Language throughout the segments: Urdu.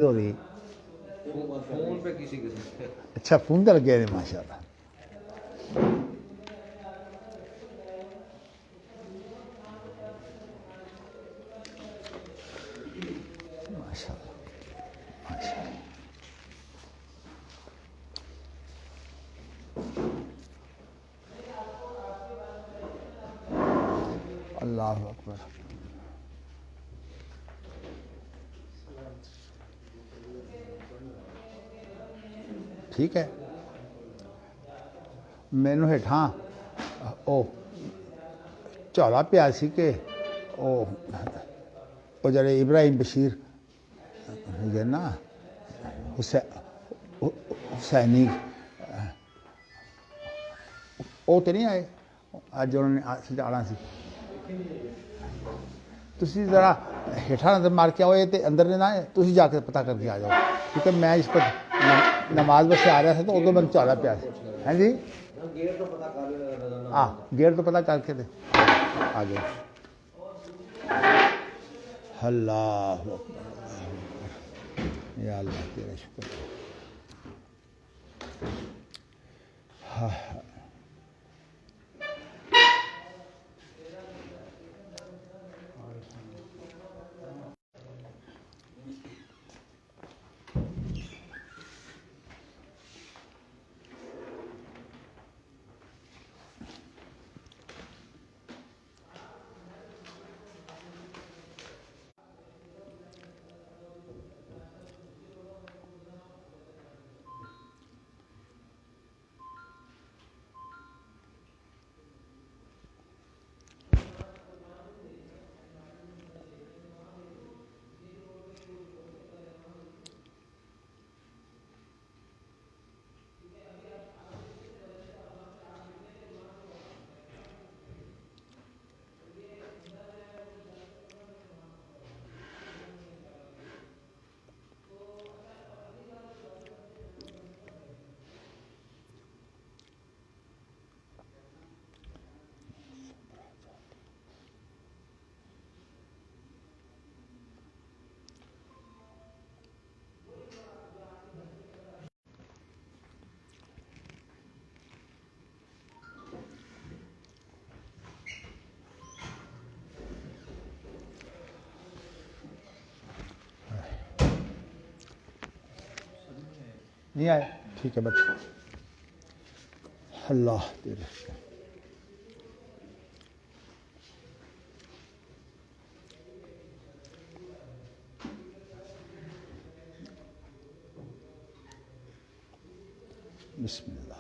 ہو رہی فون پہ کسی کے سے اچھا فون تو لگے نہیں ماشاء اللہ. ماشاء اللہ ماشاء اللہ. اللہ اکبر. ٹھیک ہے مینو ہیٹھاں او جھولا پیا سی کہ وہ جڑے ابراہیم بشیر ہے نا حسینی وہ تو نہیں آئے اج انہوں نے آنا سی. تسی ذرا ہیٹھا نظر مار کے آؤ تے اندر نے نہ تسی جا کے پتہ کر کے آ جاؤ کیونکہ میں اس پر نماز میں سے آ رہا تھا تو ادو میں چالا پیا سی. ہیں جی گیٹ تو پتہ کر لے ہاں گیٹ تو پتہ کر کے دے آ جاؤ. اللہ اکبر یا اللہ تیرا شکر. ہاں نہیں آئے ٹھیک ہے بچہ. اللہ تیرے شکر. بسم اللہ.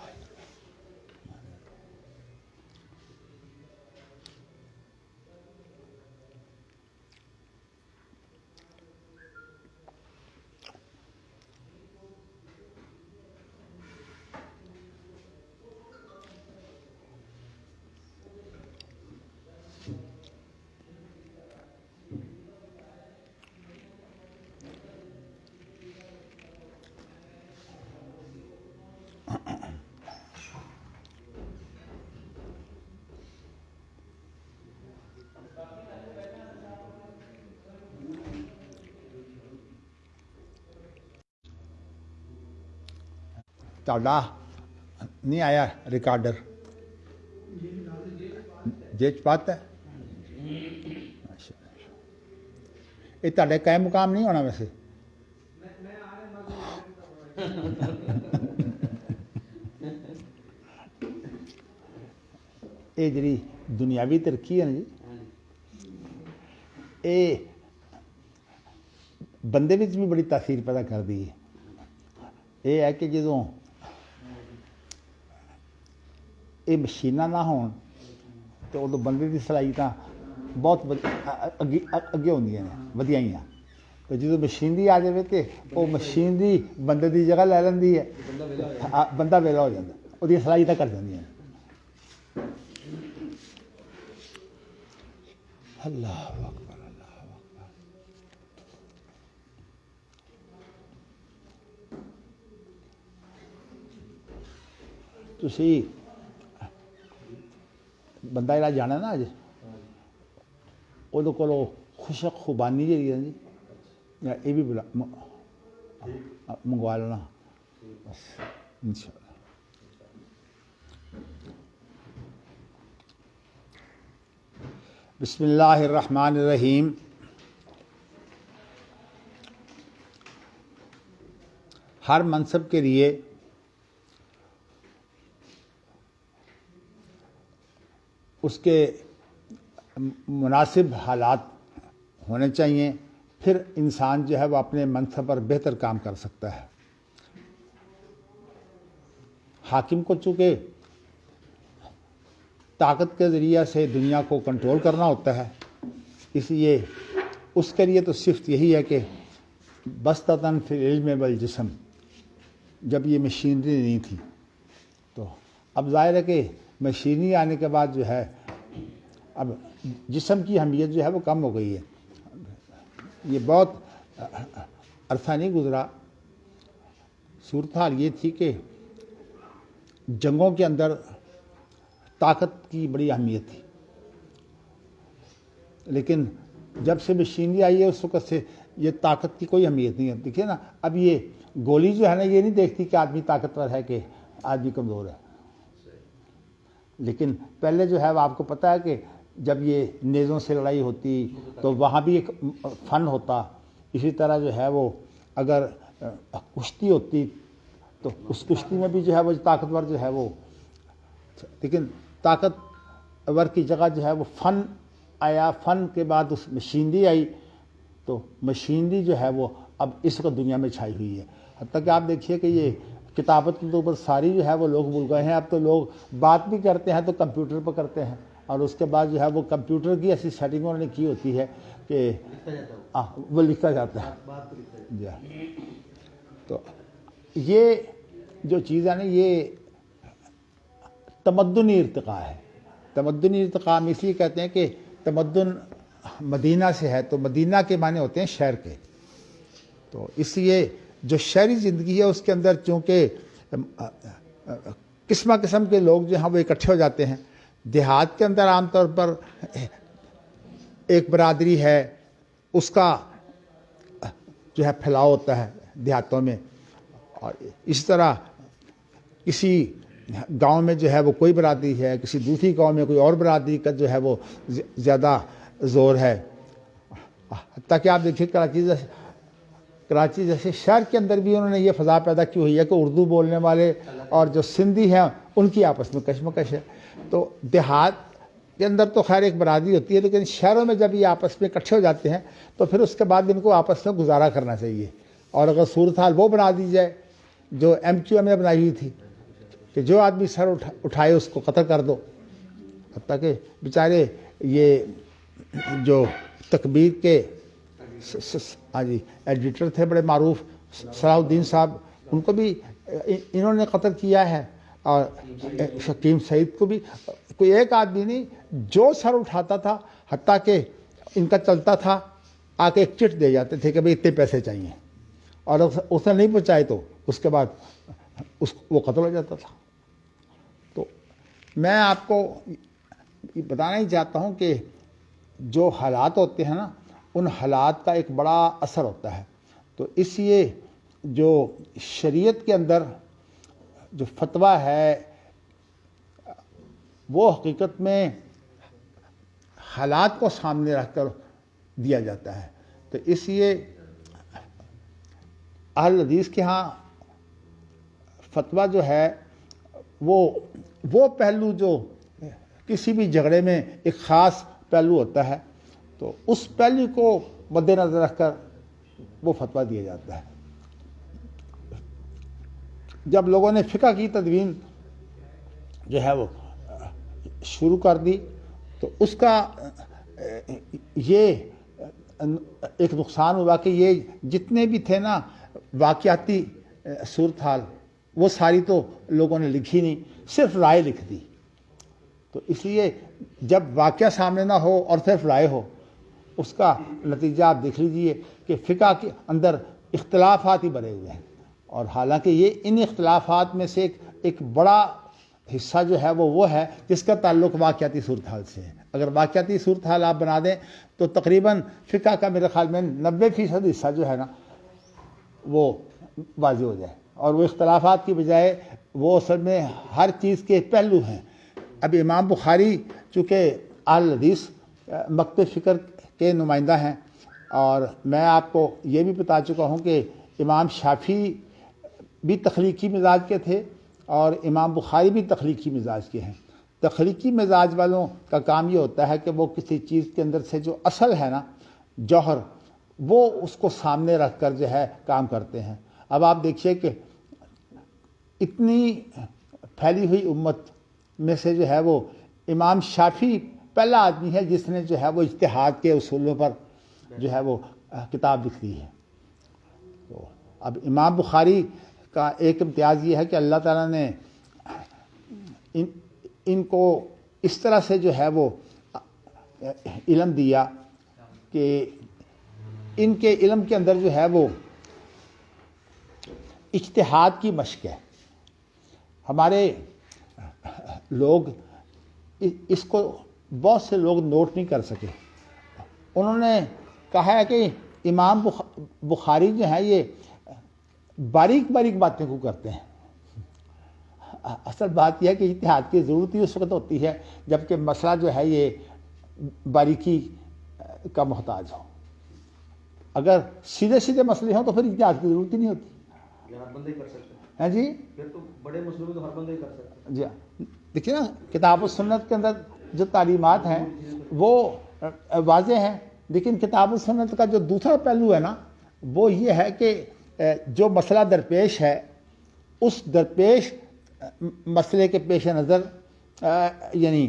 ਤੁਹਾਡਾ ਨਹੀਂ ਆਇਆ ਰਿਕਾਰਡਰ ਜੇਚ ਪਾਤਾ ਇਹ ਤੁਹਾਡੇ ਕਾਇਮ ਮੁਕਾਮ ਨਹੀਂ ਹੋਣਾ ਵੈਸੇ. ਇਹ ਜਿਹੜੀ ਦੁਨਿਆਵੀ ਤਰੱਕੀ ਹੈ ਨਾ ਜੀ ਇਹ ਬੰਦੇ ਵਿੱਚ ਵੀ ਬੜੀ ਤਾਸੀਰ ਪੈਦਾ ਕਰਦੀ ਹੈ. ਇਹ ਹੈ ਕਿ ਜਦੋਂ ਇਹ ਮਸ਼ੀਨਾਂ ਨਾ ਹੋਣ ਤਾਂ ਉਦੋਂ ਬੰਦੇ ਦੀ ਸਿਲਾਈ ਤਾਂ ਬਹੁਤ ਅੱਗੇ ਹੁੰਦੀਆਂ ਨੇ ਵਧੀਆ ਹੀ ਆ. ਤੇ ਜਦੋਂ ਮਸ਼ੀਨ ਦੀ ਆ ਜਾਵੇ ਤੇ ਉਹ ਮਸ਼ੀਨ ਦੀ ਬੰਦੇ ਦੀ ਜਗ੍ਹਾ ਲੈ ਲੈਂਦੀ ਹੈ. ਬੰਦਾ ਵੇਲਾ ਹੋ ਜਾਂਦਾ ਉਹਦੀ ਸਿਲਾਈ ਤਾਂ ਕਰ ਜਾਂਦੀਆਂ ਨੇ. اللہ اکبر اللہ اکبر. تسی بندہ جڑا جانا نا اج وہ خوشک خوبانی جی ہے جی یہ بھی بلا منگوا لینا بس انشاءاللہ۔ بسم اللہ الرحمن الرحیم۔ ہر منصب کے لیے اس کے مناسب حالات ہونے چاہیے، پھر انسان جو ہے وہ اپنے منصب پر بہتر کام کر سکتا ہے۔ حاکم کو چونکہ طاقت کے ذریعہ سے دنیا کو کنٹرول کرنا ہوتا ہے، اس لیے اس کے لیے تو صرف یہی ہے کہ بسطتاً فی العلم والجسم، جب یہ مشینری نہیں تھی تو اب ظاہر ہے کہ مشینری آنے کے بعد جو ہے اب جسم کی اہمیت جو ہے وہ کم ہو گئی ہے۔ یہ بہت عرصہ نہیں گزرا، صورتحال یہ تھی کہ جنگوں کے اندر طاقت کی بڑی اہمیت تھی، لیکن جب سے مشینری آئی ہے اس وقت سے یہ طاقت کی کوئی اہمیت نہیں ہے۔ دیکھیے نا، اب یہ گولی جو ہے نا یہ نہیں دیکھتی کہ آدمی طاقتور ہے کہ آدمی کمزور ہے، لیکن پہلے جو ہے وہ آپ کو پتہ ہے کہ جب یہ نیزوں سے لڑائی ہوتی تو وہاں بھی ایک فن ہوتا، اسی طرح جو ہے وہ اگر کشتی ہوتی تو اس کشتی میں بھی جو ہے وہ طاقتور جو ہے وہ، لیکن طاقتور کی جگہ جو ہے وہ فن آیا، فن کے بعد اس مشینری آئی، تو مشینری جو ہے وہ اب اس وقت دنیا میں چھائی ہوئی ہے۔ حتیٰ کہ آپ دیکھیے کہ یہ کتابت کے اوپر ساری جو ہے وہ لوگ بھول گئے ہیں، اب تو لوگ بات بھی کرتے ہیں تو کمپیوٹر پہ کرتے ہیں، اور اس کے بعد جو ہے وہ کمپیوٹر کی ایسی سیٹنگ انہوں نے کی ہوتی ہے کہ وہ لکھا جاتا ہے جی۔ تو یہ جو چیز ہے نا یہ تمدنی ارتقاء ہے۔ تمدنی ارتقاء ہم اس لیے کہتے ہیں کہ تمدن مدینہ سے ہے، تو مدینہ کے معنی ہوتے ہیں شہر کے، تو اس لیے جو شہری زندگی ہے اس کے اندر چونکہ قسم قسم کے لوگ جو ہیں وہ اکٹھے ہو جاتے ہیں۔ دیہات کے اندر عام طور پر ایک برادری ہے، اس کا جو ہے پھیلاؤ ہوتا ہے دیہاتوں میں، اور اس طرح کسی گاؤں میں جو ہے وہ کوئی برادری ہے، کسی دوسری گاؤں میں کوئی اور برادری کا جو ہے وہ زیادہ زور ہے۔ حتیٰ کہ آپ دیکھیے کراچی جیسے شہر کے اندر بھی انہوں نے یہ فضا پیدا کی ہوئی ہے کہ اردو بولنے والے اور جو سندھی ہیں ان کی آپس میں کشمکش ہے۔ تو دیہات کے اندر تو خیر ایک برادری ہوتی ہے، لیکن شہروں میں جب یہ آپس میں اکٹھے ہو جاتے ہیں تو پھر اس کے بعد ان کو آپس میں گزارا کرنا چاہیے، اور اگر صورتحال وہ بنا دی جائے جو MQM نے بنائی ہوئی تھی کہ جو آدمی سر اٹھائے اس کو قتل کر دو۔ حتیٰ کہ بیچارے یہ جو تکبیر کے ایڈیٹر تھے بڑے معروف صلاح الدین صاحب، ان کو بھی انہوں نے قتل کیا ہے، اور شکیم سعید کو بھی۔ کوئی ایک آدمی نہیں، جو سر اٹھاتا تھا، حتیٰ کہ ان کا چلتا تھا آ کے ایک چٹ دے جاتے تھے کہ بھئی اتنے پیسے چاہیے، اور اس نے نہیں پہنچائے تو اس کے بعد وہ قتل ہو جاتا تھا۔ تو میں آپ کو یہ بتانا ہی چاہتا ہوں کہ جو حالات ہوتے ہیں نا ان حالات کا ایک بڑا اثر ہوتا ہے، تو اس لیے جو شریعت کے اندر جو فتویٰ ہے وہ حقیقت میں حالات کو سامنے رکھ کر دیا جاتا ہے۔ تو اس لیے اہل حدیث کے ہاں فتویٰ جو ہے وہ پہلو جو کسی بھی جھگڑے میں ایک خاص پہلو ہوتا ہے، تو اس پہلو کو مد نظر رکھ کر وہ فتویٰ دیا جاتا ہے۔ جب لوگوں نے فقہ کی تدوین جو ہے وہ شروع کر دی تو اس کا یہ ایک نقصان ہوا کہ یہ جتنے بھی تھے نا واقعاتی صورتحال وہ ساری تو لوگوں نے لکھی نہیں، صرف رائے لکھ دی۔ تو اس لیے جب واقعہ سامنے نہ ہو اور صرف رائے ہو، اس کا نتیجہ آپ دیکھ لیجئے کہ فقہ کے اندر اختلافات ہی بڑھے ہوئے ہیں، اور حالانکہ یہ ان اختلافات میں سے ایک بڑا حصہ جو ہے وہ ہے جس کا تعلق واقعاتی صورتحال سے ہے۔ اگر واقعاتی صورتحال آپ بنا دیں تو تقریباً فقہ کا میرے خیال میں 90% حصہ جو ہے نا وہ واضح ہو جائے، اور وہ اختلافات کی بجائے وہ اصل میں ہر چیز کے پہلو ہیں۔ اب امام بخاری چونکہ اہل حدیث مکتب فکر کے نمائندہ ہیں، اور میں آپ کو یہ بھی بتا چکا ہوں کہ امام شافعی بھی تخلیقی مزاج کے تھے اور امام بخاری بھی تخلیقی مزاج کے ہیں۔ تخلیقی مزاج والوں کا کام یہ ہوتا ہے کہ وہ کسی چیز کے اندر سے جو اصل ہے نا، جوہر، وہ اس کو سامنے رکھ کر جو ہے کام کرتے ہیں۔ اب آپ دیکھیے کہ اتنی پھیلی ہوئی امت میں سے جو ہے وہ امام شافعی پہلا آدمی ہے جس نے جو ہے وہ اجتہاد کے اصولوں پر جو ہے وہ کتاب لکھ دی ہے۔ تو اب امام بخاری کا ایک امتیاز یہ ہے کہ اللہ تعالیٰ نے ان کو اس طرح سے جو ہے وہ علم دیا کہ ان کے علم کے اندر جو ہے وہ اجتہاد کی مشق ہے۔ ہمارے لوگ اس کو بہت سے لوگ نوٹ نہیں کر سکے۔ انہوں نے کہا ہے کہ امام بخاری جو ہے یہ باریک باریک باتیں کو کرتے ہیں۔ اصل بات یہ ہے کہ اجتہاد کی ضرورت ہی اس وقت ہوتی ہے جب کہ مسئلہ جو ہے یہ باریکی کا محتاج ہو۔ اگر سیدھے سیدھے مسئلے ہوں تو پھر اجتہاد کی ضرورت ہی نہیں ہوتی۔ ہر بندے کر سکتے ہیں۔ ہیں جی، پھر تو بڑے مسئلوں میں تو ہر بندے کر سکتے ہیں۔ جی دیکھیے نا، کتاب و سنت کے اندر جو تعلیمات ہیں وہ واضح ہیں، لیکن کتاب و سنت کا جو دوسرا پہلو ہے نا وہ یہ ہے کہ جو مسئلہ درپیش ہے اس درپیش مسئلے کے پیش نظر یعنی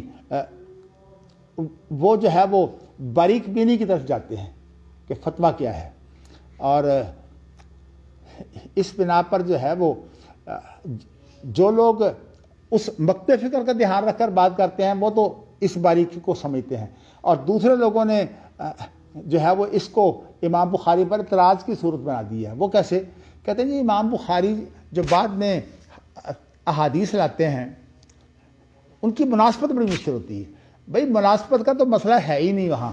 وہ جو ہے وہ باریک بینی کی طرف جاتے ہیں کہ فتویٰ کیا ہے، اور اس بنا پر جو ہے وہ جو لوگ اس مکتب فکر کا دھیان رکھ کر بات کرتے ہیں وہ تو اس باریکی کو سمجھتے ہیں، اور دوسرے لوگوں نے جو ہے وہ اس کو امام بخاری پر اعتراض کی صورت بنا دی ہے۔ وہ کیسے؟ کہتے ہیں جی امام بخاری جو بعد میں احادیث لاتے ہیں ان کی مناسبت بڑی مشکل ہوتی ہے۔ بھئی مناسبت کا تو مسئلہ ہے ہی نہیں وہاں،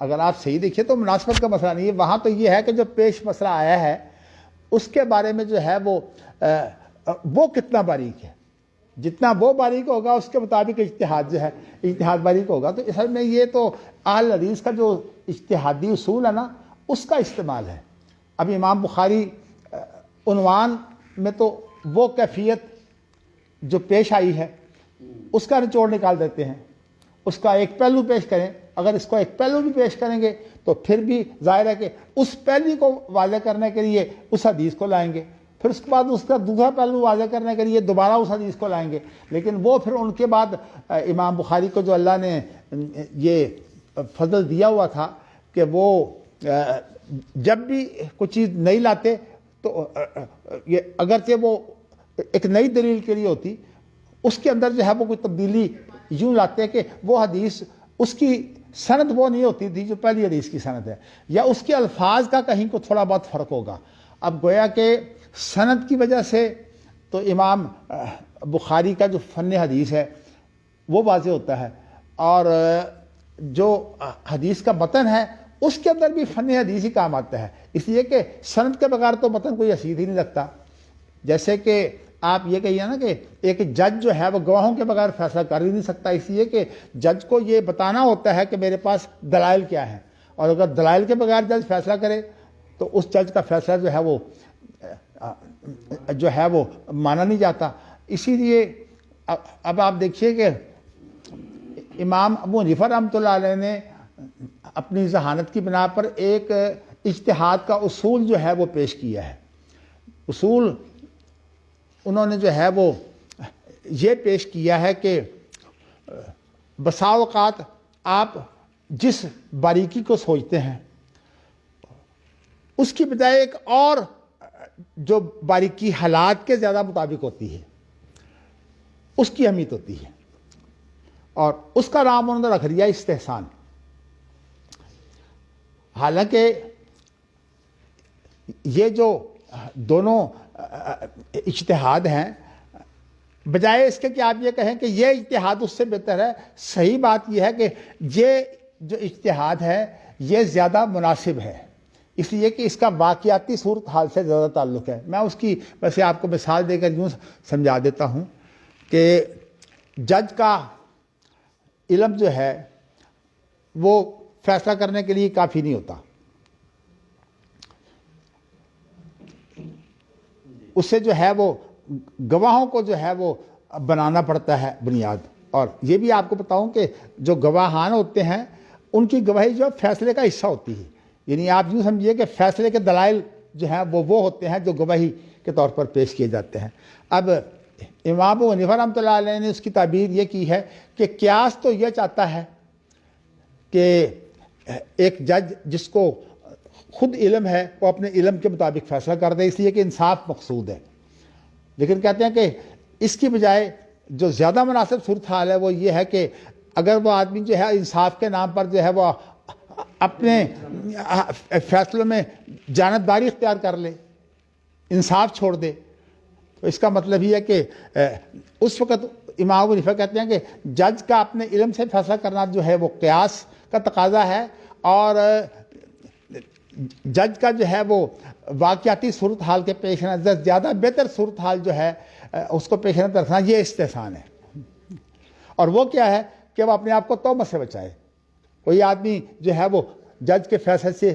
اگر آپ صحیح دیکھیے تو مناسبت کا مسئلہ نہیں ہے وہاں، تو یہ ہے کہ جو پیش مسئلہ آیا ہے اس کے بارے میں جو ہے وہ کتنا باریک ہے، جتنا وہ باریک ہوگا اس کے مطابق اجتہاد جو ہے اجتہاد باریک ہوگا۔ تو اصل میں یہ تو اہل حدیث کا جو اجتہادی اصول ہے نا اس کا استعمال ہے۔ اب امام بخاری عنوان میں تو وہ کیفیت جو پیش آئی ہے اس کا نچوڑ نکال دیتے ہیں، اس کا ایک پہلو پیش کریں، اگر اس کو ایک پہلو بھی پیش کریں گے تو پھر بھی ظاہر ہے کہ اس پہلو کو واضح کرنے کے لیے اس حدیث کو لائیں گے، پھر اس کے بعد اس کا دوسرا پہلو واضح کرنے کے لیے دوبارہ اس حدیث کو لائیں گے، لیکن وہ پھر ان کے بعد امام بخاری کو جو اللہ نے یہ فضل دیا ہوا تھا کہ وہ جب بھی کوئی چیز نہیں لاتے تو یہ اگرچہ وہ ایک نئی دلیل کے لیے ہوتی، اس کے اندر جو ہے وہ کوئی تبدیلی یوں لاتے کہ وہ حدیث اس کی سند وہ نہیں ہوتی تھی جو پہلی حدیث کی سند ہے، یا اس کے الفاظ کا کہیں کو تھوڑا بہت فرق ہوگا۔ اب گویا کہ سند کی وجہ سے تو امام بخاری کا جو فن حدیث ہے وہ واضح ہوتا ہے، اور جو حدیث کا متن ہے اس کے اندر بھی فن حدیث ہی کام آتا ہے، اس لیے کہ سند کے بغیر تو متن کوئی حسید ہی نہیں لگتا۔ جیسے کہ آپ یہ کہیے نا کہ ایک جج جو ہے وہ گواہوں کے بغیر فیصلہ کر ہی نہیں سکتا، اس لیے کہ جج کو یہ بتانا ہوتا ہے کہ میرے پاس دلائل کیا ہے، اور اگر دلائل کے بغیر جج فیصلہ کرے تو اس جج کا فیصلہ جو ہے وہ مانا نہیں جاتا۔ اسی لیے اب آپ دیکھیے کہ امام ابو حنیفہ رحمۃ اللہ علیہ نے اپنی ذہانت کی بنا پر ایک اجتہاد کا اصول جو ہے وہ پیش کیا ہے۔ اصول انہوں نے جو ہے وہ یہ پیش کیا ہے کہ بسا اوقات آپ جس باریکی کو سوچتے ہیں اس کی بجائے ایک اور جو باریکی حالات کے زیادہ مطابق ہوتی ہے اس کی اہمیت ہوتی ہے، اور اس کا نام انہوں نے رکھ دیا استحسان۔ حالانکہ یہ جو دونوں اجتہاد ہیں، بجائے اس کے کہ آپ یہ کہیں کہ یہ اجتہاد اس سے بہتر ہے، صحیح بات یہ ہے کہ یہ جو اجتہاد ہے یہ زیادہ مناسب ہے، اس لیے کہ اس کا واقعاتی صورتحال سے زیادہ تعلق ہے. میں اس کی ویسے آپ کو مثال دے کر یوں سمجھا دیتا ہوں کہ جج کا علم جو ہے وہ فیصلہ کرنے کے لیے کافی نہیں ہوتا. اس سے جو ہے وہ گواہوں کو جو ہے وہ بنانا پڑتا ہے بنیاد. اور یہ بھی آپ کو بتاؤں کہ جو گواہان ہوتے ہیں ان کی گواہی جو فیصلے کا حصہ ہوتی ہے. یعنی آپ یوں سمجھیے کہ فیصلے کے دلائل جو ہیں وہ ہوتے ہیں جو گواہی کے طور پر پیش کیے جاتے ہیں. اب امام ابو حنیفہ رحمۃ اللہ علیہ نے اس کی تعبیر یہ کی ہے کہ قیاس تو یہ چاہتا ہے کہ ایک جج جس کو خود علم ہے وہ اپنے علم کے مطابق فیصلہ کر دے، اس لیے کہ انصاف مقصود ہے. لیکن کہتے ہیں کہ اس کی بجائے جو زیادہ مناسب صورتحال ہے وہ یہ ہے کہ اگر وہ آدمی جو ہے انصاف کے نام پر جو ہے وہ اپنے فیصلوں میں جانبداری اختیار کر لے، انصاف چھوڑ دے، تو اس کا مطلب یہ ہے کہ اس وقت امام ابو حنیفہ کہتے ہیں کہ جج کا اپنے علم سے فیصلہ کرنا جو ہے وہ قیاس کا تقاضا ہے، اور جج کا جو ہے وہ واقعاتی صورتحال کے پیش نظر زیادہ بہتر صورتحال جو ہے اس کو پیش نظر رکھنا یہ استحسان ہے. اور وہ کیا ہے کہ وہ اپنے آپ کو تہمت سے بچائے. کوئی آدمی جو ہے وہ جج کے فیصلے سے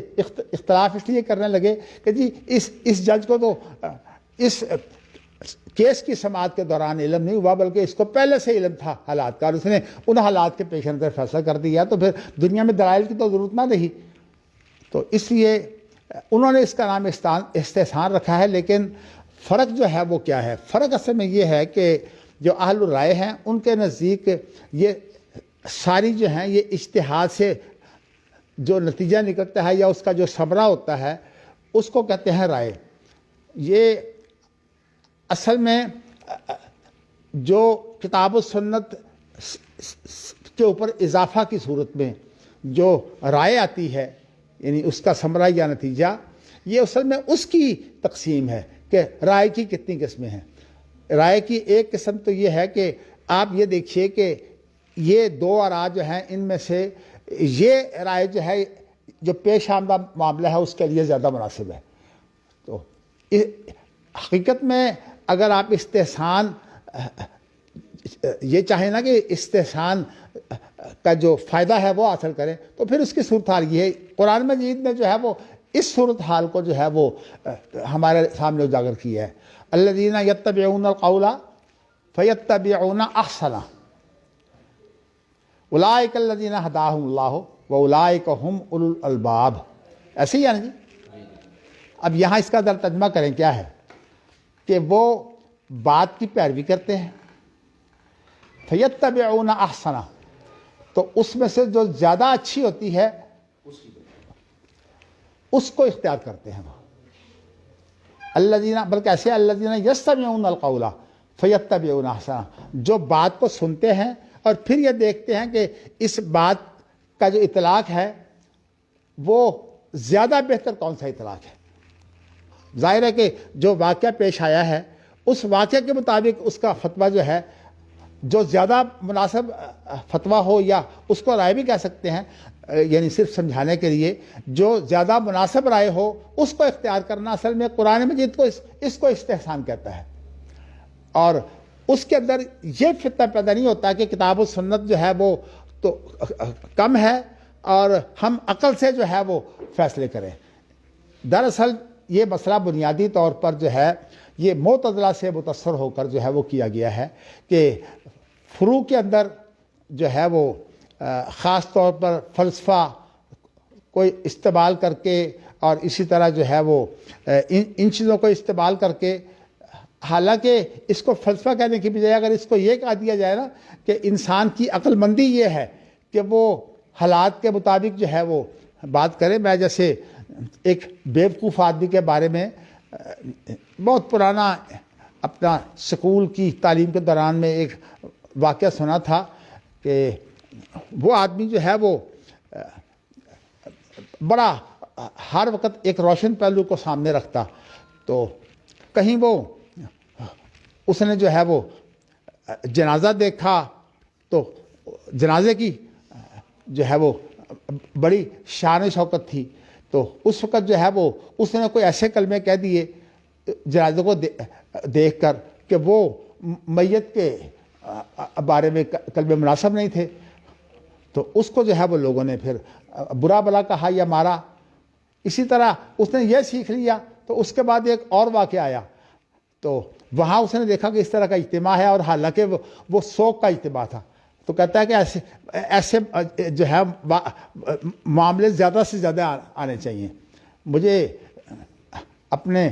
اختلاف اس لیے کرنے لگے کہ جی اس جج کو تو اس کیس کی سماعت کے دوران علم نہیں ہوا بلکہ اس کو پہلے سے علم تھا حالات کا، اور اس نے ان حالات کے پیش نظر فیصلہ کر دیا، تو پھر دنیا میں دلائل کی تو ضرورت نہ رہی. تو اس لیے انہوں نے اس کا نام استحسان رکھا ہے. لیکن فرق جو ہے وہ کیا ہے؟ فرق اصل میں یہ ہے کہ جو اہل الرائے ہیں ان کے نزدیک یہ ساری جو ہیں یہ اجتہاد سے جو نتیجہ نکلتا ہے یا اس کا جو ثمرہ ہوتا ہے اس کو کہتے ہیں رائے. یہ اصل میں جو کتاب و سنت کے اوپر اضافہ کی صورت میں جو رائے آتی ہے، یعنی اس کا ثمرہ یا نتیجہ، یہ اصل میں اس کی تقسیم ہے کہ رائے کی کتنی قسمیں ہیں. رائے کی ایک قسم تو یہ ہے کہ آپ یہ دیکھیے کہ یہ دو آراء جو ہیں ان میں سے یہ رائے جو ہے جو پیش آمدہ معاملہ ہے اس کے لیے زیادہ مناسب ہے. تو حقیقت میں اگر آپ استحسان یہ چاہیں نا کہ استحسان کا جو فائدہ ہے وہ حاصل کریں تو پھر اس کی صورتحال یہ ہے. قرآن مجید میں جو ہے وہ اس صورتحال کو جو ہے وہ ہمارے سامنے اجاگر کیا ہے. الذین یتبعون القول فیتبعون احسنہ اولئک الذین ہداہم اللہ واولئک هم اولو الالباب. ایسے ہی ہے نا جی. اب یہاں اس کا ذرا ترجمہ کریں کیا ہے کہ وہ بات کی پیروی کرتے ہیں، فیتبعون احسنہ، تو اس میں سے جو زیادہ اچھی ہوتی ہے اس کو اختیار کرتے ہیں. الذین، بلکہ ایسے الذین یستمعون القول فیتبعون احسنہ، جو بات کو سنتے ہیں اور پھر یہ دیکھتے ہیں کہ اس بات کا جو اطلاق ہے وہ زیادہ بہتر کون سا اطلاق ہے. ظاہر ہے کہ جو واقعہ پیش آیا ہے اس واقعے کے مطابق اس کا فتویٰ جو ہے جو زیادہ مناسب فتویٰ ہو، یا اس کو رائے بھی کہہ سکتے ہیں، یعنی صرف سمجھانے کے لیے جو زیادہ مناسب رائے ہو اس کو اختیار کرنا اصل میں قرآن مجید کو اس کو استحسان کہتا ہے. اور اس کے اندر یہ فتنہ پیدا نہیں ہوتا کہ کتاب و سنت جو ہے وہ تو کم ہے اور ہم عقل سے جو ہے وہ فیصلے کریں. دراصل یہ مسئلہ بنیادی طور پر جو ہے یہ معتزلہ سے متاثر ہو کر جو ہے وہ کیا گیا ہے کہ فروع کے اندر جو ہے وہ خاص طور پر فلسفہ کوئی استعمال کر کے اور اسی طرح جو ہے وہ ان چیزوں کو استعمال کر کے، حالانکہ اس کو فلسفہ کہنے کی بجائے اگر اس کو یہ کہہ دیا جائے نا کہ انسان کی عقل مندی یہ ہے کہ وہ حالات کے مطابق جو ہے وہ بات کرے. میں جیسے ایک بیوقوف آدمی کے بارے میں بہت پرانا اپنا سکول کی تعلیم کے دوران میں ایک واقعہ سنا تھا کہ وہ آدمی جو ہے وہ بڑا ہر وقت ایک روشن پہلو کو سامنے رکھتا. تو کہیں وہ اس نے جو ہے وہ جنازہ دیکھا تو جنازے کی جو ہے وہ بڑی شان و شوکت تھی. تو اس وقت جو ہے وہ اس نے کوئی ایسے کلمے کہہ دیے جنازے کو دیکھ کر کہ وہ میت کے بارے میں کلمے مناسب نہیں تھے، تو اس کو جو ہے وہ لوگوں نے پھر برا بلا کہا یا مارا۔ اسی طرح اس نے یہ سیکھ لیا، تو اس کے بعد ایک اور واقعہ آیا، تو وہاں اس نے دیکھا کہ اس طرح کا اجتماع ہے، اور حالانکہ وہ سوگ کا اجتماع تھا، تو کہتا ہے کہ ایسے جو ہے معاملے زیادہ سے زیادہ آنے چاہیے۔ مجھے اپنے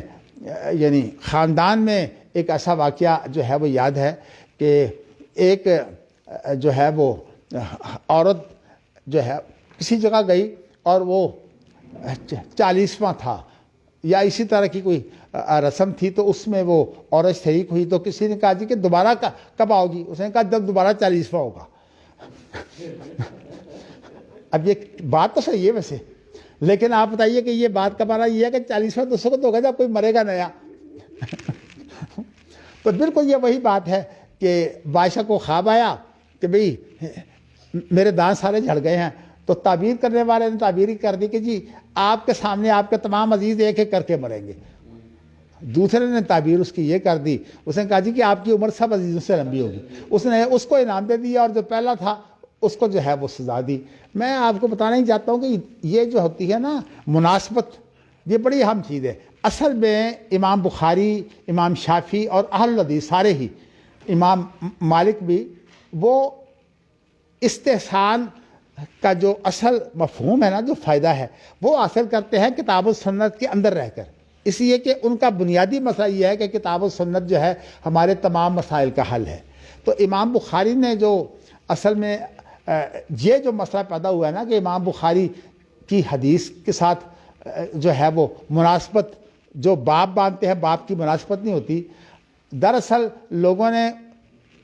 یعنی خاندان میں ایک ایسا واقعہ جو ہے وہ یاد ہے کہ ایک جو ہے وہ عورت جو ہے کسی جگہ گئی اور وہ 40واں تھا یا اسی طرح کی کوئی رسم تھی، تو اس میں وہ عورت شریک ہوئی، تو کسی نے کہا جی کہ دوبارہ کب آؤ گی؟ اس نے کہا جب دوبارہ 40واں ہوگا۔ اب یہ بات تو صحیح ہے ویسے، لیکن آپ بتائیے کہ یہ بات کا معنی یہ ہے کہ 40واں تو اس وقت ہوگا جب کوئی مرے گا نیا۔ تو بالکل یہ وہی بات ہے کہ بادشاہ کو خواب آیا کہ بھئی میرے دانت سارے جھڑ گئے ہیں، تو تعبیر کرنے والے نے تعبیر ہی کر دی کہ جی آپ کے سامنے آپ کے تمام عزیز ایک ایک کر کے مریں گے۔ دوسرے نے تعبیر اس کی یہ کر دی، اس نے کہا جی کہ آپ کی عمر سب عزیزوں سے لمبی ہوگی۔ اس نے اس کو انعام دے دیا، اور جو پہلا تھا اس کو جو ہے وہ سزا دی۔ میں آپ کو بتانا ہی چاہتا ہوں کہ یہ جو ہوتی ہے نا مناسبت، یہ بڑی اہم چیز ہے۔ اصل میں امام بخاری، امام شافعی اور اہل الحدیث سارے ہی، امام مالک بھی، وہ استحسان کا جو اصل مفہوم ہے نا، جو فائدہ ہے، وہ حاصل کرتے ہیں کتاب و سنت کے اندر رہ کر، اس لیے کہ ان کا بنیادی مسئلہ یہ ہے کہ کتاب و سنت جو ہے ہمارے تمام مسائل کا حل ہے۔ تو امام بخاری نے جو اصل میں یہ جو مسئلہ پیدا ہوا ہے نا کہ امام بخاری کی حدیث کے ساتھ جو ہے وہ مناسبت، جو باب باندھتے ہیں باب کی مناسبت نہیں ہوتی، دراصل لوگوں نے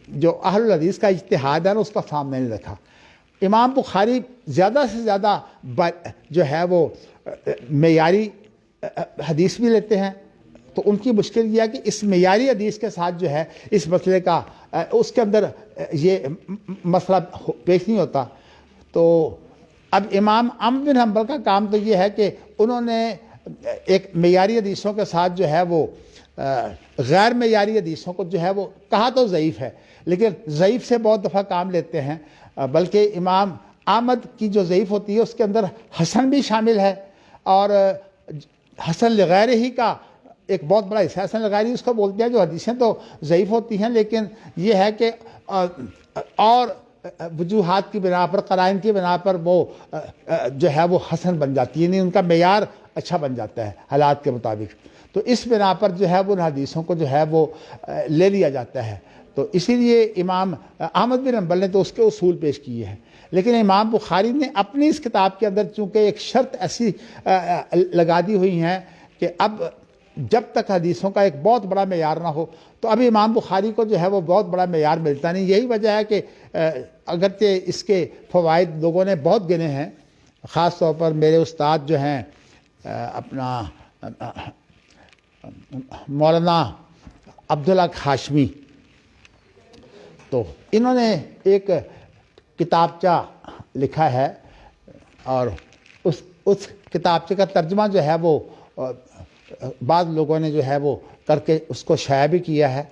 جو اہل الحدیث کا اجتہاد ہے نا اس کا سامنے نہیں رکھا۔ امام بخاری زیادہ سے زیادہ جو ہے وہ معیاری حدیث بھی لیتے ہیں، تو ان کی مشکل یہ ہے کہ اس معیاری حدیث کے ساتھ جو ہے اس مسئلے کا اس کے اندر یہ مسئلہ پیش نہیں ہوتا۔ تو اب امام احمد بن حنبل کا کام تو یہ ہے کہ انہوں نے ایک معیاری حدیثوں کے ساتھ جو ہے وہ غیر معیاری حدیثوں کو جو ہے وہ کہا تو ضعیف ہے، لیکن ضعیف سے بہت دفعہ کام لیتے ہیں، بلکہ امام احمد کی جو ضعیف ہوتی ہے اس کے اندر حسن بھی شامل ہے، اور حسن لغیر ہی کا ایک بہت بڑا حصہ حسن لغیر ہی اس کو بولتے ہیں، جو حدیثیں تو ضعیف ہوتی ہیں لیکن یہ ہے کہ اور وجوہات کی بنا پر، قرائن کی بنا پر وہ جو ہے وہ حسن بن جاتی ہے، یعنی ان کا معیار اچھا بن جاتا ہے حالات کے مطابق۔ تو اس بنا پر جو ہے وہ ان حدیثوں کو جو ہے وہ لے لیا جاتا ہے۔ تو اسی لیے امام احمد بن حنبل نے تو اس کے اصول پیش کیے ہیں، لیکن امام بخاری نے اپنی اس کتاب کے اندر چونکہ ایک شرط ایسی لگا دی ہوئی ہیں کہ اب جب تک حدیثوں کا ایک بہت بڑا معیار نہ ہو تو ابھی امام بخاری کو جو ہے وہ بہت بڑا معیار ملتا نہیں۔ یہی وجہ ہے کہ اگرچہ اس کے فوائد لوگوں نے بہت گنے ہیں، خاص طور پر میرے استاد جو ہیں اپنا مولانا عبدالحق ہاشمی، تو انہوں نے ایک کتابچہ لکھا ہے، اور اس کتابچے کا ترجمہ جو ہے وہ بعض لوگوں نے جو ہے وہ کر کے اس کو شائع بھی کیا ہے۔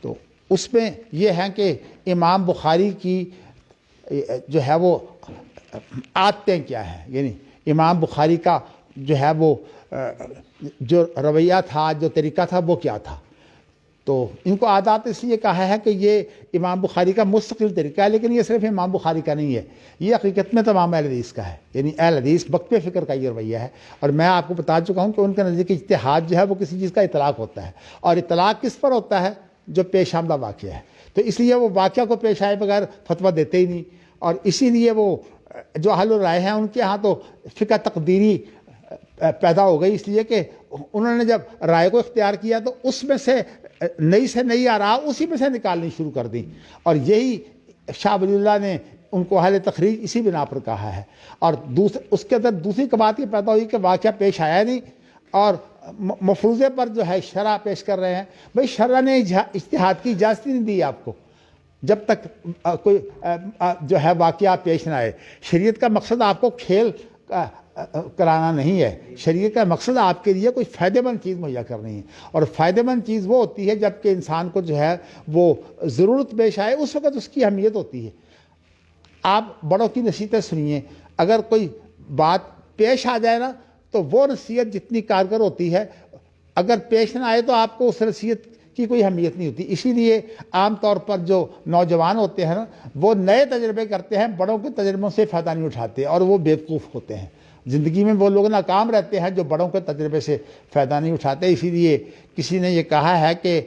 تو اس میں یہ ہے کہ امام بخاری کی جو ہے وہ عادتیں کیا ہیں، یعنی امام بخاری کا جو ہے وہ جو رویہ تھا، جو طریقہ تھا، وہ کیا تھا۔ تو ان کو عادات اس لیے کہا ہے کہ یہ امام بخاری کا مستقل طریقہ ہے، لیکن یہ صرف امام بخاری کا نہیں ہے، یہ حقیقت میں تمام اہل حدیث کا ہے، یعنی اہل حدیث بقب فکر کا یہ رویہ ہے۔ اور میں آپ کو بتا چکا ہوں کہ ان کے نزدیک اجتہاد جو ہے وہ کسی چیز کا اطلاق ہوتا ہے، اور اطلاق کس پر ہوتا ہے؟ جو پیش آمدہ واقعہ ہے۔ تو اس لیے وہ واقعہ کو پیش آئے بغیر فتویٰ دیتے ہی نہیں، اور اسی لیے وہ جو اہل الرائے ہیں ان کے ہاں تو فقہ تقدیری پیدا ہو گئی، اس لیے کہ انہوں نے جب رائے کو اختیار کیا تو اس میں سے نئی آ رہا اسی میں سے نکالنی شروع کر دی، اور یہی شاہ ولی اللہ نے ان کو اہل تخریج اسی بنا پر کہا ہے۔ اور اس کے اندر دوسری بات یہ پیدا ہوئی کہ واقعہ پیش آیا نہیں، اور مفروضے پر جو ہے شرع پیش کر رہے ہیں۔ بھئی شرع نے اجتہاد کی اجازت نہیں دی آپ کو جب تک کوئی جو ہے واقعہ پیش نہ آئے۔ شریعت کا مقصد آپ کو کھیل کرانا نہیں ہے. شریعت کا مقصد آپ کے لیے کوئی فائدہ مند چیز مہیا کرنی ہے, اور فائدہ مند چیز وہ ہوتی ہے جب کہ انسان کو جو ہے وہ ضرورت پیش آئے, اس وقت اس کی اہمیت ہوتی ہے. آپ بڑوں کی نصیحتیں سنیے, اگر کوئی بات پیش آ جائے نا تو وہ نصیحت جتنی کارگر ہوتی ہے, اگر پیش نہ آئے تو آپ کو اس نصیحت کی کوئی اہمیت نہیں ہوتی. اسی لیے عام طور پر جو نوجوان ہوتے ہیں نا, وہ نئے تجربے کرتے ہیں, بڑوں کے تجربوں سے فائدہ نہیں اٹھاتے, اور وہ بیوقوف ہوتے ہیں. زندگی میں وہ لوگ ناکام رہتے ہیں جو بڑوں کے تجربے سے فائدہ نہیں اٹھاتے. اسی لیے کسی نے یہ کہا ہے کہ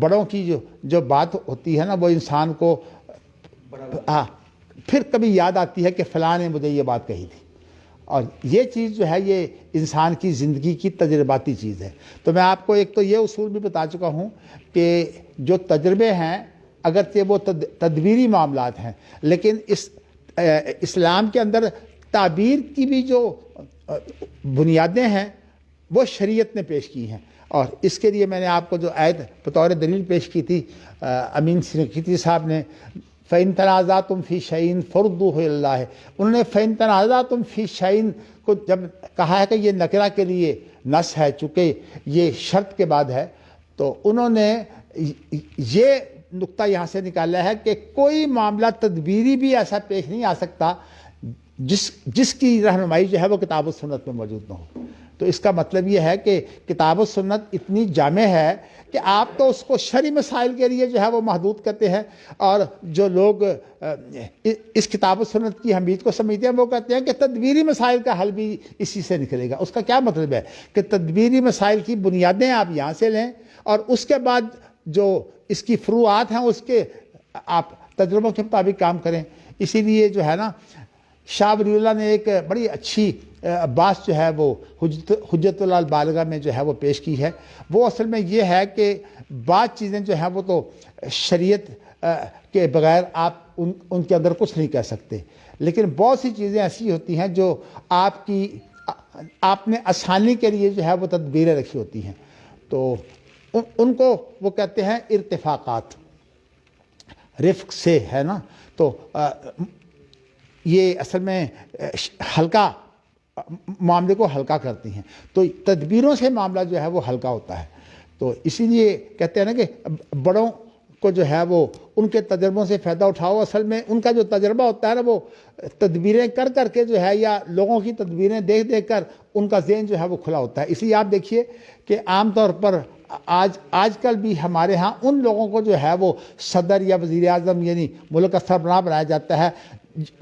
بڑوں کی جو بات ہوتی ہے نا, وہ انسان کو پھر کبھی یاد آتی ہے کہ فلاں نے مجھے یہ بات کہی تھی. اور یہ چیز جو ہے یہ انسان کی زندگی کی تجرباتی چیز ہے. تو میں آپ کو ایک تو یہ اصول بھی بتا چکا ہوں کہ جو تجربے ہیں اگرچہ وہ تدبیری معاملات ہیں, لیکن اسلام کے اندر تعبیر کی بھی جو بنیادیں ہیں وہ شریعت نے پیش کی ہیں. اور اس کے لیے میں نے آپ کو جو آیت بطور دلیل پیش کی تھی امین سنقیطی صاحب نے, فَإِن تَنَازَعْتُمْ فِي شَيْءٍ فَرُدُّوهُ إِلَى اللَّهِ, انہوں نے فَإِن تَنَازَعْتُمْ فِي شَيْءٍ کو جب کہا ہے کہ یہ نکرہ کے لیے نص ہے, چونکہ یہ شرط کے بعد ہے, تو انہوں نے یہ نقطہ یہاں سے نکالا ہے کہ کوئی معاملہ تدبیری بھی ایسا پیش نہیں آ سکتا جس کی رہنمائی جو ہے وہ کتاب و سنت میں موجود نہ ہو. تو اس کا مطلب یہ ہے کہ کتاب و سنت اتنی جامع ہے کہ آپ تو اس کو شرعی مسائل کے لیے جو ہے وہ محدود کرتے ہیں, اور جو لوگ اس کتاب و سنت کی اہمیت کو سمجھتے ہیں وہ کہتے ہیں کہ تدبیری مسائل کا حل بھی اسی سے نکلے گا. اس کا کیا مطلب ہے کہ تدبیری مسائل کی بنیادیں آپ یہاں سے لیں, اور اس کے بعد جو اس کی فروعات ہیں اس کے آپ تجربوں کے مطابق کام کریں. اسی لیے جو ہے نا شاہ ولی اللہ نے ایک بڑی اچھی بات جو ہے وہ حجت اللہ البالغہ میں جو ہے وہ پیش کی ہے. وہ اصل میں یہ ہے کہ بعض چیزیں جو ہیں وہ تو شریعت کے بغیر آپ ان کے اندر کچھ نہیں کہہ سکتے, لیکن بہت سی چیزیں ایسی ہوتی ہیں جو آپ نے آسانی کے لیے جو ہے وہ تدبیریں رکھی ہوتی ہیں, تو ان کو وہ کہتے ہیں ارتفاقات, رفق سے ہے نا. تو یہ اصل میں ہلکا معاملے کو ہلکا کرتی ہیں, تو تدبیروں سے معاملہ جو ہے وہ ہلکا ہوتا ہے. تو اسی لیے کہتے ہیں نا کہ بڑوں کو جو ہے وہ ان کے تجربوں سے فائدہ اٹھاؤ. اصل میں ان کا جو تجربہ ہوتا ہے نا وہ تدبیریں کر کے جو ہے, یا لوگوں کی تدبیریں دیکھ کر ان کا ذہن جو ہے وہ کھلا ہوتا ہے. اس لیے آپ دیکھیے کہ عام طور پر آج کل بھی ہمارے ہاں ان لوگوں کو جو ہے وہ صدر یا وزیر اعظم یعنی ملک کا سربراہ بنایا جاتا ہے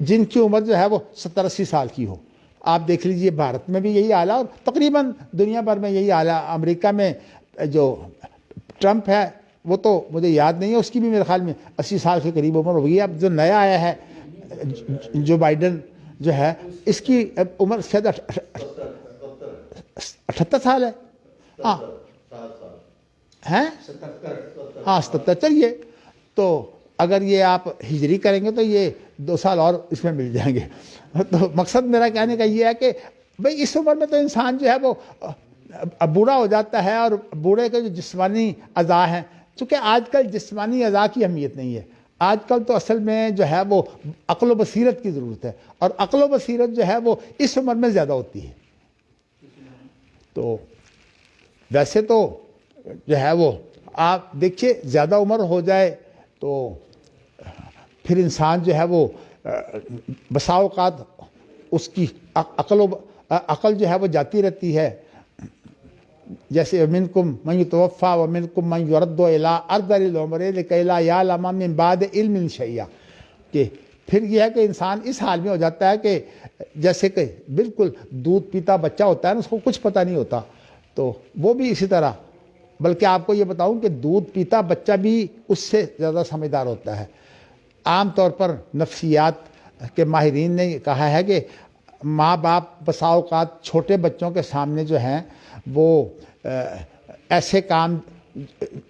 جن کی عمر جو ہے وہ 70-80 سال کی ہو. آپ دیکھ لیجئے بھارت میں بھی یہی حال ہے, اور تقریباً دنیا بھر میں یہی حال ہے. امریکہ میں جو ٹرمپ ہے وہ تو مجھے یاد نہیں ہے, اس کی بھی میرے خیال میں 80 سال کے قریب عمر ہو گئی ہے. اب جو نیا آیا ہے جو بائیڈن جو ہے, اس کی عمر شاید 78 سال ہے. ہاں 77 چلیے. تو اگر یہ آپ ہجری کریں گے تو یہ 2 سال اور اس میں مل جائیں گے. تو مقصد میرا کہنے کا یہ ہے کہ بھئی اس عمر میں تو انسان جو ہے وہ بوڑھا ہو جاتا ہے, اور بوڑھے کے جو جسمانی اعضاء ہیں, چونکہ آج کل جسمانی اعضاء کی اہمیت نہیں ہے, آج کل تو اصل میں جو ہے وہ عقل و بصیرت کی ضرورت ہے, اور عقل و بصیرت جو ہے وہ اس عمر میں زیادہ ہوتی ہے. تو ویسے تو جو ہے وہ آپ دیکھیے زیادہ عمر ہو جائے تو پھر انسان جو ہے وہ بسا اوقات اس کی عقل جو ہے وہ جاتی رہتی ہے. جیسے منکم من یتوفی و منکم من یرد الی ارذل العمر لکی لا یعلم من بعد علم شیئا, کہ پھر یہ ہے کہ انسان اس حال میں ہو جاتا ہے کہ جیسے کہ بالکل دودھ پیتا بچہ ہوتا ہے نا, اس کو کچھ پتہ نہیں ہوتا. تو وہ بھی اسی طرح, بلکہ آپ کو یہ بتاؤں کہ دودھ پیتا بچہ بھی اس سے زیادہ سمجھدار ہوتا ہے. عام طور پر نفسیات کے ماہرین نے کہا ہے کہ ماں باپ بسا اوقات چھوٹے بچوں کے سامنے جو ہیں وہ ایسے کام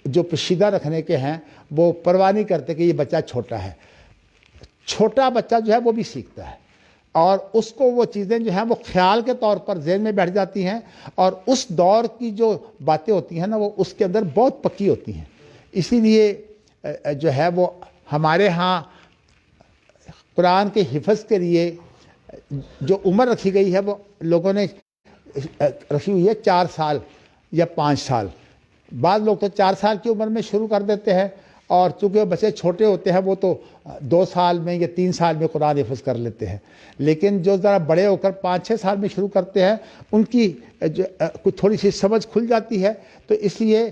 جو پوشیدہ رکھنے کے ہیں وہ پرواہ نہیں کرتے کہ یہ بچہ چھوٹا ہے. چھوٹا بچہ جو ہے وہ بھی سیکھتا ہے, اور اس کو وہ چیزیں جو ہیں وہ خیال کے طور پر ذہن میں بیٹھ جاتی ہیں, اور اس دور کی جو باتیں ہوتی ہیں نا وہ اس کے اندر بہت پکی ہوتی ہیں. اسی لیے جو ہے وہ ہمارے ہاں قرآن کے حفظ کے لیے جو عمر رکھی گئی ہے وہ لوگوں نے رکھی ہوئی ہے 4 سال یا 5 سال. بعض لوگ تو 4 سال کی عمر میں شروع کر دیتے ہیں، اور چونکہ بچے چھوٹے ہوتے ہیں وہ تو 2 سال میں یا 3 سال میں قرآن حفظ کر لیتے ہیں. لیکن جو ذرا بڑے ہو کر 5-6 سال میں شروع کرتے ہیں ان کی کچھ تھوڑی سی سمجھ کھل جاتی ہے، تو اس لیے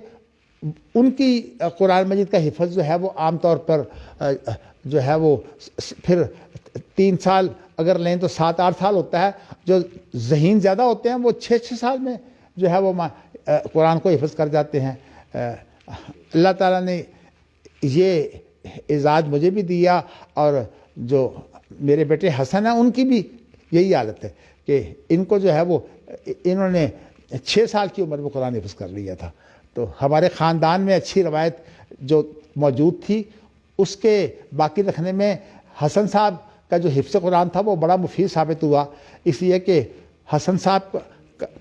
ان کی قرآن مجید کا حفظ جو ہے وہ عام طور پر جو ہے وہ پھر 3 سال اگر لیں تو 7-8 سال ہوتا ہے. جو ذہین زیادہ ہوتے ہیں وہ 6 سال میں جو ہے وہ قرآن کو حفظ کر جاتے ہیں. اللہ تعالیٰ نے یہ اعزاز مجھے بھی دیا، اور جو میرے بیٹے حسن ہیں ان کی بھی یہی حالت ہے کہ ان کو جو ہے وہ انہوں نے 6 سال کی عمر میں قرآن حفظ کر لیا تھا. تو ہمارے خاندان میں اچھی روایت جو موجود تھی اس کے باقی رکھنے میں حسن صاحب کا جو حفظ قرآن تھا وہ بڑا مفید ثابت ہوا، اس لیے کہ حسن صاحب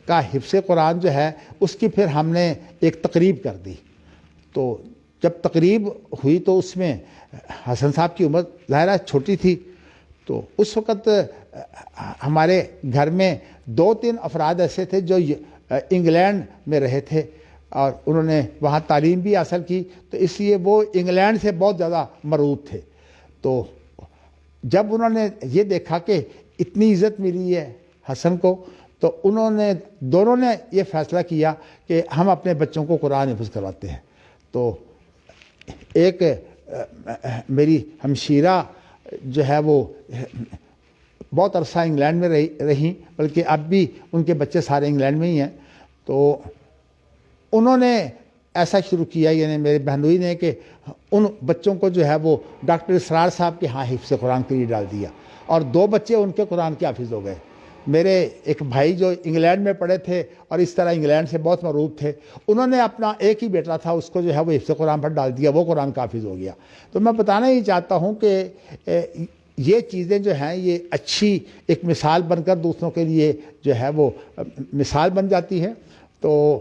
کا حفظ قرآن جو ہے اس کی پھر ہم نے ایک تقریب کر دی. تو جب تقریب ہوئی تو اس میں حسن صاحب کی عمر ظاہرہ چھوٹی تھی، تو اس وقت ہمارے گھر میں 2-3 افراد ایسے تھے جو انگلینڈ میں رہے تھے اور انہوں نے وہاں تعلیم بھی حاصل کی، تو اس لیے وہ انگلینڈ سے بہت زیادہ مرعوب تھے. تو جب انہوں نے یہ دیکھا کہ اتنی عزت ملی ہے حسن کو، تو دونوں نے یہ فیصلہ کیا کہ ہم اپنے بچوں کو قرآن حفظ کرواتے ہیں. تو ایک میری ہمشیرہ جو ہے وہ بہت عرصہ انگلینڈ میں رہیں، بلکہ اب بھی ان کے بچے سارے انگلینڈ میں ہی ہیں. تو انہوں نے ایسا شروع کیا، یعنی میرے بہنوئی نے، کہ ان بچوں کو جو ہے وہ ڈاکٹر اسرار صاحب کے ہاں حفظ قرآن کے لیے ڈال دیا، اور 2 بچے ان کے قرآن کے حافظ ہو گئے. میرے ایک بھائی جو انگلینڈ میں پڑھے تھے اور اس طرح انگلینڈ سے بہت مرعوب تھے، انہوں نے اپنا ایک ہی بیٹا تھا اس کو جو ہے وہ حفظ قرآن پر ڈال دیا، وہ قرآن کا حافظ ہو گیا. تو میں بتانا ہی چاہتا ہوں کہ یہ چیزیں جو ہیں یہ اچھی ایک مثال بن کر دوسروں کے لیے جو ہے وہ مثال بن جاتی ہیں. تو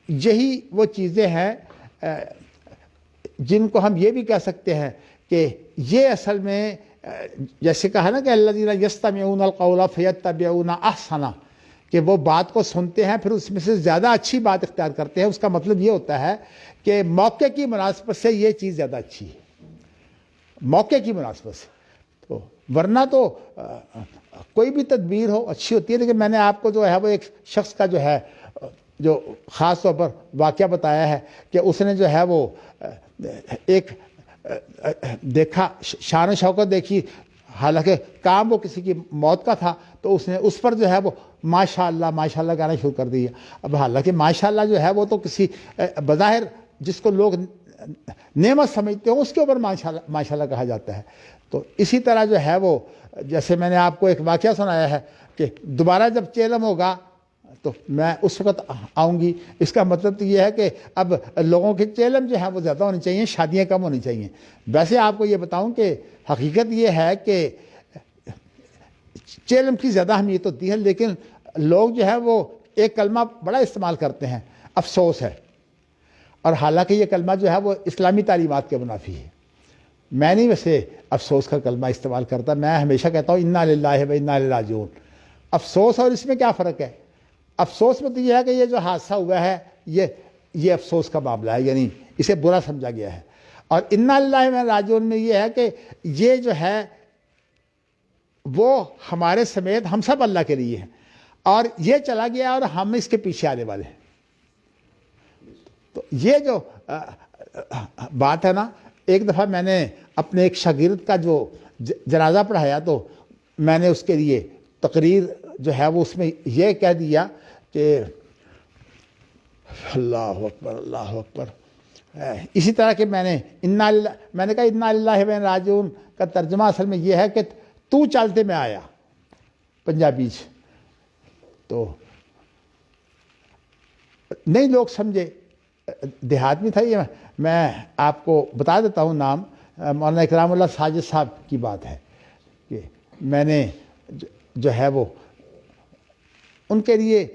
یہی وہ چیزیں ہیں جن کو ہم یہ بھی کہہ سکتے ہیں کہ یہ اصل میں جیسے کہا نا کہ الذین یستمعون القول فیتبعون احسنہ، کہ وہ بات کو سنتے ہیں پھر اس میں سے زیادہ اچھی بات اختیار کرتے ہیں. اس کا مطلب یہ ہوتا ہے کہ موقع کی مناسبت سے یہ چیز زیادہ اچھی ہے، موقع کی مناسبت سے. تو ورنہ تو کوئی بھی تدبیر ہو اچھی ہوتی ہے. لیکن میں نے آپ کو جو ہے وہ ایک شخص کا جو ہے جو خاص طور پر واقعہ بتایا ہے کہ اس نے جو ہے وہ ایک دیکھا، شان و شوکت دیکھی، حالانکہ کام وہ کسی کی موت کا تھا، تو اس نے اس پر جو ہے وہ ماشاءاللہ کہنا شروع کر دیا. اب حالانکہ ماشاءاللہ جو ہے وہ تو کسی بظاہر جس کو لوگ نعمت سمجھتے ہوں اس کے اوپر ماشاءاللہ کہا جاتا ہے. تو اسی طرح جو ہے وہ جیسے میں نے آپ کو ایک واقعہ سنایا ہے کہ دوبارہ جب چیلم ہوگا تو میں اس وقت آؤں گی. اس کا مطلب تو یہ ہے کہ اب لوگوں کے چیلم جو ہیں وہ زیادہ ہونی چاہیے، شادیاں کم ہونی چاہیے. ویسے آپ کو یہ بتاؤں کہ حقیقت یہ ہے کہ چیلم کی زیادہ اہمیت ہوتی ہے، لیکن لوگ جو ہے وہ ایک کلمہ بڑا استعمال کرتے ہیں، افسوس ہے. اور حالانکہ یہ کلمہ جو ہے وہ اسلامی تعلیمات کے منافی ہے. میں نہیں ویسے افسوس کا کلمہ استعمال کرتا، میں ہمیشہ کہتا ہوں انا للہ و انا الیہ راجعون. افسوس اور اس میں کیا فرق ہے؟ افسوس میں تو یہ ہے کہ یہ جو حادثہ ہوا ہے یہ افسوس کا معاملہ ہے، یعنی اسے برا سمجھا گیا ہے. اور انا للہ و انا الیہ راجعون میں یہ ہے کہ یہ جو ہے وہ ہمارے سمیت ہم سب اللہ کے لیے ہیں، اور یہ چلا گیا اور ہم اس کے پیچھے آنے والے ہیں. تو یہ جو بات ہے نا، ایک دفعہ میں نے اپنے ایک شاگرد کا جو جنازہ پڑھایا تو میں نے اس کے لیے تقریر جو ہے وہ اس میں یہ کہہ دیا کہ اللہ اکبر اللہ اکبر. اسی طرح کہ میں نے کہا انا للہ و انا راجعون کا ترجمہ اصل میں یہ ہے کہ تو چلتے میں آیا پنجابی سے. تو نہیں لوگ سمجھے، دیہات میں تھا یہ. میں آپ کو بتا دیتا ہوں نام، مولانا اکرام اللہ ساجد صاحب کی بات ہے کہ میں نے جو ہے وہ ان کے لیے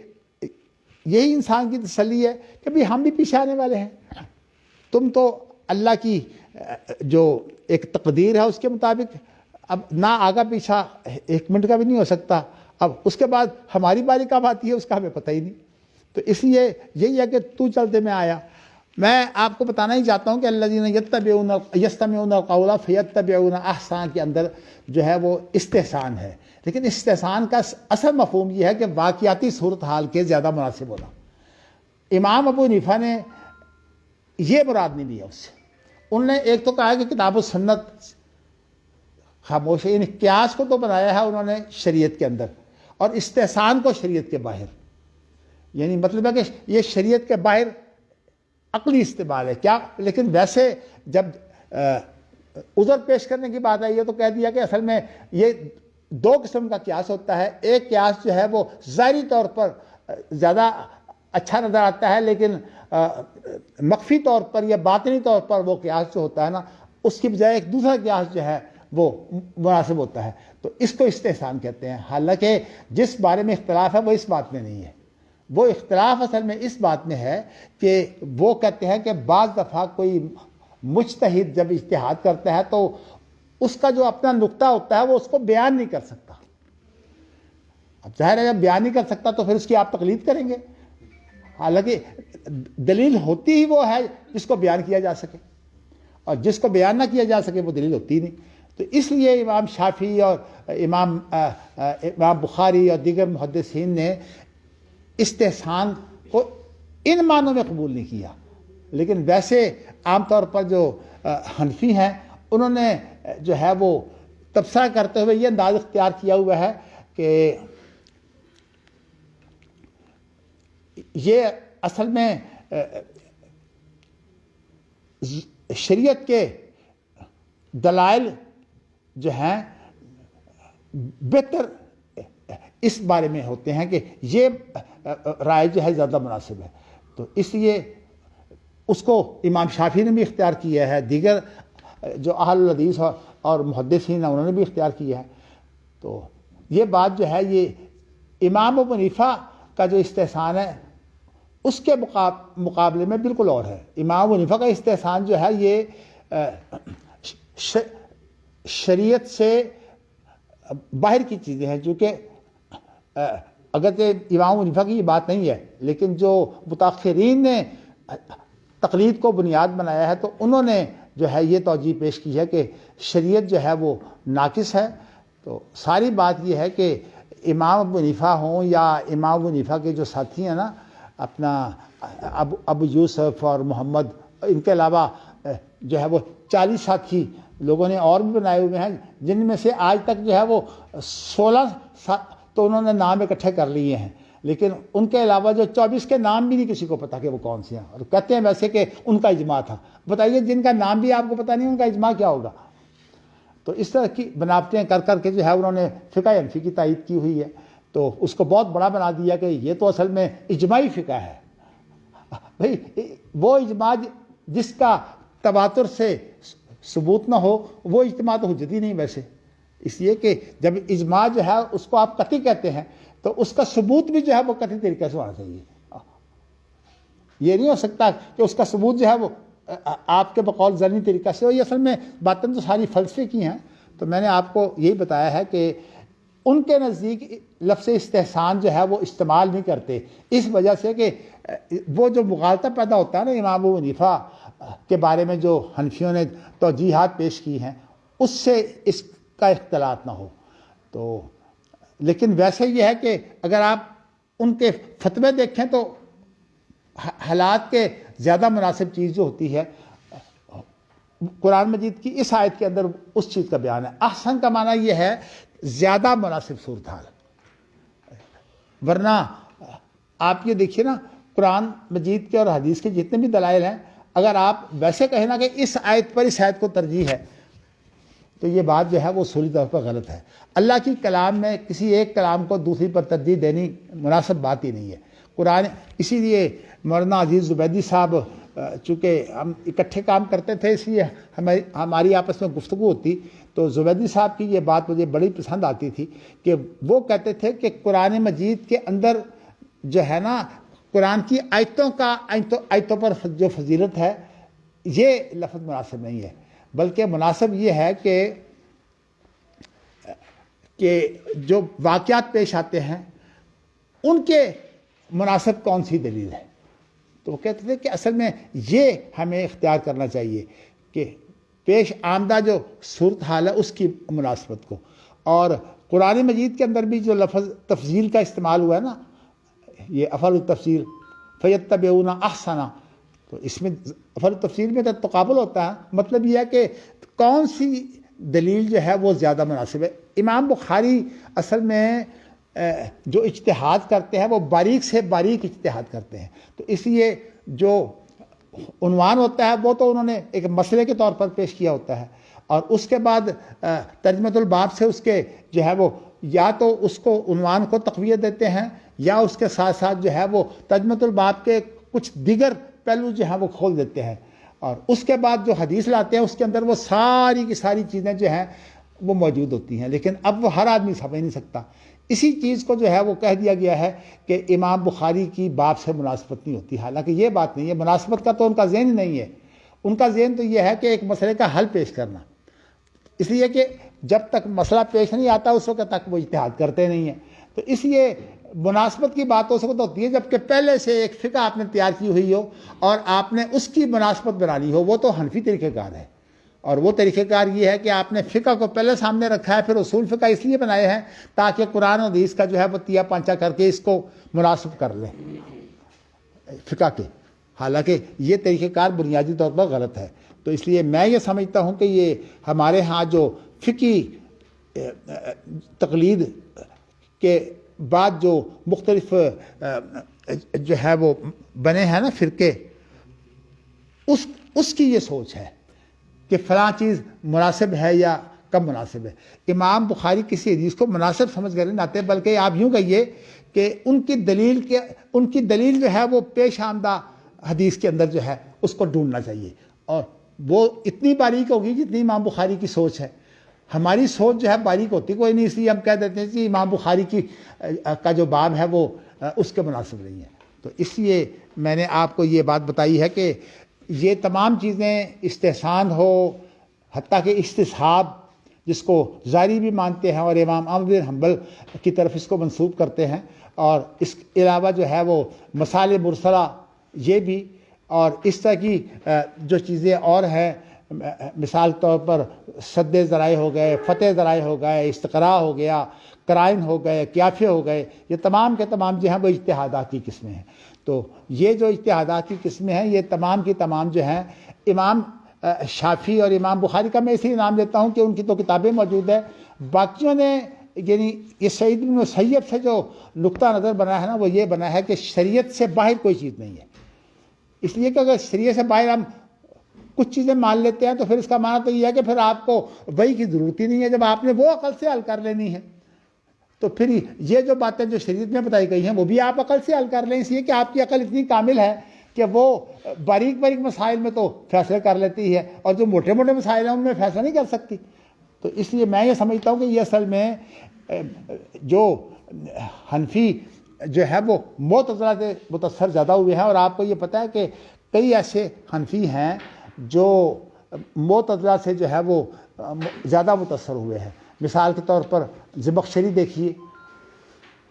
یہی انسان کی تسلی ہے کہ بھی ہم بھی پیچھے آنے والے ہیں. تم تو اللہ کی جو ایک تقدیر ہے اس کے مطابق اب نہ آگا پیچھا 1 منٹ کا بھی نہیں ہو سکتا. اب اس کے بعد ہماری باری کب آتی ہے اس کا ہمیں پتہ ہی نہیں. تو اس لیے یہی ہے کہ تو چلتے میں آیا. میں آپ کو بتانا ہی چاہتا ہوں کہ الذین یستمعون القول فیتبعون احسن کے اندر جو ہے وہ استحسان ہے. لیکن استحسان کا اصل مفہوم یہ ہے کہ واقعاتی صورتحال کے زیادہ مناسب ہونا. امام ابو حنیفہ نے یہ مراد نہیں لیا اس سے. انہوں نے ایک تو کہا کہ کتاب و سنت خاموش ہے، یعنی قیاس کو تو بنایا ہے انہوں نے شریعت کے اندر اور استحسان کو شریعت کے باہر. یعنی مطلب ہے کہ یہ شریعت کے باہر عقلی استعمال ہے کیا. لیکن ویسے جب عذر پیش کرنے کی بات آئی ہے تو کہہ دیا کہ اصل میں یہ 2 قسم کا قیاس ہوتا ہے. ایک قیاس جو ہے وہ ظاہری طور پر زیادہ اچھا نظر آتا ہے، لیکن مخفی طور پر یا باطنی طور پر وہ قیاس جو ہوتا ہے نا، اس کی بجائے ایک دوسرا قیاس جو ہے وہ مناسب ہوتا ہے. تو اس کو استحسان کہتے ہیں. حالانکہ جس بارے میں اختلاف ہے وہ اس بات میں نہیں ہے. وہ اختلاف اصل میں اس بات میں ہے کہ وہ کہتے ہیں کہ بعض دفعہ کوئی مجتہد جب اجتہاد کرتا ہے تو اس کا جو اپنا نقطہ ہوتا ہے وہ اس کو بیان نہیں کر سکتا. اب ظاہر ہے جب بیان نہیں کر سکتا تو پھر اس کی آپ تقلید کریں گے. حالانکہ دلیل ہوتی ہی وہ ہے جس کو بیان کیا جا سکے، اور جس کو بیان نہ کیا جا سکے وہ دلیل ہوتی ہی نہیں. تو اس لیے امام شافعی اور امام بخاری اور دیگر محدثین نے استحسان کو ان معنوں میں قبول نہیں کیا. لیکن ویسے عام طور پر جو حنفی ہیں انہوں نے جو ہے وہ تبصرہ کرتے ہوئے یہ انداز اختیار کیا ہوا ہے کہ یہ اصل میں شریعت کے دلائل جو ہیں بہتر اس بارے میں ہوتے ہیں کہ یہ رائے جو ہے زیادہ مناسب ہے. تو اس لیے اس کو امام شافعی نے بھی اختیار کیا ہے، دیگر جو اہل الحدیث اور محدثین ہیں انہوں نے بھی اختیار کیا ہے. تو یہ بات جو ہے یہ امام ابو حنیفہ کا جو استحسان ہے اس کے مقابلے میں بالکل اور ہے. امام ابو حنیفہ کا استحسان جو ہے یہ شریعت سے باہر کی چیزیں ہیں. چونکہ اگرچہ امام ابو حنیفہ کی یہ بات نہیں ہے، لیکن جو متاخرین نے تقلید کو بنیاد بنایا ہے تو انہوں نے جو ہے یہ توجیہ پیش کی ہے کہ شریعت جو ہے وہ ناقص ہے. تو ساری بات یہ ہے کہ امام ابو حنیفہ ہوں یا امام ابو حنیفہ کے جو ساتھی ہیں نا، اپنا ابو یوسف اور محمد، ان کے علاوہ جو ہے وہ 40 ساتھی لوگوں نے اور بھی بنائے ہوئے ہیں، جن میں سے آج تک جو ہے وہ 16 تو انہوں نے نام اکٹھے کر لیے ہیں. لیکن ان کے علاوہ جو 24 کے نام بھی نہیں کسی کو پتا کہ وہ کون سے ہیں، اور کہتے ہیں ویسے کہ ان کا اجماع تھا. بتائیے جن کا نام بھی آپ کو پتا نہیں ان کا اجماع کیا ہوگا. تو اس طرح کی بناوٹیں کر کر کے جو ہے انہوں نے فقہ حنفی کی تائید کی ہوئی ہے. تو اس کو بہت بڑا بنا دیا کہ یہ تو اصل میں اجماعی فقہ ہے. بھئی وہ اجماع جس کا تواتر سے ثبوت نہ ہو وہ اجتماع تو حجت ہی نہیں ویسے. اس لیے کہ جب اجماع جو ہے اس کو آپ قطعی کہتے ہیں تو اس کا ثبوت بھی جو ہے وہ قطعی طریقے سے ہونا چاہیے. یہ نہیں ہو سکتا کہ اس کا ثبوت جو ہے وہ آپ کے بقول ظنی طریقہ سے ہو. یہ اصل میں باتیں تو ساری فلسفے کی ہیں. تو میں نے آپ کو یہی بتایا ہے کہ ان کے نزدیک لفظ استحسان جو ہے وہ استعمال نہیں کرتے، اس وجہ سے کہ وہ جو مغالطہ پیدا ہوتا ہے نا امام ابو حنیفہ کے بارے میں جو حنفیوں نے توجیحات پیش کی ہیں اس سے اس کا اختلاط نہ ہو. تو لیکن ویسے یہ ہے کہ اگر آپ ان کے فتوے دیکھیں تو حالات کے زیادہ مناسب چیز جو ہوتی ہے قرآن مجید کی اس آیت کے اندر اس چیز کا بیان ہے. احسن کا معنی یہ ہے زیادہ مناسب صورتحال. ورنہ آپ یہ دیکھیے نا قرآن مجید کے اور حدیث کے جتنے بھی دلائل ہیں، اگر آپ ویسے کہیں نا کہ اس آیت پر اس آیت کو ترجیح ہے تو یہ بات جو ہے وہ اصولی طور پر غلط ہے. اللہ کی کلام میں کسی ایک کلام کو دوسری پر ترجیح دینی مناسب بات ہی نہیں ہے. قرآن اسی لیے مولانا عزیز زبیدی صاحب چونکہ ہم اکٹھے کام کرتے تھے اس لیے ہماری آپس میں گفتگو ہوتی، تو زبیدی صاحب کی یہ بات مجھے بڑی پسند آتی تھی کہ وہ کہتے تھے کہ قرآن مجید کے اندر جو ہے نا قرآن کی آیتوں پر جو فضیلت ہے یہ لفظ مناسب نہیں ہے، بلکہ مناسب یہ ہے کہ کہ جو واقعات پیش آتے ہیں ان کے مناسب کون سی دلیل ہے. تو وہ کہتے تھے کہ اصل میں یہ ہمیں اختیار کرنا چاہیے کہ پیش آمدہ جو صورتحال ہے اس کی مناسبت کو. اور قرآن مجید کے اندر بھی جو لفظ تفضیل کا استعمال ہوا ہے نا، یہ افعل التفضیل فیتبعون احسنا، تو اس میں افعل التفضیل میں تو تقابل ہوتا ہے. مطلب یہ ہے کہ کون سی دلیل جو ہے وہ زیادہ مناسب ہے. امام بخاری اصل میں جو اجتہاد کرتے ہیں وہ باریک سے باریک اجتہاد کرتے ہیں. تو اس لیے جو عنوان ہوتا ہے وہ تو انہوں نے ایک مسئلے کے طور پر پیش کیا ہوتا ہے، اور اس کے بعد ترجمۃ الباب سے اس کے جو ہے وہ یا تو اس کو عنوان کو تقویت دیتے ہیں، یا اس کے ساتھ ساتھ جو ہے وہ ترجمۃ الباب کے کچھ دیگر پہلو جو ہیں وہ کھول دیتے ہیں. اور اس کے بعد جو حدیث لاتے ہیں اس کے اندر وہ ساری کی ساری چیزیں جو ہیں وہ موجود ہوتی ہیں، لیکن اب وہ ہر آدمی سمجھ نہیں سکتا. اسی چیز کو جو ہے وہ کہہ دیا گیا ہے کہ امام بخاری کی باب سے مناسبت نہیں ہوتی. حالانکہ یہ بات نہیں ہے، مناسبت کا تو ان کا ذہن ہی نہیں ہے. ان کا ذہن تو یہ ہے کہ ایک مسئلے کا حل پیش کرنا، اس لیے کہ جب تک مسئلہ پیش نہیں آتا اس وقت تک وہ اجتہاد کرتے نہیں ہیں. تو اس لیے مناسبت کی بات اس وقت ہوتی ہے جب کہ پہلے سے ایک فقہ آپ نے تیار کی ہوئی ہو اور آپ نے اس کی مناسبت بنانی ہو. وہ تو حنفی طریقہ کار ہے، اور وہ طریقہ کار یہ ہے کہ آپ نے فقہ کو پہلے سامنے رکھا ہے. پھر اصول فقہ اس لیے بنائے ہیں تاکہ قرآن و حدیث کا جو ہے وہ تیا پانچا کر کے اس کو مناسب کر لیں فقہ کے. حالانکہ یہ طریقہ کار بنیادی طور پر غلط ہے. تو اس لیے میں یہ سمجھتا ہوں کہ یہ ہمارے ہاں جو فقہی تقلید کے بعد جو مختلف جو ہے وہ بنے ہیں نا فرقے، اس کی یہ سوچ ہے کہ فلاں چیز مناسب ہے یا کم مناسب ہے. امام بخاری کسی حدیث کو مناسب سمجھ کر نہیں لاتے، بلکہ آپ یوں کہیے کہ ان کی دلیل جو ہے وہ پیش آمدہ حدیث کے اندر جو ہے اس کو ڈھونڈنا چاہیے، اور وہ اتنی باریک ہوگی جتنی امام بخاری کی سوچ ہے. ہماری سوچ جو ہے باریک ہوتی کوئی نہیں، اس لیے ہم کہہ دیتے ہیں کہ امام بخاری کا جو باب ہے وہ اس کے مناسب نہیں ہے. تو اس لیے میں نے آپ کو یہ بات بتائی ہے کہ یہ تمام چیزیں استحسان ہو، حتیٰ کہ استصحاب جس کو ظاہری بھی مانتے ہیں اور امام احمد بن حنبل کی طرف اس کو منسوب کرتے ہیں، اور اس کے علاوہ جو ہے وہ مسائل مرسلہ یہ بھی، اور اس طرح کی جو چیزیں اور ہیں، مثال طور پر سد ذرائع ہو گئے، فتح ذرائع ہو گئے، استقراء ہو گیا، قرائن ہو گئے، کیافے ہو گئے، یہ تمام کے تمام جو ہیں وہ اجتہادات کی قسمیں ہیں. تو یہ جو اجتہادات کی قسمیں ہیں یہ تمام کی تمام جو ہیں امام شافعی اور امام بخاری کا میں اس لیے نام لیتا ہوں کہ ان کی تو کتابیں موجود ہیں. باقیوں نے یعنی یہ سعید بن مسیب سے جو نقطہ نظر بنا ہے نا وہ یہ بنا ہے کہ شریعت سے باہر کوئی چیز نہیں ہے. اس لیے کہ اگر شریعت سے باہر ہم کچھ چیزیں مان لیتے ہیں تو پھر اس کا معنی تو یہ ہے کہ پھر آپ کو وحی کی ضرورت ہی نہیں ہے. جب آپ نے وہ عقل سے حل کر لینی ہے تو پھر یہ جو باتیں جو شریعت میں بتائی گئی ہیں وہ بھی آپ عقل سے حل کر لیں، اس لیے کہ آپ کی عقل اتنی کامل ہے کہ وہ باریک باریک مسائل میں تو فیصلے کر لیتی ہے، اور جو موٹے موٹے مسائل ہیں ان میں فیصلہ نہیں کر سکتی. تو اس لیے میں یہ سمجھتا ہوں کہ یہ اصل میں جو حنفی جو ہے وہ معتزلہ سے متاثر زیادہ ہوئے ہیں. اور آپ کو یہ پتہ ہے کہ کئی ایسے حنفی ہیں جو معتزلہ سے جو ہے وہ زیادہ متاثر ہوئے ہیں. مثال کے طور پر زمخشری دیکھیے،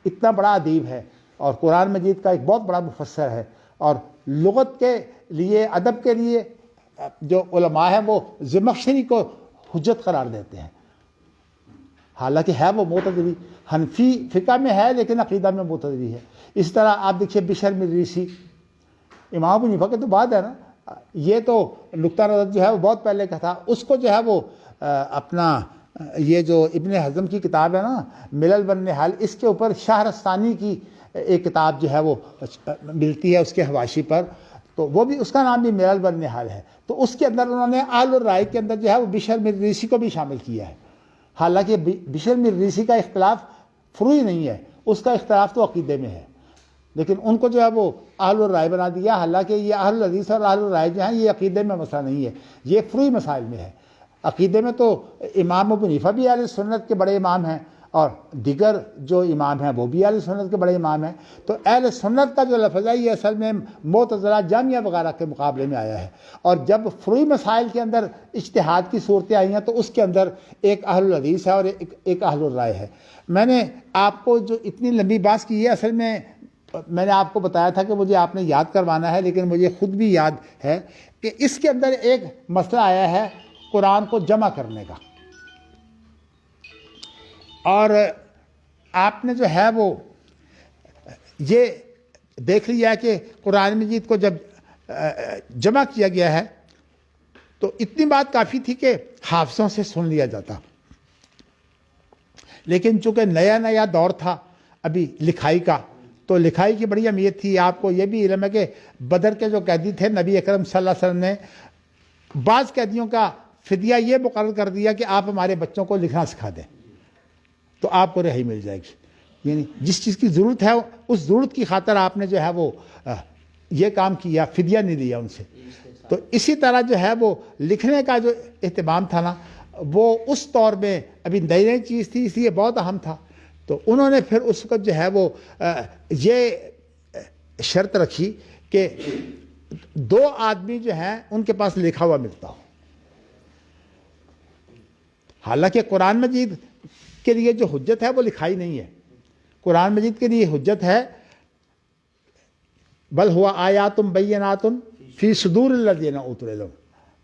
اتنا بڑا ادیب ہے اور قرآن مجید کا ایک بہت بڑا مفسر ہے، اور لغت کے لیے ادب کے لیے جو علماء ہیں وہ زمخشری کو حجت قرار دیتے ہیں. حالانکہ ہے وہ معتزلی، حنفی فقہ میں ہے لیکن عقیدہ میں معتزلی ہے. اس طرح آپ دیکھیے بشر مریسی، امام ابو حنیفہ کے تو بعد ہے نا، یہ تو نقطہ نظر جو ہے وہ بہت پہلے کا تھا. اس کو جو ہے وہ اپنا یہ جو ابن حزم کی کتاب ہے نا ملل والنحال، اس کے اوپر شہرستانی کی ایک کتاب جو ہے وہ ملتی ہے اس کے حواشی پر، تو وہ بھی اس کا نام بھی ملل والنحال ہے. تو اس کے اندر انہوں نے آل الرائے کے اندر جو ہے وہ بشر مریسی کو بھی شامل کیا ہے. حالانکہ بشر مریسی کا اختلاف فروعی نہیں ہے، اس کا اختلاف تو عقیدے میں ہے، لیکن ان کو جو ہے وہ اہل الرائے بنا دیا. حالانکہ یہ اہل الحدیث اور اہل الرائے جو ہیں یہ عقیدے میں مسئلہ نہیں ہے، یہ فروعی مسائل میں ہے. عقیدے میں تو امام ابو حنیفہ بھی اہل سنت کے بڑے امام ہیں، اور دیگر جو امام ہیں وہ بھی اہل سنت کے بڑے امام ہیں. تو اہل سنت کا جو لفظ ہے یہ اصل میں معتزلہ جامعہ وغیرہ کے مقابلے میں آیا ہے. اور جب فروعی مسائل کے اندر اجتہاد کی صورتیں آئی ہیں تو اس کے اندر ایک اہل الحدیث ہے اور ایک اہل الرائے ہے. میں نے آپ کو جو اتنی لمبی بات کی ہے اصل میں نے آپ کو بتایا تھا کہ مجھے آپ نے یاد کروانا ہے، لیکن مجھے خود بھی یاد ہے کہ اس کے اندر ایک مسئلہ آیا ہے قرآن کو جمع کرنے کا. اور آپ نے جو ہے وہ یہ دیکھ لیا کہ قرآن مجید کو جب جمع کیا گیا ہے تو اتنی بات کافی تھی کہ حافظوں سے سن لیا جاتا. لیکن چونکہ نیا دور تھا ابھی لکھائی کا، تو لکھائی کی بڑی اہمیت تھی. آپ کو یہ بھی علم ہے کہ بدر کے جو قیدی تھے نبی اکرم صلی اللہ علیہ وسلم نے بعض قیدیوں کا فدیہ یہ مقرر کر دیا کہ آپ ہمارے بچوں کو لکھنا سکھا دیں تو آپ کو رہائی مل جائے گی. یعنی جس چیز کی ضرورت ہے اس ضرورت کی خاطر آپ نے جو ہے وہ یہ کام کیا، فدیہ نہیں لیا ان سے. تو اسی طرح جو ہے وہ لکھنے کا جو اہتمام تھا نا وہ اس طور میں ابھی نئی چیز تھی، اس لیے بہت اہم تھا. تو انہوں نے پھر اس وقت جو ہے وہ یہ شرط رکھی کہ 2 آدمی جو ہیں ان کے پاس لکھا ہوا ملتا ہو. حالانکہ قرآن مجید کے لیے جو حجت ہے وہ لکھائی نہیں ہے. قرآن مجید کے لیے حجت ہے بل ہوا آیات بینات فی صدور الذین اوتوا العلم.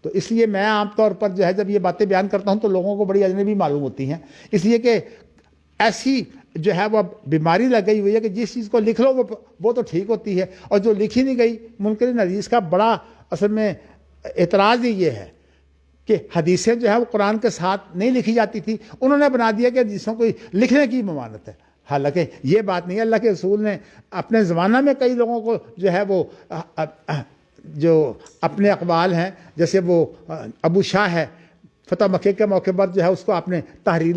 تو اس لیے میں عام طور پر جو ہے جب یہ باتیں بیان کرتا ہوں تو لوگوں کو بڑی اجنبی معلوم ہوتی ہیں، اس لیے کہ ایسی جو ہے وہ بیماری لگ گئی ہوئی ہے کہ جس چیز کو لکھ لو وہ تو ٹھیک ہوتی ہے، اور جو لکھی نہیں گئی منکرین حدیث کا بڑا اصل میں اعتراض ہی یہ ہے کہ حدیثیں جو ہے وہ قرآن کے ساتھ نہیں لکھی جاتی تھی، انہوں نے بنا دیا کہ حدیثوں کو لکھنے کی ممانعت ہے. حالانکہ یہ بات نہیں ہے. اللہ کے رسول نے اپنے زمانہ میں کئی لوگوں کو جو ہے وہ جو اپنے اقوال ہیں، جیسے وہ ابو شاہ ہے، فتح مکہ کے موقع پر جو ہے اس کو آپ نے تحریر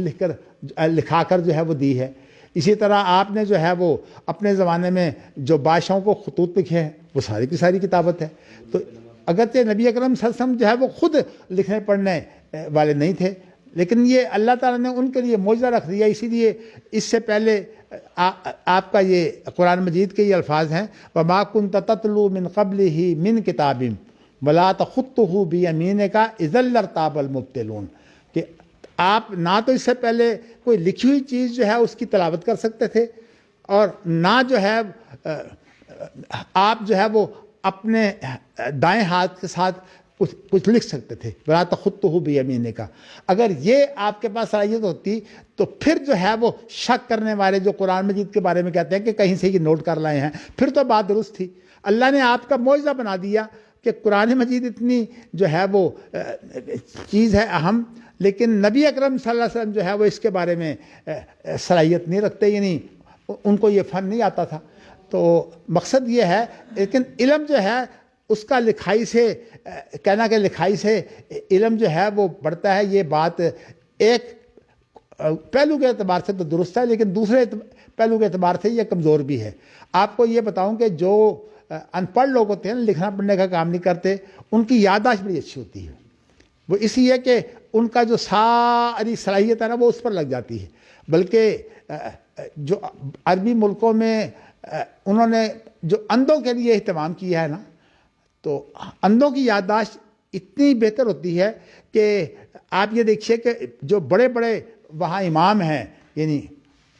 لکھا کر جو ہے وہ دی ہے. اسی طرح آپ نے جو ہے وہ اپنے زمانے میں جو بادشاہوں کو خطوط لکھے ہیں وہ ساری کی ساری کتابت ہے. تو اگرچہ نبی اکرم صلی اللہ علیہ وسلم جو ہے وہ خود لکھنے پڑھنے والے نہیں تھے، لیکن یہ اللہ تعالیٰ نے ان کے لیے معجزہ رکھ دیا. اسی لیے اس سے پہلے آپ کا یہ قرآن مجید کے یہ الفاظ ہیں وَمَا كُنْتَ تَتْلُو مِنْ قَبْلِهِ مِنْ كِتَابٍ وَلَا تَخُطُّهُ بِيَمِينِكَ إِذًا لَارْتَابَ الْمُبْطِلُونَ، کہ آپ نہ تو اس سے پہلے کوئی لکھی ہوئی چیز جو ہے اس کی تلاوت کر سکتے تھے، اور نہ جو ہے آپ جو ہے وہ اپنے دائیں ہاتھ کے ساتھ کچھ لکھ سکتے تھے. وَلَا تَخُطُّهُ بِيَمِينِكَ. اگر یہ آپ کے پاس صلاحیت ہوتی تو پھر جو ہے وہ شک کرنے والے جو قرآن مجید کے بارے میں کہتے ہیں کہ کہیں سے یہ نوٹ کر لائے ہیں، پھر تو بات درست تھی. اللہ نے آپ کا معجزہ بنا دیا کہ قرآن مجید اتنی جو ہے وہ چیز ہے اہم، لیکن نبی اکرم صلی اللہ علیہ وسلم جو ہے وہ اس کے بارے میں صلاحیت نہیں رکھتے، یعنی ان کو یہ فن نہیں آتا تھا. تو مقصد یہ ہے، لیکن علم جو ہے اس کا لکھائی سے کہنا کہ لکھائی سے علم جو ہے وہ بڑھتا ہے، یہ بات ایک پہلو کے اعتبار سے تو درست ہے، لیکن دوسرے پہلو کے اعتبار سے یہ کمزور بھی ہے. آپ کو یہ بتاؤں کہ جو ان پڑھ لوگ ہوتے ہیں لکھنا پڑھنے کا کام نہیں کرتے، ان کی یادداشت بڑی اچھی ہوتی ہے. وہ اس لیے کہ ان کا جو ساری صلاحیت ہے نا وہ اس پر لگ جاتی ہے. بلکہ جو عربی ملکوں میں انہوں نے جو اندھوں کے لیے اہتمام کیا ہے نا، تو اندھوں کی یادداشت اتنی بہتر ہوتی ہے کہ آپ یہ دیکھیے کہ جو بڑے بڑے وہاں امام ہیں، یعنی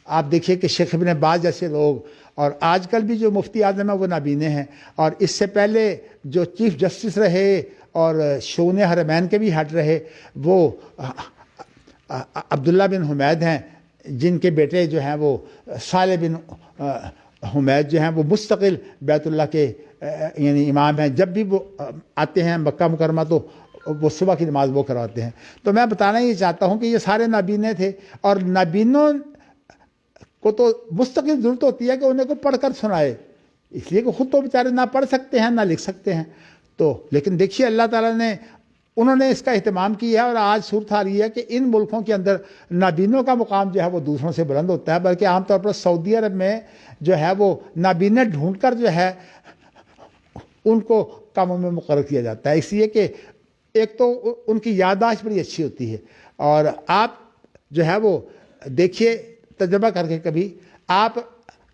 آپ دیکھیے کہ شیخ ابن باز جیسے لوگ، اور آج کل بھی جو مفتی اعظم ہیں وہ نابینے ہیں، اور اس سے پہلے جو چیف جسٹس رہے اور شؤون حرمین کے بھی ہیڈ رہے وہ عبداللہ بن حمید ہیں، جن کے بیٹے جو ہیں وہ صالح بن حمید جو ہیں وہ مستقل بیت اللہ کے یعنی امام ہیں. جب بھی وہ آتے ہیں مکہ مکرمہ تو وہ صبح کی نماز وہ کرواتے ہیں. تو میں بتانا یہ چاہتا ہوں کہ یہ سارے نابینے تھے، اور نابینوں کو تو مستقل ضرورت ہوتی ہے کہ انہیں کو پڑھ کر سنائے، اس لیے کہ خود تو بیچارے نہ پڑھ سکتے ہیں نہ لکھ سکتے ہیں. تو لیکن دیکھیے اللہ تعالیٰ نے انہوں نے اس کا اہتمام کیا ہے، اور آج صورت آ رہی ہے کہ ان ملکوں کے اندر نابینوں کا مقام جو ہے وہ دوسروں سے بلند ہوتا ہے. بلکہ عام طور پر سعودی عرب میں جو ہے وہ نابینے ڈھونڈ کر جو ہے ان کو کاموں میں مقرر کیا جاتا ہے، اس لیے کہ ایک تو ان کی یادداشت بڑی اچھی ہوتی ہے. اور آپ جو ہے وہ دیکھیے تجربہ کر کے آپ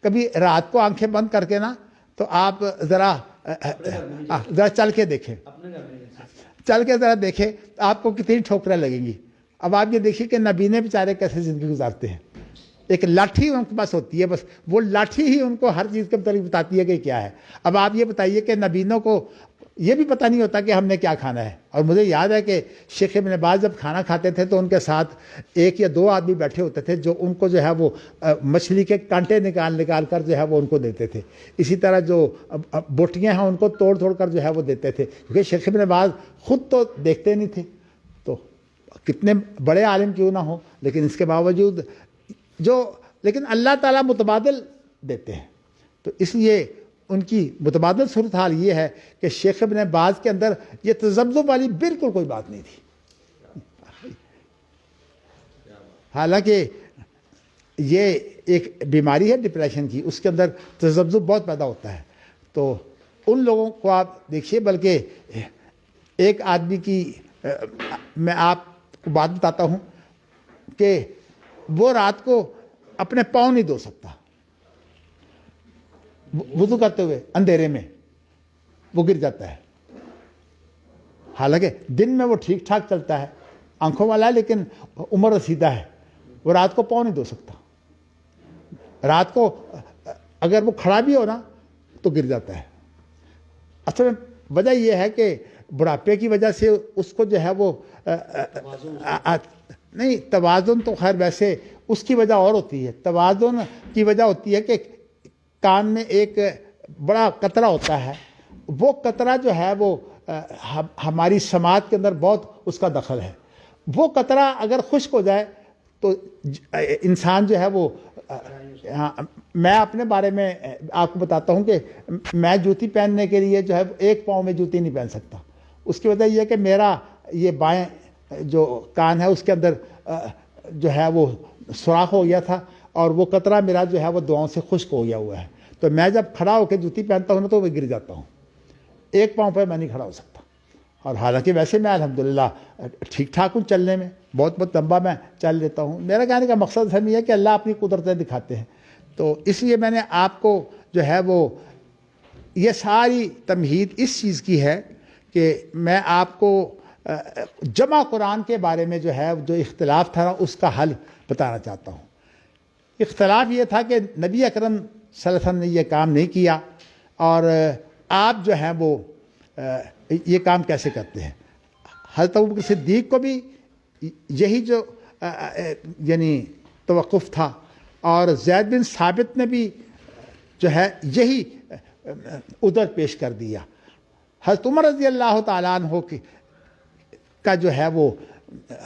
کبھی رات کو آنکھیں بند کر کے نا تو آپ ذرا چل کے دیکھیں، اپنے گھر میں چل کے ذرا دیکھیں آپ کو کتنی ٹھوکریں لگیں گی۔ اب آپ یہ دیکھیے کہ نبینے بیچارے کیسے زندگی گزارتے ہیں، ایک لاٹھی ان کے پاس ہوتی ہے، بس وہ لاٹھی ہی ان کو ہر چیز کے متعلق بتاتی ہے کہ کیا ہے۔ اب آپ یہ بتائیے کہ نبینوں کو یہ بھی پتہ نہیں ہوتا کہ ہم نے کیا کھانا ہے۔ اور مجھے یاد ہے کہ شیخ ابن باز جب کھانا کھاتے تھے تو ان کے ساتھ 1 یا 2 آدمی بیٹھے ہوتے تھے جو ان کو جو ہے وہ مچھلی کے کانٹے نکال کر جو ہے وہ ان کو دیتے تھے، اسی طرح جو بوٹیاں ہیں ان کو توڑ کر جو ہے وہ دیتے تھے، کیونکہ شیخ ابن باز خود تو دیکھتے نہیں تھے، تو کتنے بڑے عالم کیوں نہ ہو، لیکن اس کے باوجود لیکن اللہ تعالیٰ متبادل دیتے ہیں، تو اس لیے ان کی متبادل صورتحال یہ ہے کہ شیخ ابن باز کے اندر یہ تذبذب والی بالکل کوئی بات نہیں تھی، حالانکہ یہ ایک بیماری ہے ڈپریشن کی، اس کے اندر تذبذب بہت پیدا ہوتا ہے۔ تو ان لوگوں کو آپ دیکھیے، بلکہ ایک آدمی کی میں آپ کو بات بتاتا ہوں کہ وہ رات کو اپنے پاؤں نہیں دھو سکتا، وضو کرتے ہوئے اندھیرے میں وہ گر جاتا ہے، حالانکہ دن میں وہ ٹھیک ٹھاک چلتا ہے، آنکھوں والا ہے، لیکن عمر رسیدہ ہے، وہ رات کو پاؤں نہیں دھو سکتا، رات کو اگر وہ کھڑا بھی ہو نا تو گر جاتا ہے۔ اصل میں وجہ یہ ہے کہ بڑھاپے کی وجہ سے اس کو جو ہے وہ نہیں، توازن تو خیر ویسے اس کی وجہ اور ہوتی ہے، توازن کی وجہ ہوتی ہے کہ کان میں ایک بڑا قطرہ ہوتا ہے، وہ قطرہ جو ہے وہ ہماری سماعت کے اندر بہت اس کا دخل ہے، وہ قطرہ اگر خشک ہو جائے تو انسان جو ہے وہ میں اپنے بارے میں آپ کو بتاتا ہوں کہ میں جوتی پہننے کے لیے جو ہے ایک پاؤں میں جوتی نہیں پہن سکتا، اس کی وجہ یہ ہے کہ میرا یہ بائیں جو کان ہے اس کے اندر جو ہے وہ سوراخ ہو گیا تھا، اور وہ قطرہ میرا جو ہے وہ دعاؤں سے خشک ہو گیا ہوا ہے، تو میں جب کھڑا ہو کے جوتی پہنتا ہوں تو وہ گر جاتا ہوں، ایک پاؤں پہ میں نہیں کھڑا ہو سکتا۔ اور حالانکہ ویسے میں الحمدللہ ٹھیک ٹھاک ہوں چلنے میں، بہت لمبا میں چل لیتا ہوں۔ میرا کہنے کا مقصد ہم یہ ہے کہ اللہ اپنی قدرتیں دکھاتے ہیں، تو اس لیے میں نے آپ کو جو ہے وہ یہ ساری تمہید اس چیز کی ہے کہ میں آپ کو جمع قرآن کے بارے میں جو ہے جو اختلاف تھا اس کا حل بتانا چاہتا ہوں۔ اختلاف یہ تھا کہ نبی اکرم صلی اللہ علیہ وسلم نے یہ کام نہیں کیا، اور آپ جو ہیں وہ یہ کام کیسے کرتے ہیں۔ حضرت ابوبکر صدیق کو بھی یہی جو یعنی توقف تھا، اور زید بن ثابت نے بھی جو ہے یہی ادھر پیش کر دیا۔ حضرت عمر رضی اللہ تعالیٰ عنہ کا جو ہے وہ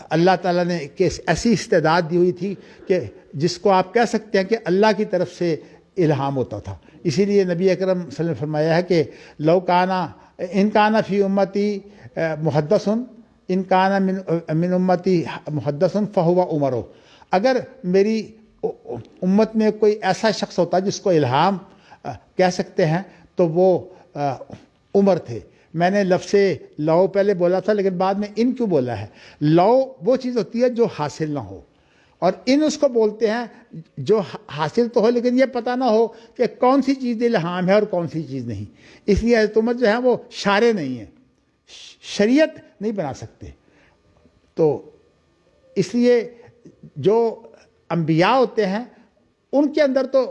اللہ تعالیٰ نے ایسی استعداد دی ہوئی تھی کہ جس کو آپ کہہ سکتے ہیں کہ اللہ کی طرف سے الہام ہوتا تھا، اسی لیے نبی اکرم صلی اللہ علیہ وسلم نے فرمایا ہے کہ لو کانا ان کانا فی امتی محدث ان کانا من امتی محدث فہو عمر، اگر میری امت میں کوئی ایسا شخص ہوتا جس کو الہام کہہ سکتے ہیں تو وہ عمر تھے۔ میں نے لفظ لو پہلے بولا تھا، لیکن بعد میں ان کیوں بولا ہے؟ لو وہ چیز ہوتی ہے جو حاصل نہ ہو، اور ان اس کو بولتے ہیں جو حاصل تو ہو لیکن یہ پتہ نہ ہو کہ کون سی چیز الہام ہے اور کون سی چیز نہیں۔ اس لیے حضرت عمر جو ہے وہ شارع نہیں ہیں، شریعت نہیں بنا سکتے، تو اس لیے جو انبیاء ہوتے ہیں ان کے اندر تو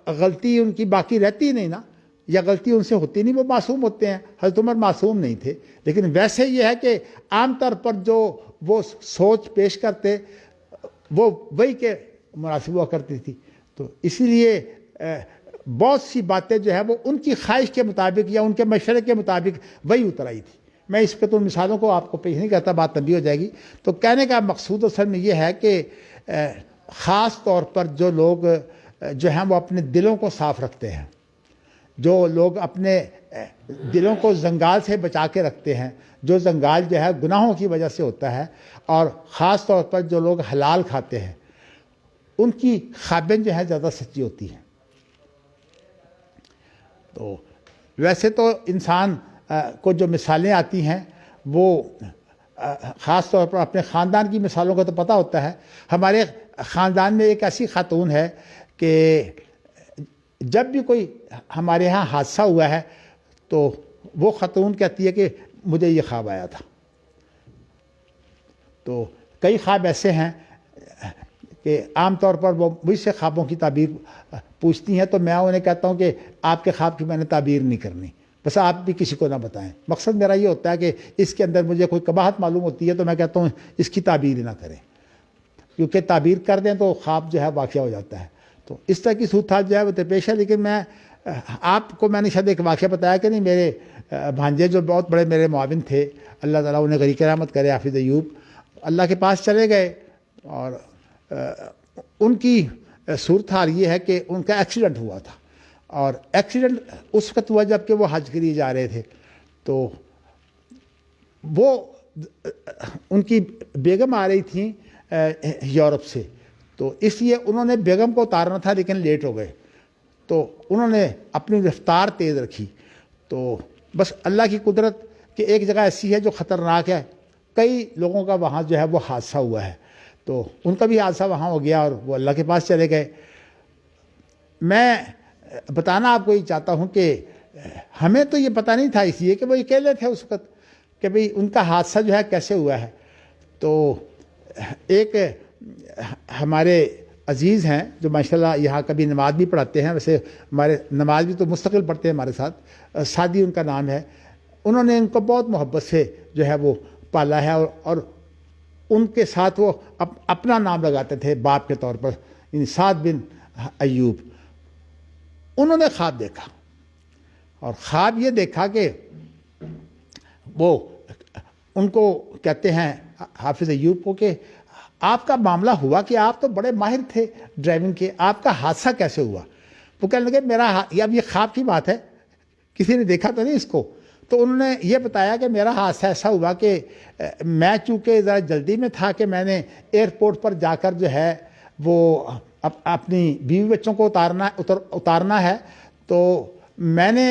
غلطی ان کی باقی رہتی نہیں نا، یا غلطی ان سے ہوتی نہیں، وہ معصوم ہوتے ہیں۔ حضرت عمر معصوم نہیں تھے، لیکن ویسے یہ ہے کہ عام طور پر جو وہ سوچ پیش کرتے وہ وہی کے مناسب ہوا کرتی تھی، تو اسی لیے بہت سی باتیں جو ہے وہ ان کی خواہش کے مطابق یا ان کے مشورے کے مطابق وہی اتر آئی تھی۔ میں اس کے تو مثالوں کو آپ کو پیش نہیں کرتا، بات لمبی ہو جائے گی۔ تو کہنے کا مقصود اصل میں یہ ہے کہ خاص طور پر جو لوگ جو ہیں وہ اپنے دلوں کو صاف رکھتے ہیں، جو لوگ اپنے دلوں کو زنگال سے بچا کے رکھتے ہیں، جو زنگال جو ہے گناہوں کی وجہ سے ہوتا ہے، اور خاص طور پر جو لوگ حلال کھاتے ہیں ان کی خوابیں جو ہے زیادہ سچی ہوتی ہیں۔ تو ویسے تو انسان کو جو مثالیں آتی ہیں وہ خاص طور پر اپنے خاندان کی مثالوں کا تو پتہ ہوتا ہے۔ ہمارے خاندان میں ایک ایسی خاتون ہے کہ جب بھی کوئی ہمارے ہاں حادثہ ہوا ہے تو وہ خاتون کہتی ہے کہ مجھے یہ خواب آیا تھا. تو کئی خواب ایسے ہیں کہ عام طور پر وہ مجھ سے خوابوں کی تعبیر پوچھتی ہیں تو میں انہیں کہتا ہوں کہ آپ کے خواب کی میں نے تعبیر نہیں کرنی, بس آپ بھی کسی کو نہ بتائیں. مقصد میرا یہ ہوتا ہے کہ اس کے اندر مجھے کوئی قباحت معلوم ہوتی ہے تو میں کہتا ہوں اس کی تعبیر ہی نہ کریں, کیونکہ تعبیر کر دیں تو خواب جو ہے واقعہ ہو جاتا ہے. تو اس طرح کی صورتحال جو ہے وہ درپیش ہے. لیکن میں آپ کو میں نے شاید ایک واقعہ بتایا کہ نہیں, میرے بھانجے جو بہت بڑے میرے معاون تھے, اللہ تعالیٰ انہیں غریق رحمت کرے, حافظ ایوب, اللہ کے پاس چلے گئے اور ان کی صورتحال یہ ہے کہ ان کا ایکسیڈنٹ ہوا تھا. اور ایکسیڈنٹ اس وقت ہوا جب کہ وہ حج کے لیے جا رہے تھے. تو وہ ان کی بیگم آ رہی تھیں یورپ سے, تو اس لیے انہوں نے بیگم کو اتارنا تھا لیکن لیٹ ہو گئے. تو انہوں نے اپنی رفتار تیز رکھی. تو بس اللہ کی قدرت کہ ایک جگہ ایسی ہے جو خطرناک ہے, کئی لوگوں کا وہاں جو ہے وہ حادثہ ہوا ہے. تو ان کا بھی حادثہ وہاں ہو گیا اور وہ اللہ کے پاس چلے گئے. میں بتانا آپ کو یہ چاہتا ہوں کہ ہمیں تو یہ پتہ نہیں تھا, اس لیے کہ وہ اکیلے تھے اس وقت, کہ بھئی ان کا حادثہ جو ہے کیسے ہوا ہے. تو ایک ہمارے عزیز ہیں جو ماشاءاللہ یہاں کبھی نماز بھی پڑھاتے ہیں, ویسے ہمارے نماز بھی تو مستقل پڑھتے ہیں ہمارے ساتھ, سعدی ان کا نام ہے. انہوں نے ان کو بہت محبت سے جو ہے وہ پالا ہے اور ان کے ساتھ وہ اپنا نام لگاتے تھے باپ کے طور پر, یعنی سعد بن ایوب. انہوں نے خواب دیکھا اور خواب یہ دیکھا کہ وہ ان کو کہتے ہیں حافظ ایوب کو کہ آپ کا معاملہ ہوا کہ آپ تو بڑے ماہر تھے ڈرائیونگ کے, آپ کا حادثہ کیسے ہوا؟ وہ کہنے لگے میرا اب یہ خواب کی بات ہے, کسی نے دیکھا تو نہیں اس کو. تو انہوں نے یہ بتایا کہ میرا حادثہ ایسا ہوا کہ میں چونکہ ذرا جلدی میں تھا کہ میں نے ایئرپورٹ پر جا کر جو ہے وہ اپنی بیوی بچوں کو اتارنا ہے, تو میں نے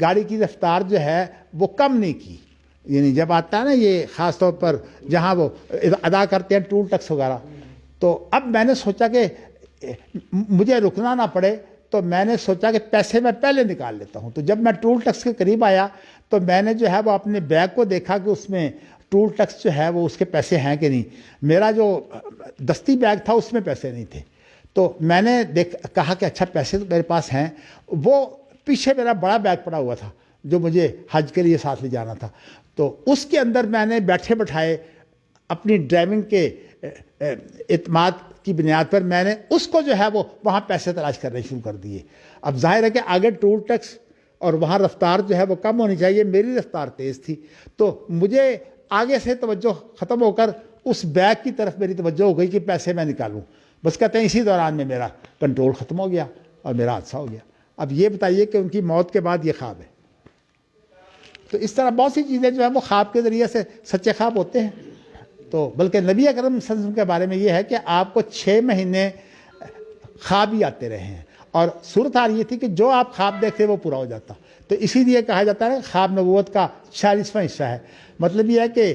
گاڑی کی رفتار جو ہے وہ کم نہیں کی. یعنی جب آتا ہے نا یہ خاص طور پر جہاں وہ ادا کرتے ہیں ٹول ٹیکس وغیرہ, تو اب میں نے سوچا کہ مجھے رکنا نہ پڑے, تو میں نے سوچا کہ پیسے میں پہلے نکال لیتا ہوں. تو جب میں ٹول ٹیکس کے قریب آیا تو میں نے جو ہے وہ اپنے بیگ کو دیکھا کہ اس میں ٹول ٹیکس جو ہے وہ اس کے پیسے ہیں کہ نہیں. میرا جو دستی بیگ تھا اس میں پیسے نہیں تھے. تو میں نے کہا کہ اچھا پیسے تو میرے پاس ہیں. وہ پیچھے میرا بڑا بیگ پڑا ہوا تھا جو مجھے حج کے لیے ساتھ لے جانا تھا, تو اس کے اندر میں نے بیٹھے بٹھائے اپنی ڈرائیونگ کے اعتماد کی بنیاد پر میں نے اس کو جو ہے وہ وہاں پیسے تلاش کرنے شروع کر دیے. اب ظاہر ہے کہ آگے ٹول ٹیکس اور وہاں رفتار جو ہے وہ کم ہونی چاہیے, میری رفتار تیز تھی, تو مجھے آگے سے توجہ ختم ہو کر اس بیگ کی طرف میری توجہ ہو گئی کہ پیسے میں نکالوں. بس کہتے ہیں اسی دوران میں میرا کنٹرول ختم ہو گیا اور میرا حادثہ ہو گیا. اب یہ بتائیے کہ ان کی موت کے بعد یہ خواب ہے. تو اس طرح بہت سی چیزیں جو ہے وہ خواب کے ذریعے سے سچے خواب ہوتے ہیں. تو بلکہ نبی اکرم صلی اللہ علیہ وسلم کے بارے میں یہ ہے کہ آپ کو 6 مہینے خواب ہی آتے رہے ہیں, اور صورتحال یہ تھی کہ جو آپ خواب دیکھتے وہ پورا ہو جاتا. تو اسی لیے کہا جاتا ہے کہ خواب نبوت کا 40واں حصہ ہے. مطلب یہ ہے کہ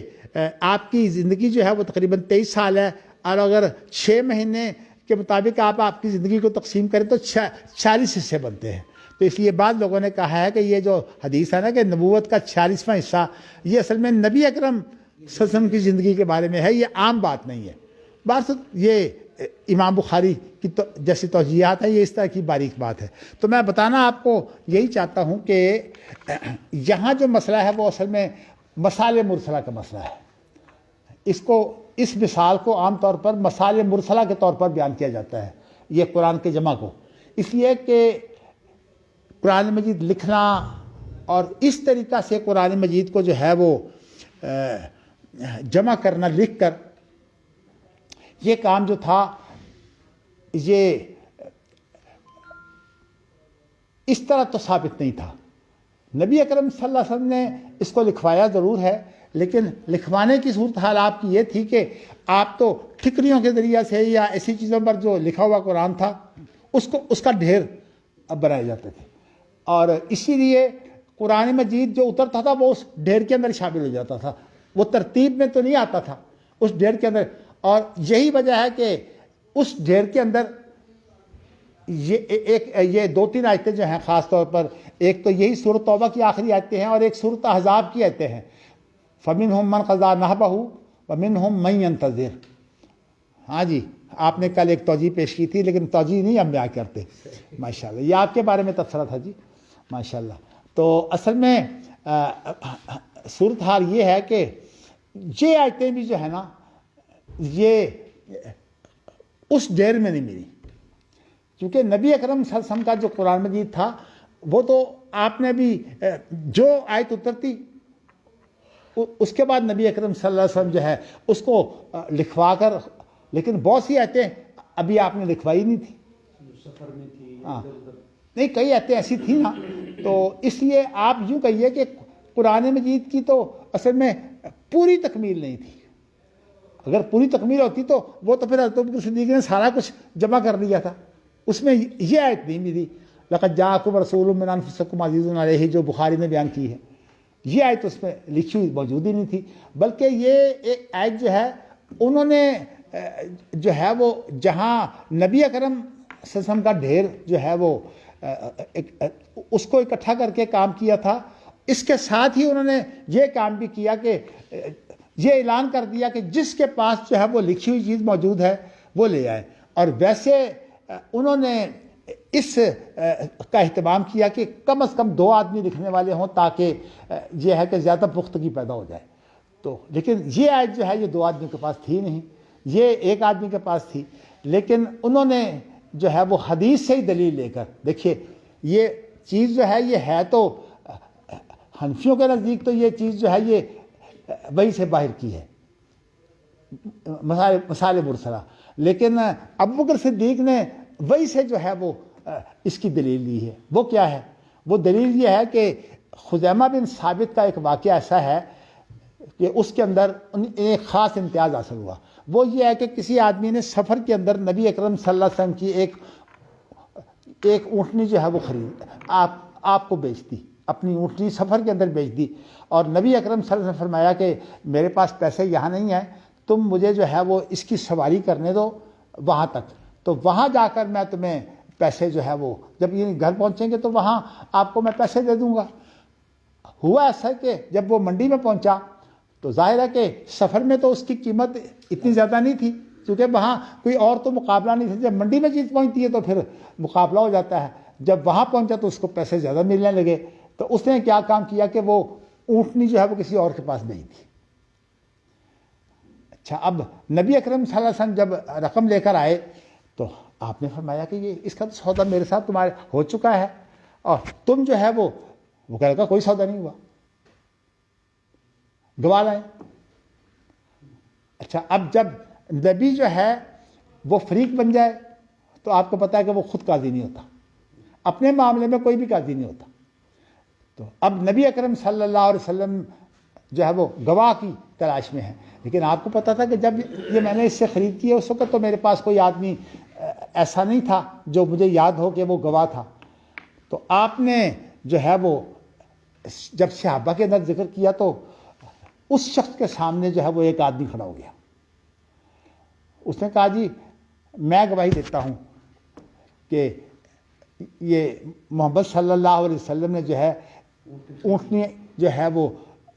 آپ کی زندگی جو ہے وہ تقریباً 23 سال ہے, اور اگر 6 مہینے کے مطابق آپ کی زندگی کو تقسیم کریں تو 40 حصے بنتے ہیں. تو اس لیے بعض لوگوں نے کہا ہے کہ یہ جو حدیث ہے نا کہ نبوت کا 40واں حصہ, یہ اصل میں نبی اکرم صلی اللہ علیہ وسلم کی زندگی کے بارے میں ہے, یہ عام بات نہیں ہے. بات یہ امام بخاری کی جیسی توجیہات ہیں, یہ اس طرح کی باریک بات ہے. تو میں بتانا آپ کو یہی چاہتا ہوں کہ یہاں جو مسئلہ ہے وہ اصل میں مسائل مرسلہ کا مسئلہ ہے. اس مثال کو عام طور پر مسائل مرسلہ کے طور پر بیان کیا جاتا ہے, یہ قرآن کے جمع کو, اس لیے کہ قرآن مجید لکھنا اور اس طریقہ سے قرآن مجید کو جو ہے وہ جمع کرنا, لکھ کر, یہ کام جو تھا یہ اس طرح تو ثابت نہیں تھا. نبی اکرم صلی اللہ علیہ وسلم نے اس کو لکھوایا ضرور ہے, لیکن لکھوانے کی صورتحال آپ کی یہ تھی کہ آپ تو ٹھکریوں کے ذریعے سے یا ایسی چیزوں پر جو لکھا ہوا قرآن تھا اس کا ڈھیر بنائے جاتے تھے, اور اسی لیے قرآن مجید جو اترتا تھا وہ اس ڈھیر کے اندر شامل ہو جاتا تھا, وہ ترتیب میں تو نہیں آتا تھا اس ڈھیر کے اندر. اور یہی وجہ ہے کہ اس ڈھیر کے اندر یہ 2-3 آیتیں جو ہیں خاص طور پر، ایک تو یہی سورۃ توبہ کی آخری آیتیں ہیں اور ایک سورۃ احزاب کی آیتیں ہیں، فَمِنْهُمْ مَنْ قَضَىٰ نَحْبَهُ وَمِنْهُمْ مَن يَنتَظِرُ۔ ہاں جی، آپ نے کل ایک توجیہ پیش کی تھی، لیکن توجیہ نہیں ہم بیان کرتے، ماشاءاللہ، یہ آپ کے بارے میں تبصرہ تھا جی، ماشاءاللہ۔ تو اصل میں صورتحال یہ ہے کہ یہ آیتیں بھی جو ہے نا، یہ اس ڈیر میں نہیں ملی، کیونکہ نبی اکرم صلی اللہ علیہ وسلم کا جو قرآن مجید تھا وہ تو آپ نے بھی جو آیت اترتی اس کے بعد نبی اکرم صلی اللہ علیہ وسلم جو ہے اس کو لکھوا کر، لیکن بہت سی آیتیں ابھی آپ نے لکھوائی نہیں تھی، سفر میں تھی، ہاں ادھر ادھر۔ نہیں، کئی آیتیں ایسی تھیں نا، تو اس لیے آپ یوں کہیے کہ قرآن مجید کی تو اصل میں پوری تکمیل نہیں تھی، اگر پوری تکمیل ہوتی تو وہ تو پھر حضرت ابوبکر صدیق نے سارا کچھ جمع کر لیا تھا، اس میں یہ آیت نہیں ملی، لقد جاءکم رسول من انفسکم عزیز علیہ، جو بخاری نے بیان کی ہے، یہ آیت اس میں لکھی ہوئی موجود ہی نہیں تھی، بلکہ یہ ایک آیت جو ہے انہوں نے جو ہے وہ جہاں نبی اکرم صلی اللہ علیہ وسلم کا ڈھیر جو ہے وہ اس کو اکٹھا کر کے کام کیا تھا، اس کے ساتھ ہی انہوں نے یہ کام بھی کیا کہ یہ اعلان کر دیا کہ جس کے پاس جو ہے وہ لکھی ہوئی چیز موجود ہے وہ لے آئے، اور ویسے انہوں نے اس کا اہتمام کیا کہ کم از کم 2 آدمی لکھنے والے ہوں، تاکہ یہ ہے کہ زیادہ پختگی پیدا ہو جائے۔ تو لیکن یہ آیت جو ہے یہ 2 آدمی کے پاس تھی نہیں، یہ 1 آدمی کے پاس تھی، لیکن انہوں نے جو ہے وہ حدیث سے ہی دلیل لے کر، دیکھیے یہ چیز جو ہے یہ ہے تو حنفیوں کے نزدیک تو یہ چیز جو ہے یہ وحی سے باہر کی ہے، مسائل مرسلہ، لیکن ابوبکر صدیق نے وحی سے جو ہے وہ اس کی دلیل لی ہے۔ وہ کیا ہے؟ وہ دلیل یہ ہے کہ خزیمہ بن ثابت کا ایک واقعہ ایسا ہے کہ اس کے اندر ایک خاص امتیاز حاصل ہوا، وہ یہ ہے کہ کسی آدمی نے سفر کے اندر نبی اکرم صلی اللہ علیہ وسلم کی ایک اونٹنی جو ہے وہ خرید آپ کو بیچ دی، اپنی اونٹنی سفر کے اندر بیچ دی، اور نبی اکرم صلی اللہ علیہ وسلم نے فرمایا کہ میرے پاس پیسے یہاں نہیں ہیں، تم مجھے جو ہے وہ اس کی سواری کرنے دو وہاں تک، تو وہاں جا کر میں تمہیں پیسے جو ہے وہ جب یہ گھر پہنچیں گے تو وہاں آپ کو میں پیسے دے دوں گا۔ ہوا ایسا کہ جب وہ منڈی میں پہنچا تو ظاہر ہے کہ سفر میں تو اس کی قیمت اتنی زیادہ نہیں تھی، کیونکہ وہاں کوئی اور تو مقابلہ نہیں تھا، جب منڈی میں چیز پہنچتی ہے تو پھر مقابلہ ہو جاتا ہے، جب وہاں پہنچا تو اس کو پیسے زیادہ ملنے لگے، تو اس نے کیا کام کیا کہ وہ اونٹنی جو ہے وہ کسی اور کے پاس نہیں تھی۔ اچھا، اب نبی اکرم صلی اللہ علیہ وسلم جب رقم لے کر آئے تو آپ نے فرمایا کہ یہ اس کا تو سودا میرے ساتھ تمہارے ہو چکا ہے، اور تم جو ہے وہ کہہ رہا کوئی سودا نہیں ہوا، گواہ لائیں۔ اچھا، اب جب نبی جو ہے وہ فریق بن جائے تو آپ کو پتا ہے کہ وہ خود قاضی نہیں ہوتا، اپنے معاملے میں کوئی بھی قاضی نہیں ہوتا، تو اب نبی اکرم صلی اللہ علیہ وسلم جو ہے وہ گواہ کی تلاش میں ہے، لیکن آپ کو پتا تھا کہ جب یہ میں نے اس سے خرید کی ہے اس وقت تو میرے پاس کوئی آدمی ایسا نہیں تھا جو مجھے یاد ہو کہ وہ گواہ تھا، تو آپ نے جو ہے وہ جب صحابہ کے اندر ذکر کیا تو اس شخص کے سامنے جو ہے وہ ایک آدمی کھڑا ہو گیا، اس نے کہا جی میں گواہی دیتا ہوں کہ یہ محمد صلی اللہ علیہ وسلم نے جو ہے اونٹنی جو ہے وہ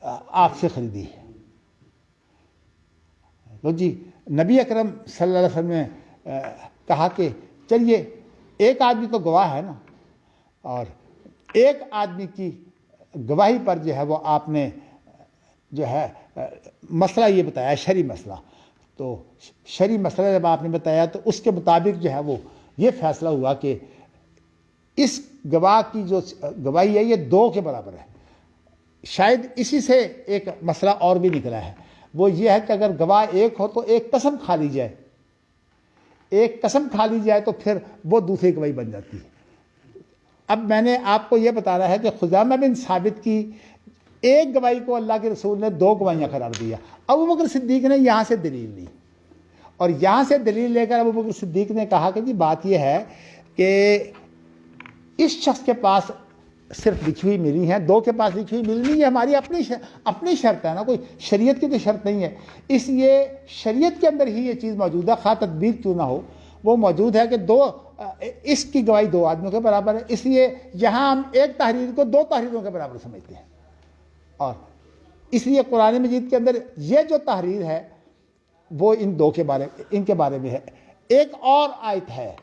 آپ سے خریدی ہے۔ تو جی نبی اکرم صلی اللہ علیہ وسلم نے کہا کہ چلیے ایک آدمی تو گواہ ہے نا، اور ایک آدمی کی گواہی پر جو ہے وہ آپ نے جو ہے مسئلہ یہ بتایا، شرعی مسئلہ، تو شرعی مسئلہ جب آپ نے بتایا تو اس کے مطابق جو ہے وہ یہ فیصلہ ہوا کہ اس گواہ کی جو گواہی ہے یہ 2 کے برابر ہے۔ شاید اسی سے ایک مسئلہ اور بھی نکلا ہے، وہ یہ ہے کہ اگر گواہ ایک ہو تو ایک قسم کھا لی جائے، ایک قسم کھا لی جائے تو پھر وہ دوسری گواہی بن جاتی ہے۔ اب میں نے آپ کو یہ بتانا ہے کہ خزیمہ بن ثابت کی ایک گواہی کو اللہ کے رسول نے 2 گواہیاں قرار دیا۔ ابوبکر صدیق نے یہاں سے دلیل لی، اور یہاں سے دلیل لے کر ابوبکر صدیق نے کہا کہ جی بات یہ ہے کہ اس شخص کے پاس صرف لکھی ہوئی ملی ہیں، 2 کے پاس لکھی ہوئی ملی نہیں، یہ ہماری اپنی شرط ہے نا، کوئی شریعت کی تو شرط نہیں ہے، اس لیے شریعت کے اندر ہی یہ چیز موجود ہے، خواہ تدبیر کیوں نہ ہو، وہ موجود ہے کہ اس کی گواہی 2 آدمیوں کے برابر ہے، اس لیے یہاں ہم ایک تحریر کو 2 تحریروں کے برابر سمجھتے ہیں، اور اس لیے قرآن مجید کے اندر یہ جو تحریر ہے وہ ان کے بارے میں ہے۔ ایک اور آیت ہے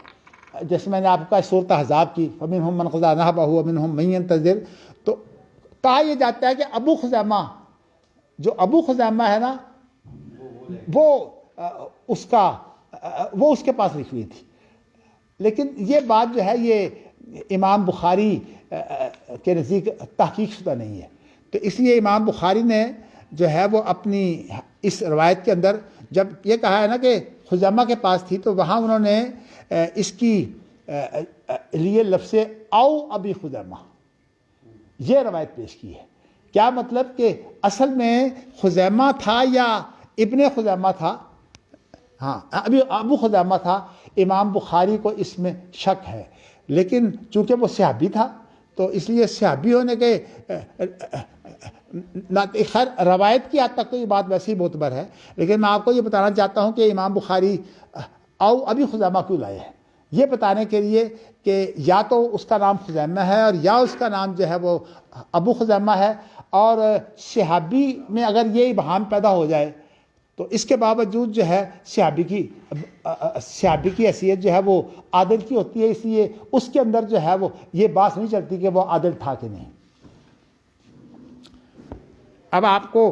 جیسے میں نے آپ کا سورۃ احزاب کی فَمِنْهُمْ مَنْ قَضَىٰ نَحْبَهُ وَمِنْهُمْ مَن يَنتَظِرُ، تو کہا یہ جاتا ہے کہ ابو خزیمہ ہے نا، وہ اس کے پاس لکھی ہوئی تھی، لیکن یہ بات جو ہے یہ امام بخاری کے نزدیک تحقیق شدہ نہیں ہے، تو اس لیے امام بخاری نے جو ہے وہ اپنی اس روایت کے اندر جب یہ کہا ہے نا کہ خزیمہ کے پاس تھی، تو وہاں انہوں نے اس کی لیے لفظ او ابی خزیمہ یہ روایت پیش کی ہے۔ کیا مطلب کہ اصل میں خزیمہ تھا یا ابن خزیمہ تھا؟ ہاں ابو خزیمہ تھا، امام بخاری کو اس میں شک ہے، لیکن چونکہ وہ صحابی تھا تو اس لیے صحابی ہونے کے خیر روایت کی حد تک تو یہ بات ویسے ہی معتبر ہے، لیکن میں آپ کو یہ بتانا چاہتا ہوں کہ امام بخاری او ابی خزیمہ کیوں لائے ہیں، یہ بتانے کے لیے کہ یا تو اس کا نام خزیمہ ہے اور یا اس کا نام جو ہے وہ ابو خزیمہ ہے، اور صحابی میں اگر یہ ابہام پیدا ہو جائے تو اس کے باوجود جو ہے صحابی کی حیثیت جو ہے وہ عادل کی ہوتی ہے، اس لیے اس کے اندر جو ہے وہ یہ بات نہیں چلتی کہ وہ عادل تھا کہ نہیں۔ اب آپ کو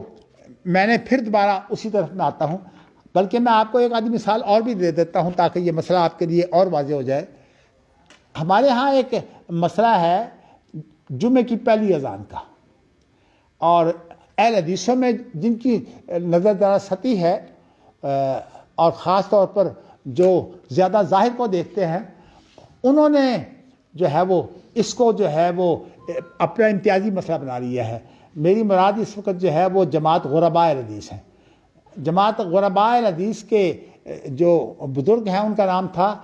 میں نے پھر دوبارہ اسی طرف میں آتا ہوں، بلکہ میں آپ کو ایک آدھی مثال اور بھی دے دیتا ہوں تاکہ یہ مسئلہ آپ کے لیے اور واضح ہو جائے۔ ہمارے ہاں ایک مسئلہ ہے جمعے کی پہلی اذان کا، اور اہل حدیثوں میں جن کی نظر دراز سطحی ہے اور خاص طور پر جو زیادہ ظاہر کو دیکھتے ہیں، انہوں نے جو ہے وہ اس کو جو ہے وہ اپنا امتیازی مسئلہ بنا لیا ہے۔ میری مراد اس وقت جو ہے وہ جماعت غرباء الحدیث ہیں۔ جماعت غرباء الحدیث کے جو بزرگ ہیں ان کا نام تھا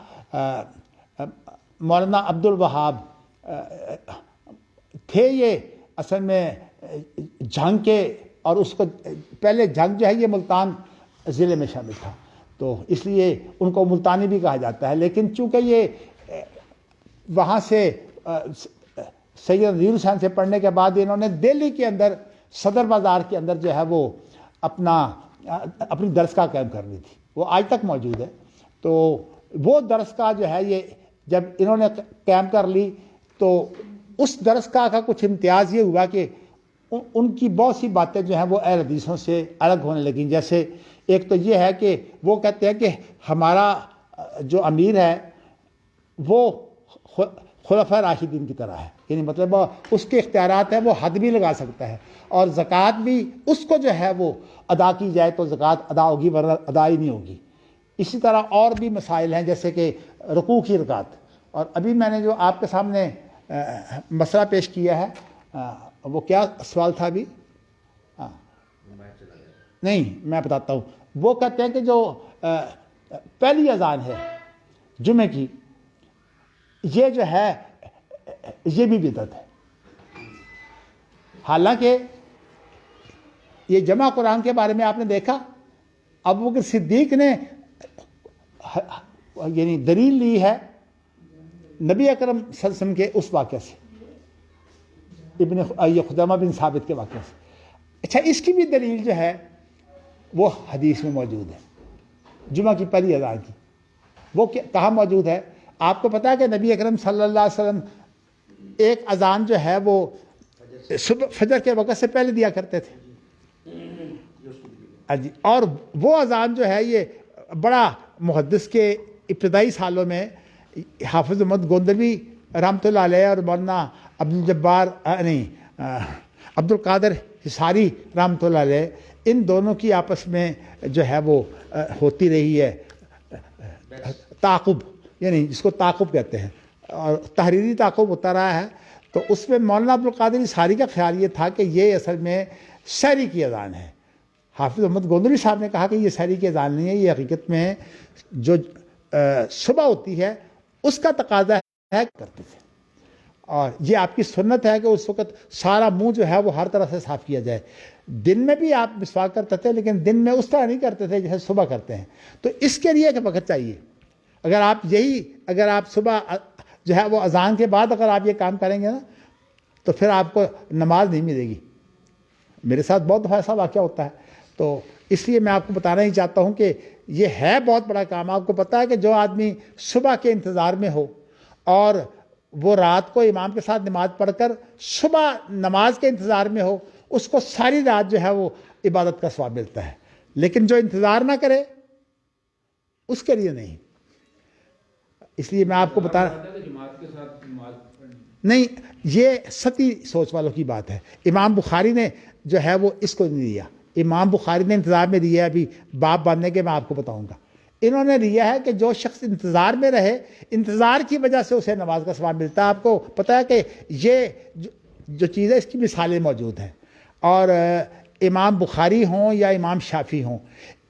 مولانا عبد الوہاب، تھے یہ اصل میں جھنگ کے، اور اس کو پہلے جھنگ جو ہے یہ ملتان ضلع میں شامل تھا، تو اس لیے ان کو ملتانی بھی کہا جاتا ہے، لیکن چونکہ یہ وہاں سے سید نذیر حسین سے پڑھنے کے بعد انہوں نے دہلی کے اندر صدر بازار کے اندر جو ہے وہ اپنی درسگاہ قائم کر لی تھی، وہ آج تک موجود ہے۔ تو وہ درسگاہ جو ہے یہ جب انہوں نے قائم کر لی تو اس درسگاہ کا کچھ امتیاز یہ ہوا کہ ان کی بہت سی باتیں جو ہیں وہ اہل حدیثوں سے الگ ہونے لگیں، جیسے ایک تو یہ ہے کہ وہ کہتے ہیں کہ ہمارا جو امیر ہے وہ خلفاء راشدین کی طرح ہے، یعنی مطلب اس کے اختیارات ہیں، وہ حد بھی لگا سکتا ہے، اور زکوٰۃ بھی اس کو جو ہے وہ ادا کی جائے تو زکوٰۃ ادا ہوگی ورنہ ادا ہی نہیں ہوگی۔ اسی طرح اور بھی مسائل ہیں جیسے کہ رکوع کی رکعت، اور ابھی میں نے جو آپ کے سامنے مسئلہ پیش کیا ہے وہ کیا سوال تھا ابھی؟ نہیں میں بتاتا ہوں، وہ کہتے ہیں کہ جو پہلی اذان ہے جمعے کی یہ جو ہے یہ بھی بدعت ہے، حالانکہ یہ جمع قرآن کے بارے میں آپ نے دیکھا ابو بکر صدیق نے یعنی دلیل لی ہے نبی اکرم صلی اللہ علیہ وسلم کے اس واقعہ سے، خزیمہ بن ثابت کے واقعہ سے۔ اچھا اس کی بھی دلیل جو ہے وہ حدیث میں موجود ہے، جمعہ کی پہلی اذان کی، وہ کہاں موجود ہے؟ آپ کو پتا ہے کہ نبی اکرم صلی اللہ علیہ وسلم ایک اذان جو ہے وہ فجر کے وقت سے پہلے دیا کرتے تھے، اور وہ اذان جو ہے یہ بڑا محدث کے ابتدائی سالوں میں حافظ محمد گوندلوی رحمۃ اللہ علیہ اور مولانا عبد القادر حصاری رحمۃ اللہ علیہ، ان دونوں کی آپس میں جو ہے وہ ہوتی رہی ہے تعاقب، یعنی جس کو تعاقب کہتے ہیں، اور تحریری تعاقب ہوتا رہا ہے۔ تو اس میں مولانا عبد القادر حصاری کا خیال یہ تھا کہ یہ اصل میں سحری کی اذان ہے۔ حافظ محمد گوندلوی صاحب نے کہا کہ یہ سحری کی اذان نہیں ہے، یہ حقیقت میں جو صبح ہوتی ہے اس کا تقاضا ہے کرتے تھے، اور یہ آپ کی سنت ہے کہ اس وقت سارا منہ جو ہے وہ ہر طرح سے صاف کیا جائے۔ دن میں بھی آپ مسواک کرتے تھے لیکن دن میں اس طرح نہیں کرتے تھے جیسے صبح کرتے ہیں، تو اس کے لیے ایک وقت چاہیے، اگر آپ صبح جو ہے وہ اذان کے بعد اگر آپ یہ کام کریں گے نا تو پھر آپ کو نماز نہیں ملے گی. میرے ساتھ بہت دفعہ ایسا واقعہ ہوتا ہے. تو اس لیے میں آپ کو بتانا ہی چاہتا ہوں کہ یہ ہے بہت بڑا کام. آپ کو پتہ ہے کہ جو آدمی صبح کے انتظار میں ہو اور وہ رات کو امام کے ساتھ نماز پڑھ کر صبح نماز کے انتظار میں ہو, اس کو ساری رات جو ہے وہ عبادت کا ثواب ملتا ہے. لیکن جو انتظار نہ کرے اس کے لیے نہیں. اس لیے میں آپ کو بتا نہیں, یہ ستی سوچ والوں کی بات ہے. امام بخاری نے جو ہے وہ اس کو نہیں لیا. امام بخاری نے انتظار میں لیا ہے. ابھی باب باندھنے کے میں آپ کو بتاؤں گا. انہوں نے لیا ہے کہ جو شخص انتظار میں رہے, انتظار کی وجہ سے اسے نماز کا ثواب ملتا ہے. آپ کو پتہ ہے کہ یہ جو چیز ہے اس کی مثالیں موجود ہیں. اور امام بخاری ہوں یا امام شافعی ہوں,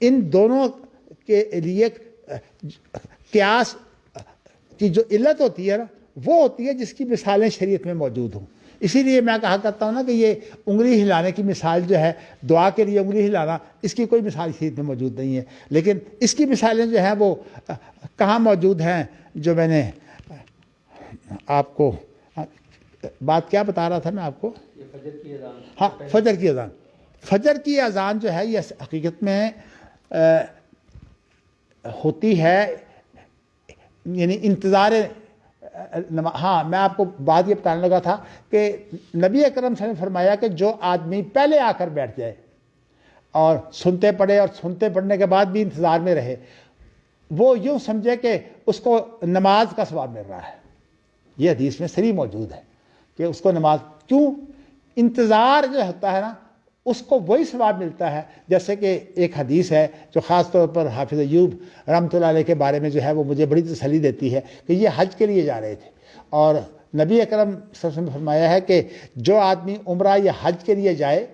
ان دونوں کے لیے قیاس کی جو علت ہوتی ہے نا وہ ہوتی ہے جس کی مثالیں شریعت میں موجود ہوں. اسی لیے میں کہا کرتا ہوں نا کہ یہ انگلی ہلانے کی مثال جو ہے, دعا کے لیے انگلی ہلانا, اس کی کوئی مثال شریعت میں موجود نہیں ہے. لیکن اس کی مثالیں جو ہیں وہ کہاں موجود ہیں, جو میں نے آپ کو بات کیا بتا رہا تھا میں آپ کو, یہ فجر کی اذان. ہاں فجر کی اذان. فجر کی اذان جو ہے یہ حقیقت میں ہوتی ہے یعنی انتظار. ہاں میں آپ کو بات یہ بتانے لگا تھا کہ نبی اکرم صلی اللہ علیہ وسلم نے فرمایا کہ جو آدمی پہلے آ کر بیٹھ جائے اور سنتے پڑھے اور سنتے پڑھنے کے بعد بھی انتظار میں رہے, وہ یوں سمجھے کہ اس کو نماز کا ثواب مل رہا ہے. یہ حدیث میں صریح موجود ہے کہ اس کو نماز, کیوں انتظار جو ہوتا ہے نا اس کو وہی ثواب ملتا ہے. جیسے کہ ایک حدیث ہے جو خاص طور پر حافظ ایوب رحمۃ اللہ علیہ کے بارے میں جو ہے وہ مجھے بڑی تسلی دیتی ہے کہ یہ حج کے لیے جا رہے تھے اور نبی اکرم صلی اللہ علیہ وسلم نے فرمایا ہے کہ جو آدمی عمرہ یا حج کے لیے جائے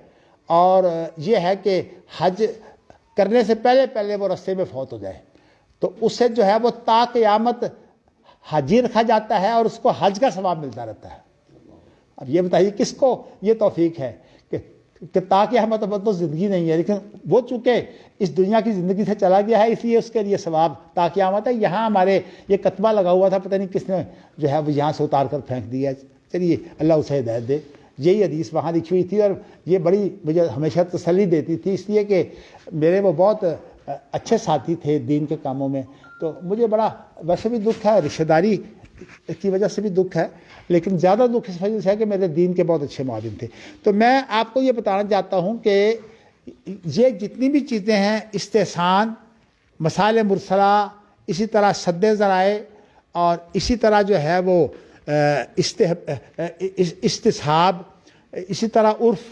اور یہ ہے کہ حج کرنے سے پہلے وہ رستے میں فوت ہو جائے تو اسے جو ہے وہ تا قیامت حاجی رکھا جاتا ہے اور اس کو حج کا ثواب ملتا رہتا ہے. اب یہ بتائیے کس کو یہ توفیق ہے کہ تاکہ ہمیں تو زندگی نہیں ہے, لیکن وہ چونکہ اس دنیا کی زندگی سے چلا گیا ہے اس لیے اس کے لیے ثواب تاکہ آمد ہے. یہاں ہمارے یہ کتبہ لگا ہوا تھا, پتہ نہیں کس نے جو ہے وہ یہاں سے اتار کر پھینک دیا. چلیے اللہ اسے ہدایت دے. یہی حدیث وہاں لکھی ہوئی تھی اور یہ بڑی مجھے ہمیشہ تسلی دیتی تھی, اس لیے کہ میرے وہ بہت اچھے ساتھی تھے دین کے کاموں میں. تو مجھے بڑا ویسے بھی دکھ ہے, رشتہ داری کی وجہ سے بھی دکھ ہے, لیکن زیادہ دکھ اس وجہ سے ہے کہ میرے دین کے بہت اچھے معاون تھے. تو میں آپ کو یہ بتانا چاہتا ہوں کہ یہ جتنی بھی چیزیں ہیں, استحسان, مسائل مرسلہ, اسی طرح سد ذرائع اور اسی طرح جو ہے وہ استصحاب, اسی طرح عرف,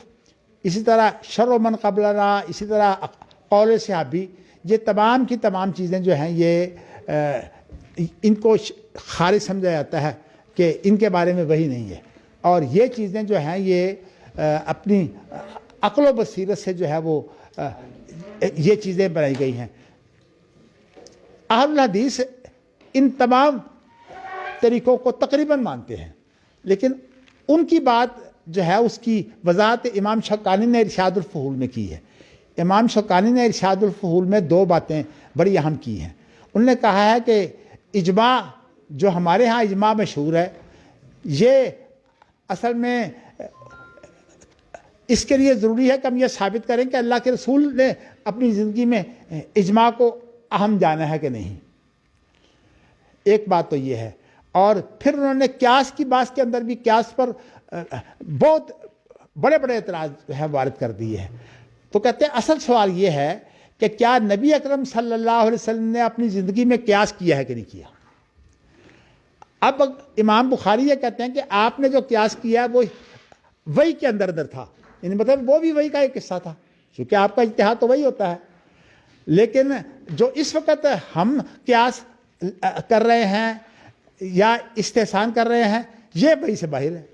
اسی طرح شر و من قبلنا, اسی طرح قول صحابی, یہ تمام کی تمام چیزیں جو ہیں یہ ان کو خارج سمجھا جاتا ہے کہ ان کے بارے میں وہی نہیں ہے. اور یہ چیزیں جو ہیں یہ اپنی عقل و بصیرت سے جو ہے وہ یہ چیزیں بنائی گئی ہیں. اہل الحدیث ان تمام طریقوں کو تقریباً مانتے ہیں, لیکن ان کی بات جو ہے اس کی وضاحت امام شوکانی نے ارشاد الفحول میں کی ہے. امام شوکانی نے ارشاد الفحول میں دو باتیں بڑی اہم کی ہیں. انہوں نے کہا ہے کہ اجماع جو ہمارے ہاں اجماع مشہور ہے, یہ اصل میں اس کے لیے ضروری ہے کہ ہم یہ ثابت کریں کہ اللہ کے رسول نے اپنی زندگی میں اجماع کو اہم جانا ہے کہ نہیں. ایک بات تو یہ ہے. اور پھر انہوں نے قیاس کی بات کے اندر بھی قیاس پر بہت بڑے بڑے اعتراض جو ہے وارد کر دیے ہیں. تو کہتے ہیں اصل سوال یہ ہے کہ کیا نبی اکرم صلی اللہ علیہ وسلم نے اپنی زندگی میں قیاس کیا ہے کہ نہیں کیا. اب امام بخاری یہ کہتے ہیں کہ آپ نے جو قیاس کیا وہ وحی کے اندر تھا, یعنی مطلب وہ بھی وحی کا ایک قصہ تھا, کیونکہ آپ کا اجتہاد تو وہی ہوتا ہے. لیکن جو اس وقت ہم قیاس کر رہے ہیں یا استحسان کر رہے ہیں یہ وحی سے باہر ہے.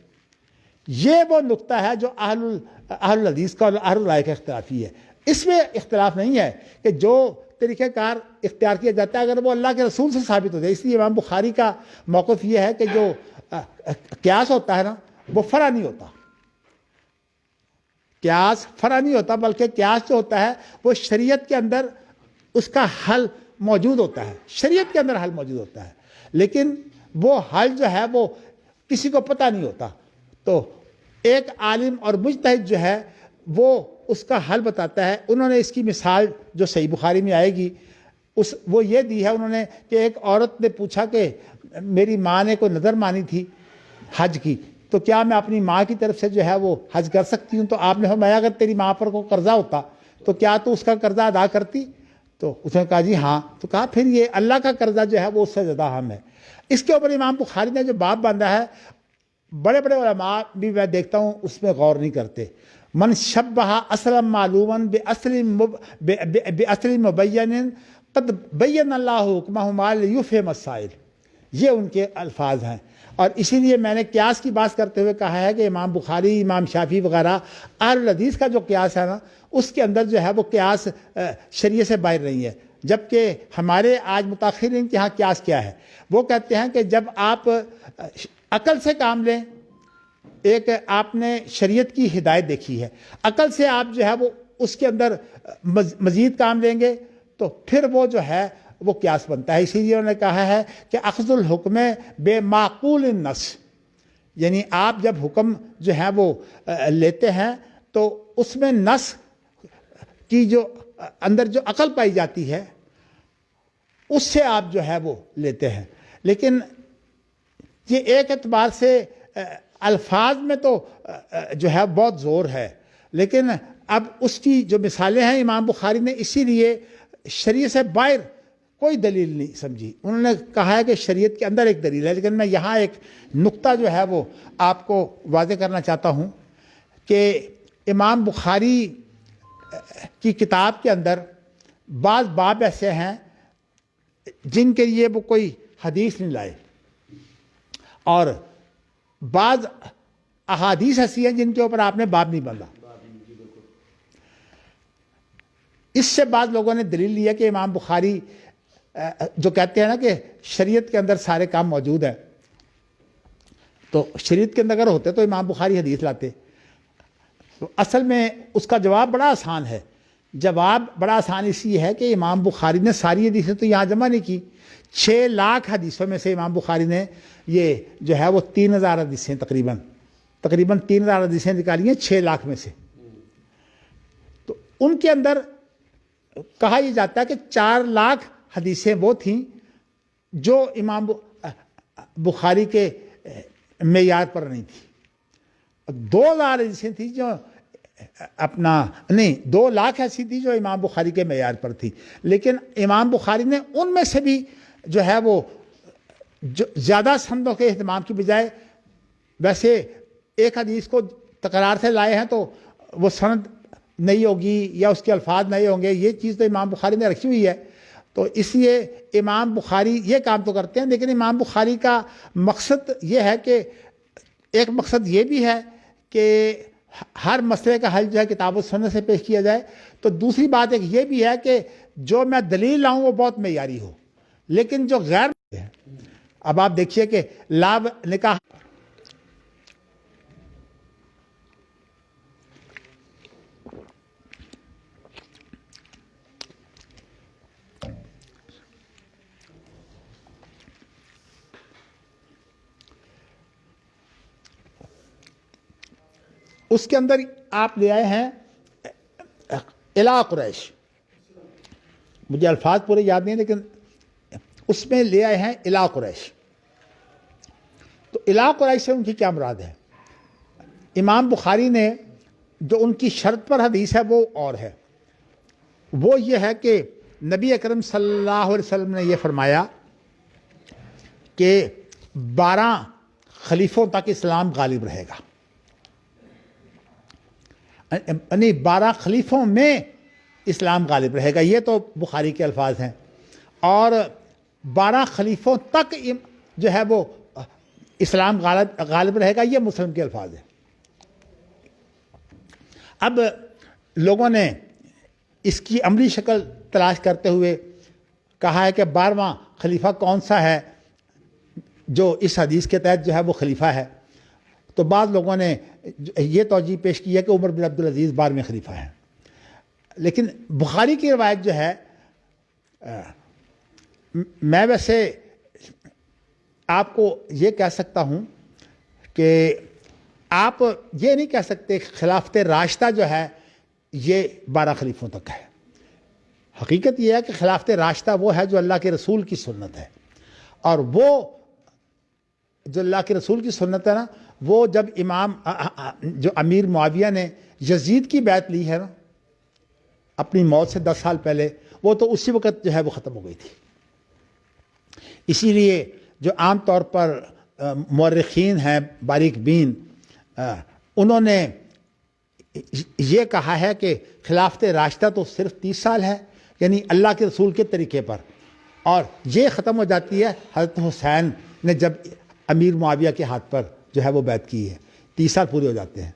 یہ وہ نقطہ ہے جو اہل الحدیث کا اور اہل الرائے کا اختلافی ہے. اس میں اختلاف نہیں ہے کہ جو طریقہ کار اختیار کیا جاتا ہے اگر وہ اللہ کے رسول سے ثابت ہو جائے. اس لیے امام بخاری کا موقف یہ ہے کہ جو قیاس ہوتا ہے نا وہ فرع نہیں ہوتا. قیاس فرع نہیں ہوتا, بلکہ قیاس جو ہوتا ہے وہ شریعت کے اندر اس کا حل موجود ہوتا ہے، شریعت کے اندر حل موجود ہوتا ہے، لیکن وہ حل جو ہے وہ کسی کو پتہ نہیں ہوتا. تو ایک عالم اور مجتہد جو ہے وہ اس کا حل بتاتا ہے. انہوں نے اس کی مثال جو صحیح بخاری میں آئے گی وہ یہ دی ہے انہوں نے کہ ایک عورت نے پوچھا کہ میری ماں نے کوئی نظر مانی تھی حج کی، تو کیا میں اپنی ماں کی طرف سے جو ہے وہ حج کر سکتی ہوں؟ تو آپ نے فرمایا اگر تیری ماں پر کوئی قرضہ ہوتا تو کیا تو اس کا قرضہ ادا کرتی؟ تو اس نے کہا جی ہاں. تو کہا پھر یہ اللہ کا قرضہ جو ہے وہ اس سے زیادہ اہم ہے. اس کے اوپر امام بخاری نے جو باب باندھا ہے، بڑے بڑے علماء بھی میں دیکھتا ہوں اس میں غور نہیں کرتے. من شبہ اصلا معلوما باصل مبین قد بین اللہ حکمہ لیفہم السائل، یہ ان کے الفاظ ہیں. اور اسی لیے میں نے قیاس کی بات کرتے ہوئے کہا ہے کہ امام بخاری، امام شافعی وغیرہ اہل الحدیث کا جو قیاس ہے نا، اس کے اندر جو ہے وہ قیاس شریعت سے باہر نہیں ہے. جبکہ ہمارے آج متاخرین کے ہاں قیاس کیا ہے؟ وہ کہتے ہیں کہ جب آپ عقل سے کام لیں، ایک آپ نے شریعت کی ہدایت دیکھی ہے، عقل سے آپ جو ہے وہ اس کے اندر مزید کام لیں گے تو پھر وہ جو ہے وہ قیاس بنتا ہے. اسی لیے انہوں نے کہا ہے کہ اخذ الحکم بے معقول النص، یعنی آپ جب حکم جو ہے وہ لیتے ہیں تو اس میں نص کی جو اندر جو عقل پائی جاتی ہے اس سے آپ جو ہے وہ لیتے ہیں. لیکن یہ ایک اعتبار سے الفاظ میں تو جو ہے بہت زور ہے، لیکن اب اس کی جو مثالیں ہیں امام بخاری نے اسی لیے شریعت سے باہر کوئی دلیل نہیں سمجھی. انہوں نے کہا ہے کہ شریعت کے اندر ایک دلیل ہے، لیکن میں یہاں ایک نقطہ جو ہے وہ آپ کو واضح کرنا چاہتا ہوں کہ امام بخاری کی کتاب کے اندر بعض باب ایسے ہیں جن کے لیے وہ کوئی حدیث نہیں لائے، اور بعض احادیث ایسی ہیں جن کے اوپر آپ نے باب نہیں باندھا. اس سے بعض لوگوں نے دلیل لیا کہ امام بخاری جو کہتے ہیں نا کہ شریعت کے اندر سارے کام موجود ہیں، تو شریعت کے اندر اگر ہوتے تو امام بخاری حدیث لاتے. تو اصل میں اس کا جواب بڑا آسان ہے. جواب بڑا آسان اس لیے ہے کہ امام بخاری نے ساری حدیثیں تو یہاں جمع نہیں کی. 6 لاکھ حدیثوں میں سے امام بخاری نے یہ جو ہے وہ 3000 حدیثیں تقریباً 3000 حدیثیں نکالی ہیں 6 لاکھ میں سے. تو ان کے اندر کہا یہ جاتا ہے کہ 4 لاکھ حدیثیں وہ تھیں جو امام بخاری کے معیار پر نہیں تھی. 2000 حدیثیں تھیں جو 2 لاکھ ایسی تھی جو امام بخاری کے معیار پر تھی. لیکن امام بخاری نے ان میں سے بھی جو ہے وہ زیادہ سندوں کے اہتمام کی بجائے، ویسے ایک حدیث کو تکرار سے لائے ہیں تو وہ سند نہیں ہوگی یا اس کے الفاظ نہیں ہوں گے، یہ چیز تو امام بخاری نے رکھی ہوئی ہے. تو اس لیے امام بخاری یہ کام تو کرتے ہیں، لیکن امام بخاری کا مقصد یہ ہے کہ ایک مقصد یہ بھی ہے کہ ہر مسئلے کا حل جو ہے کتاب و سنت سے پیش کیا جائے. تو دوسری بات ایک یہ بھی ہے کہ جو میں دلیل لاؤں وہ بہت معیاری ہو، لیکن جو غیر ہے، اب آپ دیکھیے کہ لاب نکاح اس کے اندر آپ لے آئے ہیں الا قریش، مجھے الفاظ پورے یاد نہیں لیکن اس میں لے آئے ہیں الا قریش. تو الا قریش سے ان کی کیا مراد ہے؟ امام بخاری نے جو ان کی شرط پر حدیث ہے وہ اور ہے. وہ یہ ہے کہ نبی اکرم صلی اللہ علیہ وسلم نے یہ فرمایا کہ 12 خلیفوں تک اسلام غالب رہے گا، یعنی 12 خلیفوں میں اسلام غالب رہے گا. یہ تو بخاری کے الفاظ ہیں. اور 12 خلیفوں تک جو ہے وہ اسلام غالب رہے گا، یہ مسلم کے الفاظ ہیں. اب لوگوں نے اس کی عملی شکل تلاش کرتے ہوئے کہا ہے کہ 12واں خلیفہ کون سا ہے جو اس حدیث کے تحت جو ہے وہ خلیفہ ہے. تو بعض لوگوں نے یہ توجیہ پیش کی ہے کہ عمر بن عبدالعزیز 12ویں خلیفہ ہیں. لیکن بخاری کی روایت جو ہے میں ویسے آپ کو یہ کہہ سکتا ہوں کہ آپ یہ نہیں کہہ سکتے کہ خلافت راشدہ جو ہے یہ 12 خلیفوں تک ہے. حقیقت یہ ہے کہ خلافت راشدہ وہ ہے جو اللہ کے رسول کی سنت ہے، اور وہ جو اللہ کے رسول کی سنت ہے نا، وہ جب جو امیر معاویہ نے یزید کی بیعت لی ہے نا اپنی موت سے 10 سال پہلے، وہ تو اسی وقت جو ہے وہ ختم ہو گئی تھی. اسی لیے جو عام طور پر مورخین ہیں باریک بین، انہوں نے یہ کہا ہے کہ خلافت راشدہ تو صرف 30 سال ہے، یعنی اللہ کے رسول کے طریقے پر، اور یہ ختم ہو جاتی ہے حضرت حسین نے جب امیر معاویہ کے ہاتھ پر جو ہے وہ بیعت کی ہے. 30 سال پورے ہو جاتے ہیں،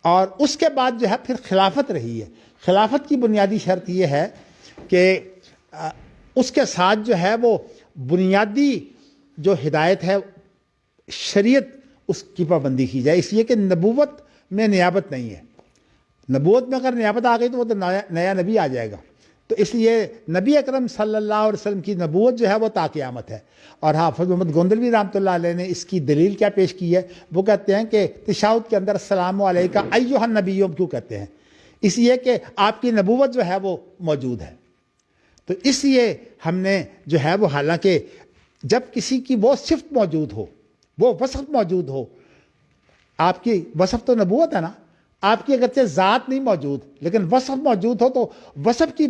اور اس کے بعد جو ہے پھر خلافت رہی ہے. خلافت کی بنیادی شرط یہ ہے کہ اس کے ساتھ جو ہے وہ بنیادی جو ہدایت ہے، شریعت، اس کی پابندی کی جائے. اس لیے کہ نبوت میں نیابت نہیں ہے. نبوت میں اگر نیابت آ گئی تو وہ تو نیا نبی آ جائے گا. تو اس لیے نبی اکرم صلی اللہ علیہ وسلم کی نبوت جو ہے وہ تا قیامت ہے. اور حافظ محمد گوندلوی رحمۃ اللہ علیہ نے اس کی دلیل کیا پیش کی ہے؟ وہ کہتے ہیں کہ تشہد کے اندر السلام علیکہ ایھا النبی کیوں کہتے ہیں؟ اس لیے کہ آپ کی نبوت جو ہے وہ موجود ہے. تو اس لیے ہم نے جو ہے وہ، حالانکہ جب کسی کی وہ صفت موجود ہو، وہ وصف موجود ہو، آپ کی وصف تو نبوت ہے نا، آپ کی اگرچہ ذات نہیں موجود لیکن وصف موجود ہو تو وصف کی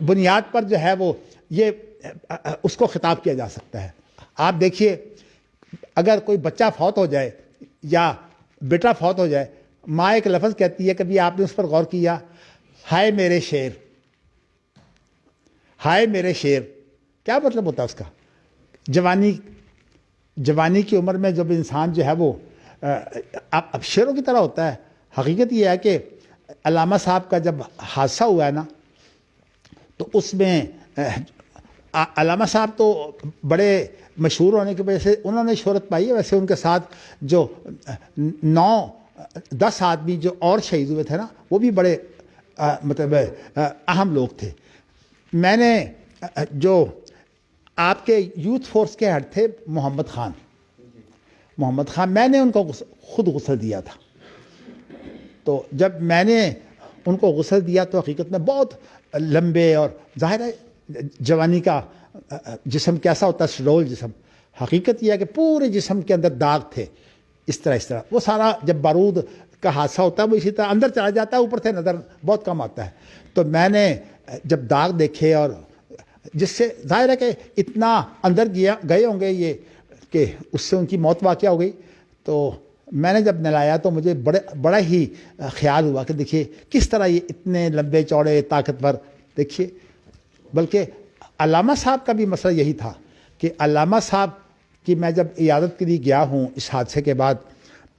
بنیاد پر جو ہے وہ یہ اس کو خطاب کیا جا سکتا ہے. آپ دیکھیے، اگر کوئی بچہ فوت ہو جائے یا بیٹا فوت ہو جائے، ماں ایک لفظ کہتی ہے، کبھی آپ نے اس پر غور کیا؟ ہائے میرے شیر. ہائے میرے شیر کیا مطلب ہوتا ہے اس کا؟ جوانی کی عمر میں جب انسان جو ہے وہ اب شیروں کی طرح ہوتا ہے. حقیقت یہ ہے کہ علامہ صاحب کا جب حادثہ ہوا ہے نا، تو اس میں علامہ صاحب تو بڑے مشہور ہونے کی وجہ سے انہوں نے شہرت پائی ہے. ویسے ان کے ساتھ جو 9-10 آدمی جو اور شہید ہوئے تھے نا، وہ بھی بڑے مطلب اہم لوگ تھے. میں نے جو آپ کے یوتھ فورس کے ہیڈ تھے محمد خان، میں نے ان کو خود غسل دیا تھا. تو جب میں نے ان کو غسل دیا تو حقیقت میں بہت لمبے، اور ظاہر ہے جوانی کا جسم کیسا ہوتا ہے، سڈول جسم. حقیقت یہ ہے کہ پورے جسم کے اندر داغ تھے، اس طرح. وہ سارا جب بارود کا حادثہ ہوتا ہے وہ اسی طرح اندر چلا جاتا ہے، اوپر سے نظر بہت کم آتا ہے. تو میں نے جب داغ دیکھے، اور جس سے ظاہر ہے کہ اتنا اندر گئے ہوں گے یہ کہ اس سے ان کی موت واقع ہو گئی. تو میں نے جب نلایا تو مجھے بڑا ہی خیال ہوا کہ دیکھیے کس طرح یہ اتنے لمبے چوڑے طاقتور. دیکھیے، بلکہ علامہ صاحب کا بھی مسئلہ یہی تھا کہ علامہ صاحب کی میں جب عیادت کے لیے گیا ہوں اس حادثے کے بعد،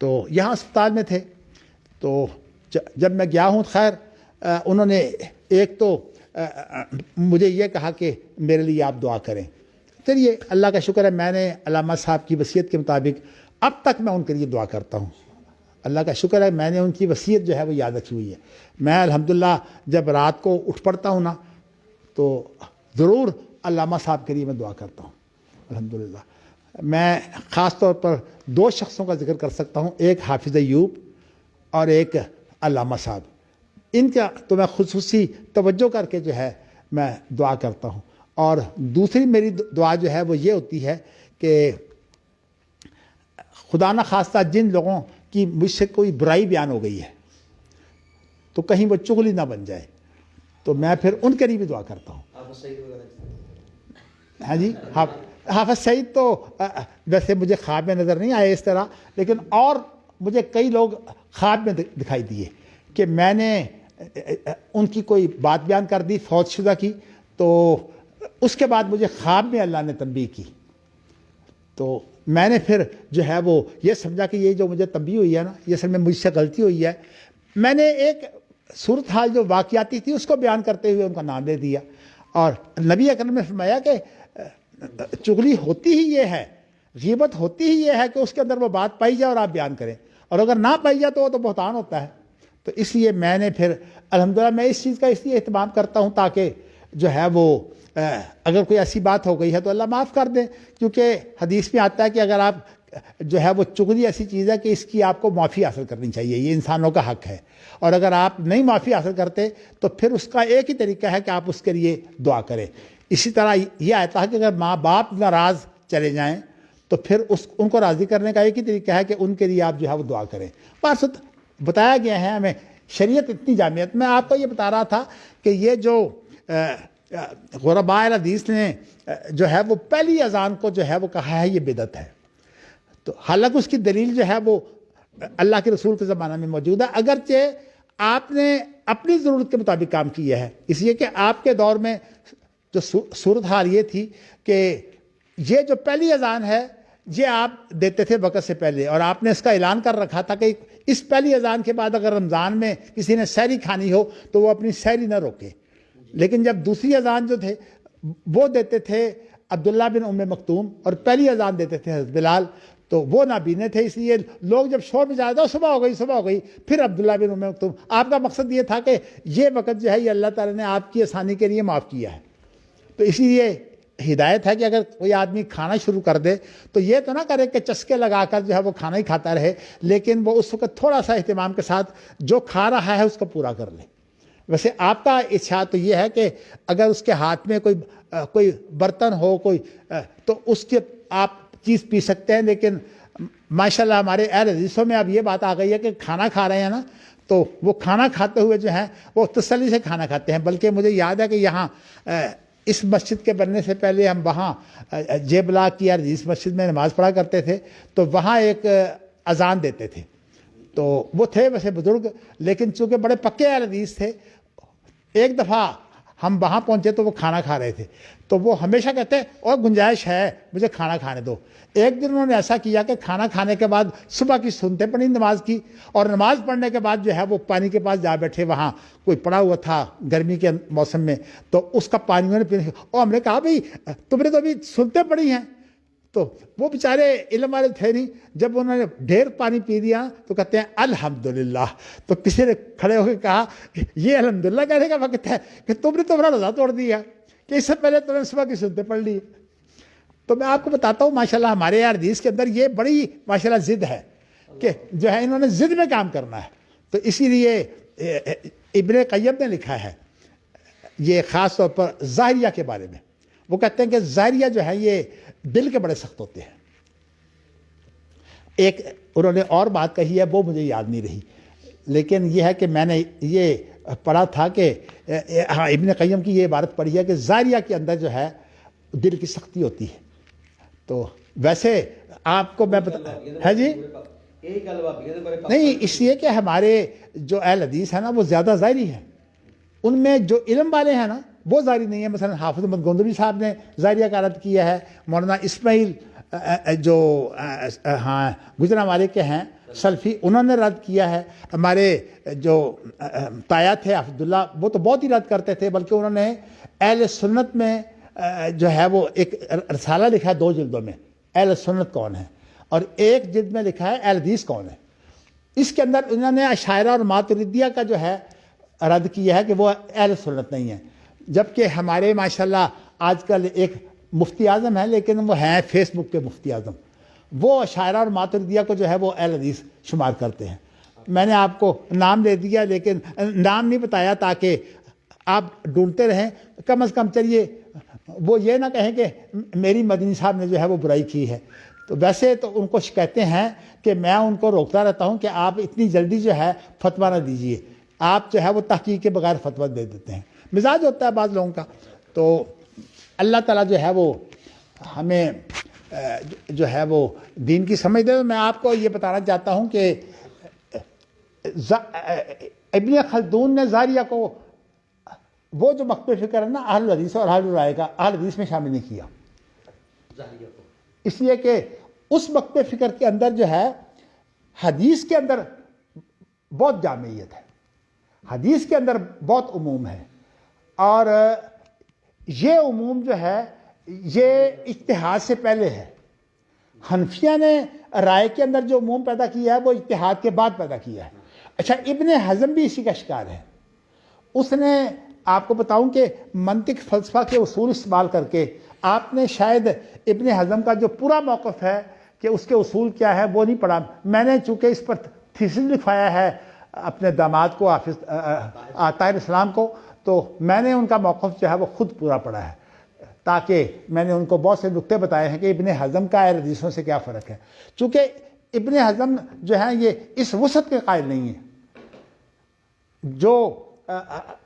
تو یہاں اسپتال میں تھے. تو جب میں گیا ہوں، خیر انہوں نے ایک تو مجھے یہ کہا کہ میرے لیے آپ دعا کریں. چلیے، اللہ کا شکر ہے، میں نے علامہ صاحب کی وصیت کے مطابق اب تک میں ان کے لیے دعا کرتا ہوں. اللہ کا شکر ہے، میں نے ان کی وصیت جو ہے وہ یاد رکھی ہوئی ہے. میں الحمدللہ جب رات کو اٹھ پڑتا ہوں نا، تو ضرور علامہ صاحب کے لیے میں دعا کرتا ہوں. الحمدللہ میں خاص طور پر 2 شخصوں کا ذکر کر سکتا ہوں، ایک حافظ ایوب اور ایک علامہ صاحب. ان کا تو میں خصوصی توجہ کر کے جو ہے میں دعا کرتا ہوں. اور دوسری میری دعا جو ہے وہ یہ ہوتی ہے کہ خدا نہ خواستہ جن لوگوں کی مجھ سے کوئی برائی بیان ہو گئی ہے تو کہیں وہ چغلی نہ بن جائے، تو میں پھر ان کے لیے بھی دعا کرتا ہوں. ہاں جی، حافظ سعید تو ویسے مجھے خواب میں نظر نہیں آئے اس طرح، لیکن اور مجھے کئی لوگ خواب میں دکھائی دیے کہ میں نے ان کی کوئی بات بیان کر دی فوت شدہ کی، تو اس کے بعد مجھے خواب میں اللہ نے تنبیہ کی. تو میں نے پھر جو ہے وہ یہ سمجھا کہ یہ جو مجھے تنبیہ ہوئی ہے نا، یہ اصل میں مجھ سے غلطی ہوئی ہے. میں نے ایک صورتحال جو واقعاتی تھی اس کو بیان کرتے ہوئے ان کا نام دے دیا. اور نبی اکرم نے فرمایا کہ چغلی ہوتی ہی یہ ہے، غیبت ہوتی ہی یہ ہے کہ اس کے اندر وہ بات پائی جائے اور آپ بیان کریں، اور اگر نہ پائی جائے تو وہ تو بہتان ہوتا ہے. تو اس لیے میں نے پھر الحمدللہ میں اس چیز کا اس لیے اہتمام کرتا ہوں تاکہ جو ہے وہ اگر کوئی ایسی بات ہو گئی ہے تو اللہ معاف کر دے، کیونکہ حدیث میں آتا ہے کہ اگر آپ جو ہے وہ چغلی ایسی چیز ہے کہ اس کی آپ کو معافی حاصل کرنی چاہیے، یہ انسانوں کا حق ہے، اور اگر آپ نہیں معافی حاصل کرتے تو پھر اس کا ایک ہی طریقہ ہے کہ آپ اس کے لیے دعا کریں۔ اسی طرح یہ آتا ہے کہ اگر ماں باپ ناراض چلے جائیں تو پھر ان کو راضی کرنے کا ایک ہی طریقہ ہے کہ ان کے لیے آپ جو ہے وہ دعا کریں۔ بات بتایا گیا ہے ہمیں، شریعت اتنی جامعت۔ میں آپ کو یہ بتا رہا تھا کہ یہ جو غرباء الحدیث نے جو ہے وہ پہلی اذان کو جو ہے وہ کہا ہے یہ بدعت ہے، تو حالانکہ اس کی دلیل جو ہے وہ اللہ کے رسول کے زمانہ میں موجود ہے، اگرچہ آپ نے اپنی ضرورت کے مطابق کام کیا ہے، اس لیے کہ آپ کے دور میں جو صورتحال یہ تھی کہ یہ جو پہلی اذان ہے یہ آپ دیتے تھے وقت سے پہلے، اور آپ نے اس کا اعلان کر رکھا تھا کہ اس پہلی اذان کے بعد اگر رمضان میں کسی نے سحری کھانی ہو تو وہ اپنی سحری نہ روکے۔ لیکن جب دوسری اذان جو تھے وہ دیتے تھے عبداللہ بن ام مکتوم، اور پہلی اذان دیتے تھے حضرت بلال، تو وہ نابینے تھے، اس لیے لوگ جب شور میں جاتے صبح ہو گئی، پھر عبداللہ بن ام مکتوم۔ آپ کا مقصد یہ تھا کہ یہ وقت جو ہے یہ اللہ تعالیٰ نے آپ کی آسانی کے لیے معاف کیا ہے، تو اسی لیے ہدایت ہے کہ اگر کوئی آدمی کھانا شروع کر دے تو یہ تو نہ کرے کہ چسکے لگا کر جو ہے وہ کھانا ہی کھاتا رہے، لیکن وہ اس وقت تھوڑا سا اہتمام کے ساتھ جو کھا رہا ہے اس کو پورا کر لے۔ ویسے آپ کا ارشاد تو یہ ہے کہ اگر اس کے ہاتھ میں کوئی برتن ہو تو اس کے آپ چیز پی سکتے ہیں، لیکن ماشاءاللہ ہمارے اہل حدیثوں میں اب یہ بات آ گئی ہے کہ کھانا کھا رہے ہیں نا تو وہ کھانا کھاتے ہوئے جو ہیں وہ تسلی سے کھانا کھاتے ہیں۔ بلکہ مجھے یاد ہے کہ یہاں اس مسجد کے بننے سے پہلے ہم وہاں جے بلاک کی حدیث مسجد میں نماز پڑھا کرتے تھے، تو وہاں ایک اذان دیتے تھے، تو وہ تھے ویسے بزرگ لیکن چونکہ بڑے پکے اہل حدیث تھے۔ ایک دفعہ ہم وہاں پہنچے تو وہ کھانا کھا رہے تھے، تو وہ ہمیشہ کہتے اور گنجائش ہے مجھے کھانا کھانے دو۔ ایک دن انہوں نے ایسا کیا کہ کھانا کھانے کے بعد صبح کی سنتیں پڑھی نماز کی، اور نماز پڑھنے کے بعد جو ہے وہ پانی کے پاس جا بیٹھے، وہاں کوئی پڑا ہوا تھا گرمی کے موسم میں، تو اس کا پانی انہوں نے پینے، اور ہم نے کہا بھئی تم نے تو ابھی سنتیں پڑھی ہیں، تو وہ بیچارے علم والے تھے نہیں، جب انہوں نے ڈھیر پانی پی دیا تو کہتے ہیں الحمدللہ۔ تو کسی نے کھڑے ہو کے کہا یہ الحمدللہ کہنے کا وقت ہے کہ تم نے تو اپنا روزہ توڑ دیا کہ اس سے پہلے تم نے صبح کی سنتیں پڑھ لی۔ تو میں آپ کو بتاتا ہوں ماشاءاللہ ہمارے حدیث کے اندر یہ بڑی ماشاءاللہ ضد ہے کہ جو ہے انہوں نے ضد میں کام کرنا ہے، تو اسی لیے ابن قیم نے لکھا ہے یہ خاص طور پر ظاہریہ کے بارے میں، وہ کہتے ہیں کہ ظاہریہ جو ہے یہ دل کے بڑے سخت ہوتے ہیں۔ ایک انہوں نے اور بات کہی ہے وہ مجھے یاد نہیں رہی، لیکن یہ ہے کہ میں نے یہ پڑھا تھا کہ ہاں ابن قیم کی یہ عبارت پڑھی ہے کہ ظاہریہ کے اندر جو ہے دل کی سختی ہوتی ہے۔ تو ویسے آپ کو میں ہے جی نہیں، اس لیے کہ ہمارے جو اہل حدیث ہیں نا وہ زیادہ ظاہری ہیں، ان میں جو علم والے ہیں نا وہ ظاہری نہیں ہے۔ مثلا حافظ محمد گوندوی صاحب نے ظاہریہ کا رد کیا ہے، مولانا اسماعیل جو ہاں گجرانوالے کے ہیں سلفی، انہوں نے رد کیا ہے۔ ہمارے جو تایا تھے عبداللہ وہ تو بہت ہی رد کرتے تھے، بلکہ انہوں نے اہل سنت میں جو ہے وہ ایک رسالہ لکھا ہے 2 جلدوں میں، اہل سنت کون ہے، اور ایک جلد میں لکھا ہے اہل حدیث کون ہے۔ اس کے اندر انہوں نے اشاعرہ اور ماتریدیہ کا جو ہے رد کیا ہے کہ وہ اہل سنت نہیں ہے، جبکہ ہمارے ماشاءاللہ آج کل ایک مفتی اعظم ہے لیکن وہ ہیں فیس بک کے مفتی اعظم، وہ اشاعرہ اور ماتریدیہ کو جو ہے وہ اہل حدیث شمار کرتے ہیں۔ میں نے آپ کو نام دے دیا لیکن نام نہیں بتایا تاکہ آپ ڈھونڈتے رہیں، کم از کم چلیے وہ یہ نہ کہیں کہ میری مدنی صاحب نے جو ہے وہ برائی کی ہے۔ تو ویسے تو ان کو شکایتیں ہیں کہ میں ان کو روکتا رہتا ہوں کہ آپ اتنی جلدی جو ہے فتویٰ نہ دیجیے، آپ جو ہے وہ تحقیق کے بغیر فتویٰ دے دیتے ہیں، مزاج ہوتا ہے بعض لوگوں کا۔ تو اللہ تعالیٰ جو ہے وہ ہمیں جو ہے وہ دین کی سمجھ دے۔ میں آپ کو یہ بتانا چاہتا ہوں کہ ابن خلدون نے ظاہریہ کو وہ جو مکتب فکر ہے نا اہل الحدیث اور اہل الرائے کا، اہل حدیث میں شامل نہیں کیا، اس لیے کہ اس مکتب فکر کے اندر جو ہے حدیث کے اندر بہت جامعیت ہے، حدیث کے اندر بہت عموم ہے، اور یہ عموم جو ہے یہ اجتہاد سے پہلے ہے۔ حنفیہ نے رائے کے اندر جو عموم پیدا کیا ہے وہ اجتہاد کے بعد پیدا کیا ہے۔ اچھا ابن حزم بھی اسی کا شکار ہے، اس نے آپ کو بتاؤں کہ منطق فلسفہ کے اصول استعمال کر کے آپ نے شاید ابن حزم کا جو پورا موقف ہے کہ اس کے اصول کیا ہے وہ نہیں پڑھا. میں نے چونکہ اس پر تھیسس لکھوایا ہے اپنے داماد کو حافظ طاہر اسلام کو, تو میں نے ان کا موقف جو ہے وہ خود پورا پڑھا ہے, تاکہ میں نے ان کو بہت سے نقطے بتائے ہیں کہ ابن حزم کا اہل حدیثوں سے کیا فرق ہے. چونکہ ابن حزم جو ہے یہ اس وسعت کے قائل نہیں ہے جو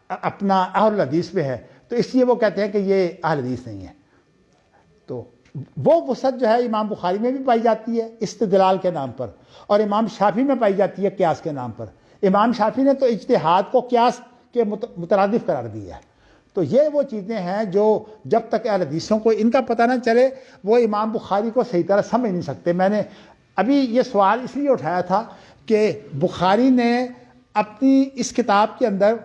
اپنا اہل حدیث میں ہے, تو اس لیے وہ کہتے ہیں کہ یہ اہل حدیث نہیں ہے. تو وہ وسعت جو ہے امام بخاری میں بھی پائی جاتی ہے استدلال کے نام پر, اور امام شافعی میں پائی جاتی ہے قیاس کے نام پر. امام شافعی نے تو اجتہاد کو قیاس کے مترادف قرار دیا ہے. تو یہ وہ چیزیں ہیں جو جب تک اہل حدیثوں کو ان کا پتہ نہ چلے وہ امام بخاری کو صحیح طرح سمجھ نہیں سکتے. میں نے ابھی یہ سوال اس لیے اٹھایا تھا کہ بخاری نے اپنی اس کتاب کے اندر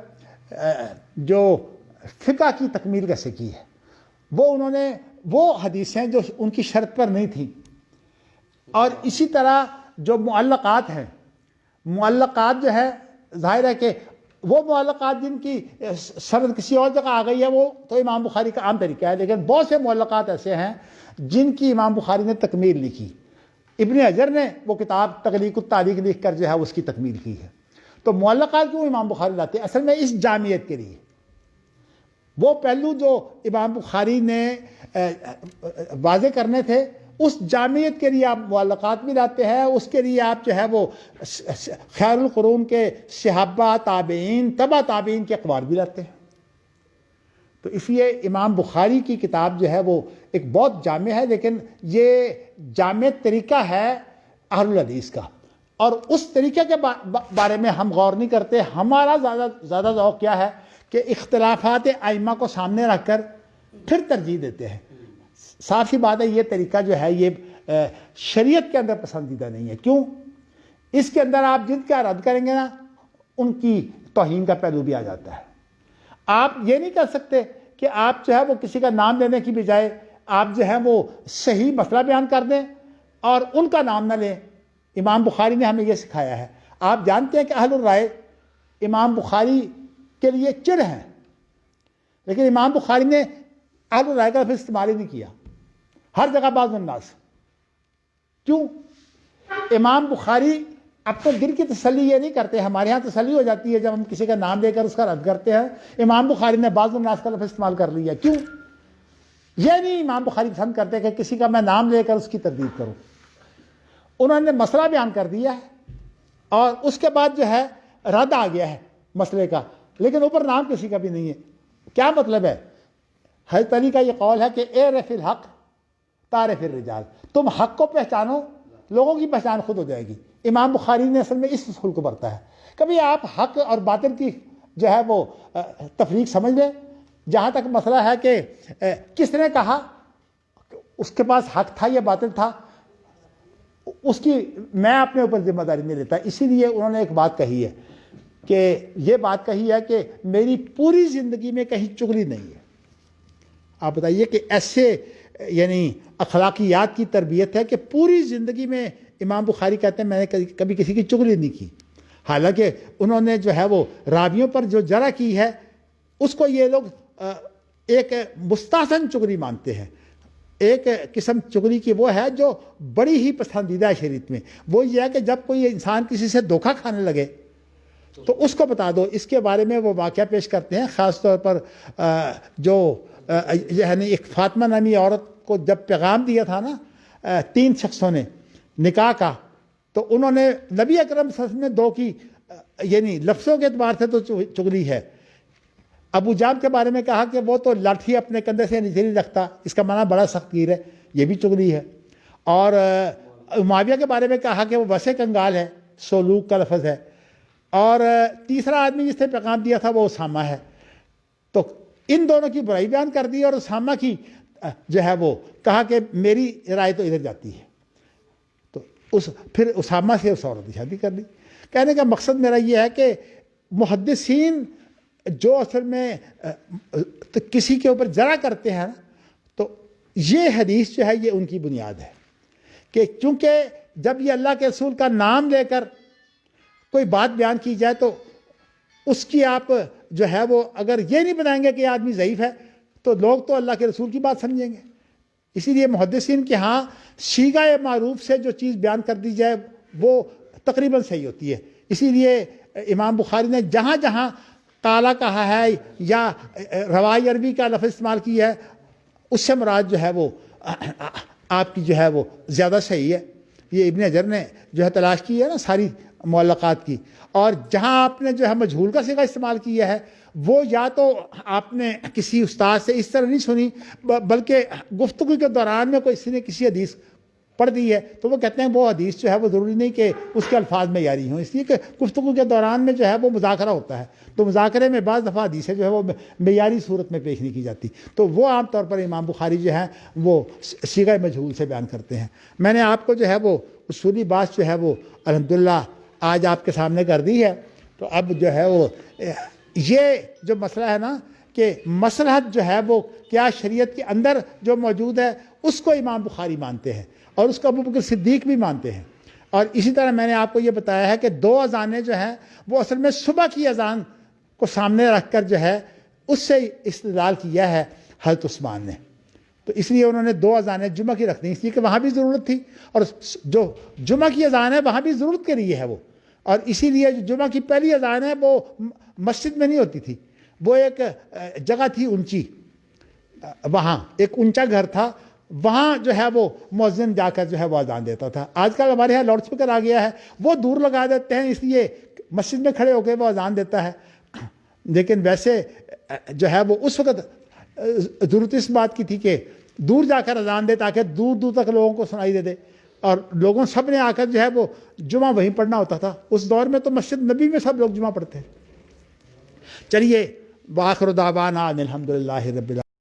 جو فقہ کی تکمیل کیسے کی ہے, وہ انہوں نے وہ حدیثیں جو ان کی شرط پر نہیں تھیں, اور اسی طرح جو معلقات ہیں, معلقات جو ہے ظاہر ہے کہ وہ معلقات جن کی سند کسی اور جگہ آ گئی ہے وہ تو امام بخاری کا عام طریقہ ہے, لیکن بہت سے معلقات ایسے ہیں جن کی امام بخاری نے تکمیل لکھی. ابن حجر نے وہ کتاب تغلیق التعلیق لکھ کر جو ہے اس کی تکمیل کی ہے. تو معلقات کیوں امام بخاری لاتے ہیں؟ اصل میں اس جامعیت کے لیے. وہ پہلو جو امام بخاری نے واضح کرنے تھے اس جامعیت کے لیے آپ معلقات بھی لاتے ہیں, اس کے لیے آپ جو ہے وہ خیر القرون کے صحابہ تابعین تبع تابعین کے اقوال بھی لاتے ہیں. تو اس لیے امام بخاری کی کتاب جو ہے وہ ایک بہت جامع ہے, لیکن یہ جامع طریقہ ہے اہل الحدیث کا, اور اس طریقے کے بارے میں ہم غور نہیں کرتے. ہمارا زیادہ ذوق کیا ہے کہ اختلافات ائمہ کو سامنے رکھ کر پھر ترجیح دیتے ہیں. صاف سی بات ہے یہ طریقہ جو ہے یہ شریعت کے اندر پسندیدہ نہیں ہے. کیوں؟ اس کے اندر آپ جن کا رد کریں گے نا ان کی توہین کا پہلو بھی آ جاتا ہے. آپ یہ نہیں کر سکتے کہ آپ جو ہے وہ کسی کا نام لینے کی بجائے آپ جو ہے وہ صحیح مسئلہ بیان کر دیں اور ان کا نام نہ لیں. امام بخاری نے ہمیں یہ سکھایا ہے. آپ جانتے ہیں کہ اہل الرائے امام بخاری کے لیے چڑ ہیں, لیکن امام بخاری نے اہل الرائے کا لفظ استعمال ہی نہیں کیا. ہر جگہ بعض الناس. کیوں؟ امام بخاری اپنے دل کی تسلی یہ نہیں کرتے. ہمارے ہاں تسلی ہو جاتی ہے جب ہم کسی کا نام لے کر اس کا رد کرتے ہیں. امام بخاری نے بعض الناس کا لفظ استعمال کر لیا. کیوں؟ یہ نہیں امام بخاری پسند کرتے کہ کسی کا میں نام لے کر اس کی تردید کروں. انہوں نے مسئلہ بیان کر دیا ہے اور اس کے بعد جو ہے رد آ گیا ہے مسئلے کا, لیکن اوپر نام کسی کا بھی نہیں ہے. کیا مطلب ہے؟ حضرت علی کا یہ قول ہے کہ اعرف الحق تعرف الرجال, تم حق کو پہچانو لوگوں کی پہچان خود ہو جائے گی. امام بخاری نے اصل میں اس اصول کو برتا ہے. کبھی آپ حق اور باطل کی جو ہے وہ تفریق سمجھ لیں. جہاں تک مسئلہ ہے کہ کس نے کہا اس کے پاس حق تھا یا باطل تھا, اس کی میں اپنے اوپر ذمہ داری نہیں لیتا. اسی لیے انہوں نے ایک بات کہی ہے کہ یہ بات کہی ہے کہ میری پوری زندگی میں کہیں چغلی نہیں ہے. آپ بتائیے کہ ایسے یعنی اخلاقیات کی تربیت ہے کہ پوری زندگی میں امام بخاری کہتے ہیں میں نے کبھی کسی کی چغلی نہیں کی. حالانکہ انہوں نے جو ہے وہ راویوں پر جو جرح کی ہے اس کو یہ لوگ ایک مستحسن چغلی مانتے ہیں. ایک قسم چغلی کی وہ ہے جو بڑی ہی پسندیدہ ہے شریعت میں. وہ یہ ہے کہ جب کوئی انسان کسی سے دھوکہ کھانے لگے تو اس کو بتا دو. اس کے بارے میں وہ واقعہ پیش کرتے ہیں, خاص طور پر جو یعنی ایک فاطمہ نامی عورت کو جب پیغام دیا تھا نا 3 شخصوں نے نکاح کا, تو انہوں نے نبی اکرم صلی اللہ علیہ وسلم نے 2 کی یعنی لفظوں کے اعتبار سے تو چغلی ہے. ابو جام کے بارے میں کہا کہ وہ تو لاٹھی اپنے کندھے سے نیچے نہیں رکھتا, اس کا معنی بڑا سخت گیر ہے, یہ بھی چغلی ہے. اور معاویہ کے بارے میں کہا کہ وہ ویسے کنگال ہے, سولوک کا لفظ ہے. اور تیسرا آدمی جس نے پیغام دیا تھا وہ اسامہ ہے. تو ان دونوں کی برائی بیان کر دی اور اسامہ کی جو ہے وہ کہا کہ میری رائے تو ادھر جاتی ہے. تو پھر اسامہ سے اس عورت کی شادی کر لی. کہنے کا مقصد میرا یہ ہے کہ محدثین جو اصل میں کسی کے اوپر جرح کرتے ہیں تو یہ حدیث جو ہے یہ ان کی بنیاد ہے کہ چونکہ جب یہ اللہ کے رسول کا نام لے کر کوئی بات بیان کی جائے تو اس کی آپ جو ہے وہ اگر یہ نہیں بتائیں گے کہ یہ آدمی ضعیف ہے تو لوگ تو اللہ کے رسول کی بات سمجھیں گے. اسی لیے محدثین کے ہاں صیغہ معروف سے جو چیز بیان کر دی جائے وہ تقریباً صحیح ہوتی ہے. اسی لیے امام بخاری نے جہاں جہاں قالا کہا ہے یا روائی عربی کا لفظ استعمال کیا ہے اس سے مراد جو ہے وہ آپ کی جو ہے وہ زیادہ صحیح ہے. یہ ابن حجر نے جو ہے تلاش کی ہے نا ساری معلقات کی. اور جہاں آپ نے جو ہے مجہول کا صیغہ استعمال کیا ہے وہ یا تو آپ نے کسی استاد سے اس طرح نہیں سنی بلکہ گفتگو کے دوران میں کسی نے کسی حدیث پڑھ دی ہے تو وہ کہتے ہیں وہ حدیث جو ہے وہ ضروری نہیں کہ اس کے الفاظ معیاری ہوں، اس لیے کہ گفتگو کے دوران میں جو ہے وہ مذاکرہ ہوتا ہے تو مذاکرے میں بعض دفعہ حدیثیں جو ہے وہ معیاری صورت میں پیش نہیں کی جاتی. تو وہ عام طور پر امام بخاری جو ہے وہ صیغہ مجہول سے بیان کرتے ہیں. میں نے آپ کو جو ہے وہ اصولی بات جو ہے وہ الحمدللہ آج آپ کے سامنے کر دی ہے. تو اب جو ہے وہ یہ جو مسئلہ ہے نا کہ مصلحت جو ہے وہ کیا شریعت کے اندر جو موجود ہے اس کو امام بخاری مانتے ہیں اور اس کو ابو بکر صدیق بھی مانتے ہیں. اور اسی طرح میں نے آپ کو یہ بتایا ہے کہ 2 اذانیں جو ہیں وہ اصل میں صبح کی اذان کو سامنے رکھ کر جو ہے اس سے استدلال کیا ہے حضرت عثمان نے. تو اس لیے انہوں نے 2 اذانیں جمعہ کی رکھ دی اس لیے کہ وہاں بھی ضرورت تھی اور جو جمعہ کی اذان ہے وہاں بھی ضرورت کے لیے ہے وہ. اور اسی لیے جو جمعہ کی پہلی اذان ہے وہ مسجد میں نہیں ہوتی تھی، وہ ایک جگہ تھی اونچی، وہاں ایک اونچا گھر تھا وہاں جو ہے وہ مؤذن جا کر جو ہے وہ اذان دیتا تھا. آج کل ہمارے یہاں لاؤڈ اسپیکر آ گیا ہے وہ دور لگا دیتے ہیں اس لیے مسجد میں کھڑے ہو کے وہ اذان دیتا ہے. لیکن ویسے جو ہے وہ اس وقت ضرورت اس بات کی تھی کہ دور جا کر اذان دے تاکہ دور دور تک لوگوں کو سنائی دے دے اور لوگوں سب نے آ کر جو ہے وہ جمعہ وہیں پڑھنا ہوتا تھا. اس دور میں تو مسجد نبی میں سب لوگ جمعہ پڑھتے ہیں. چلیے وآخر دعوانا الحمدللہ رب العالمین.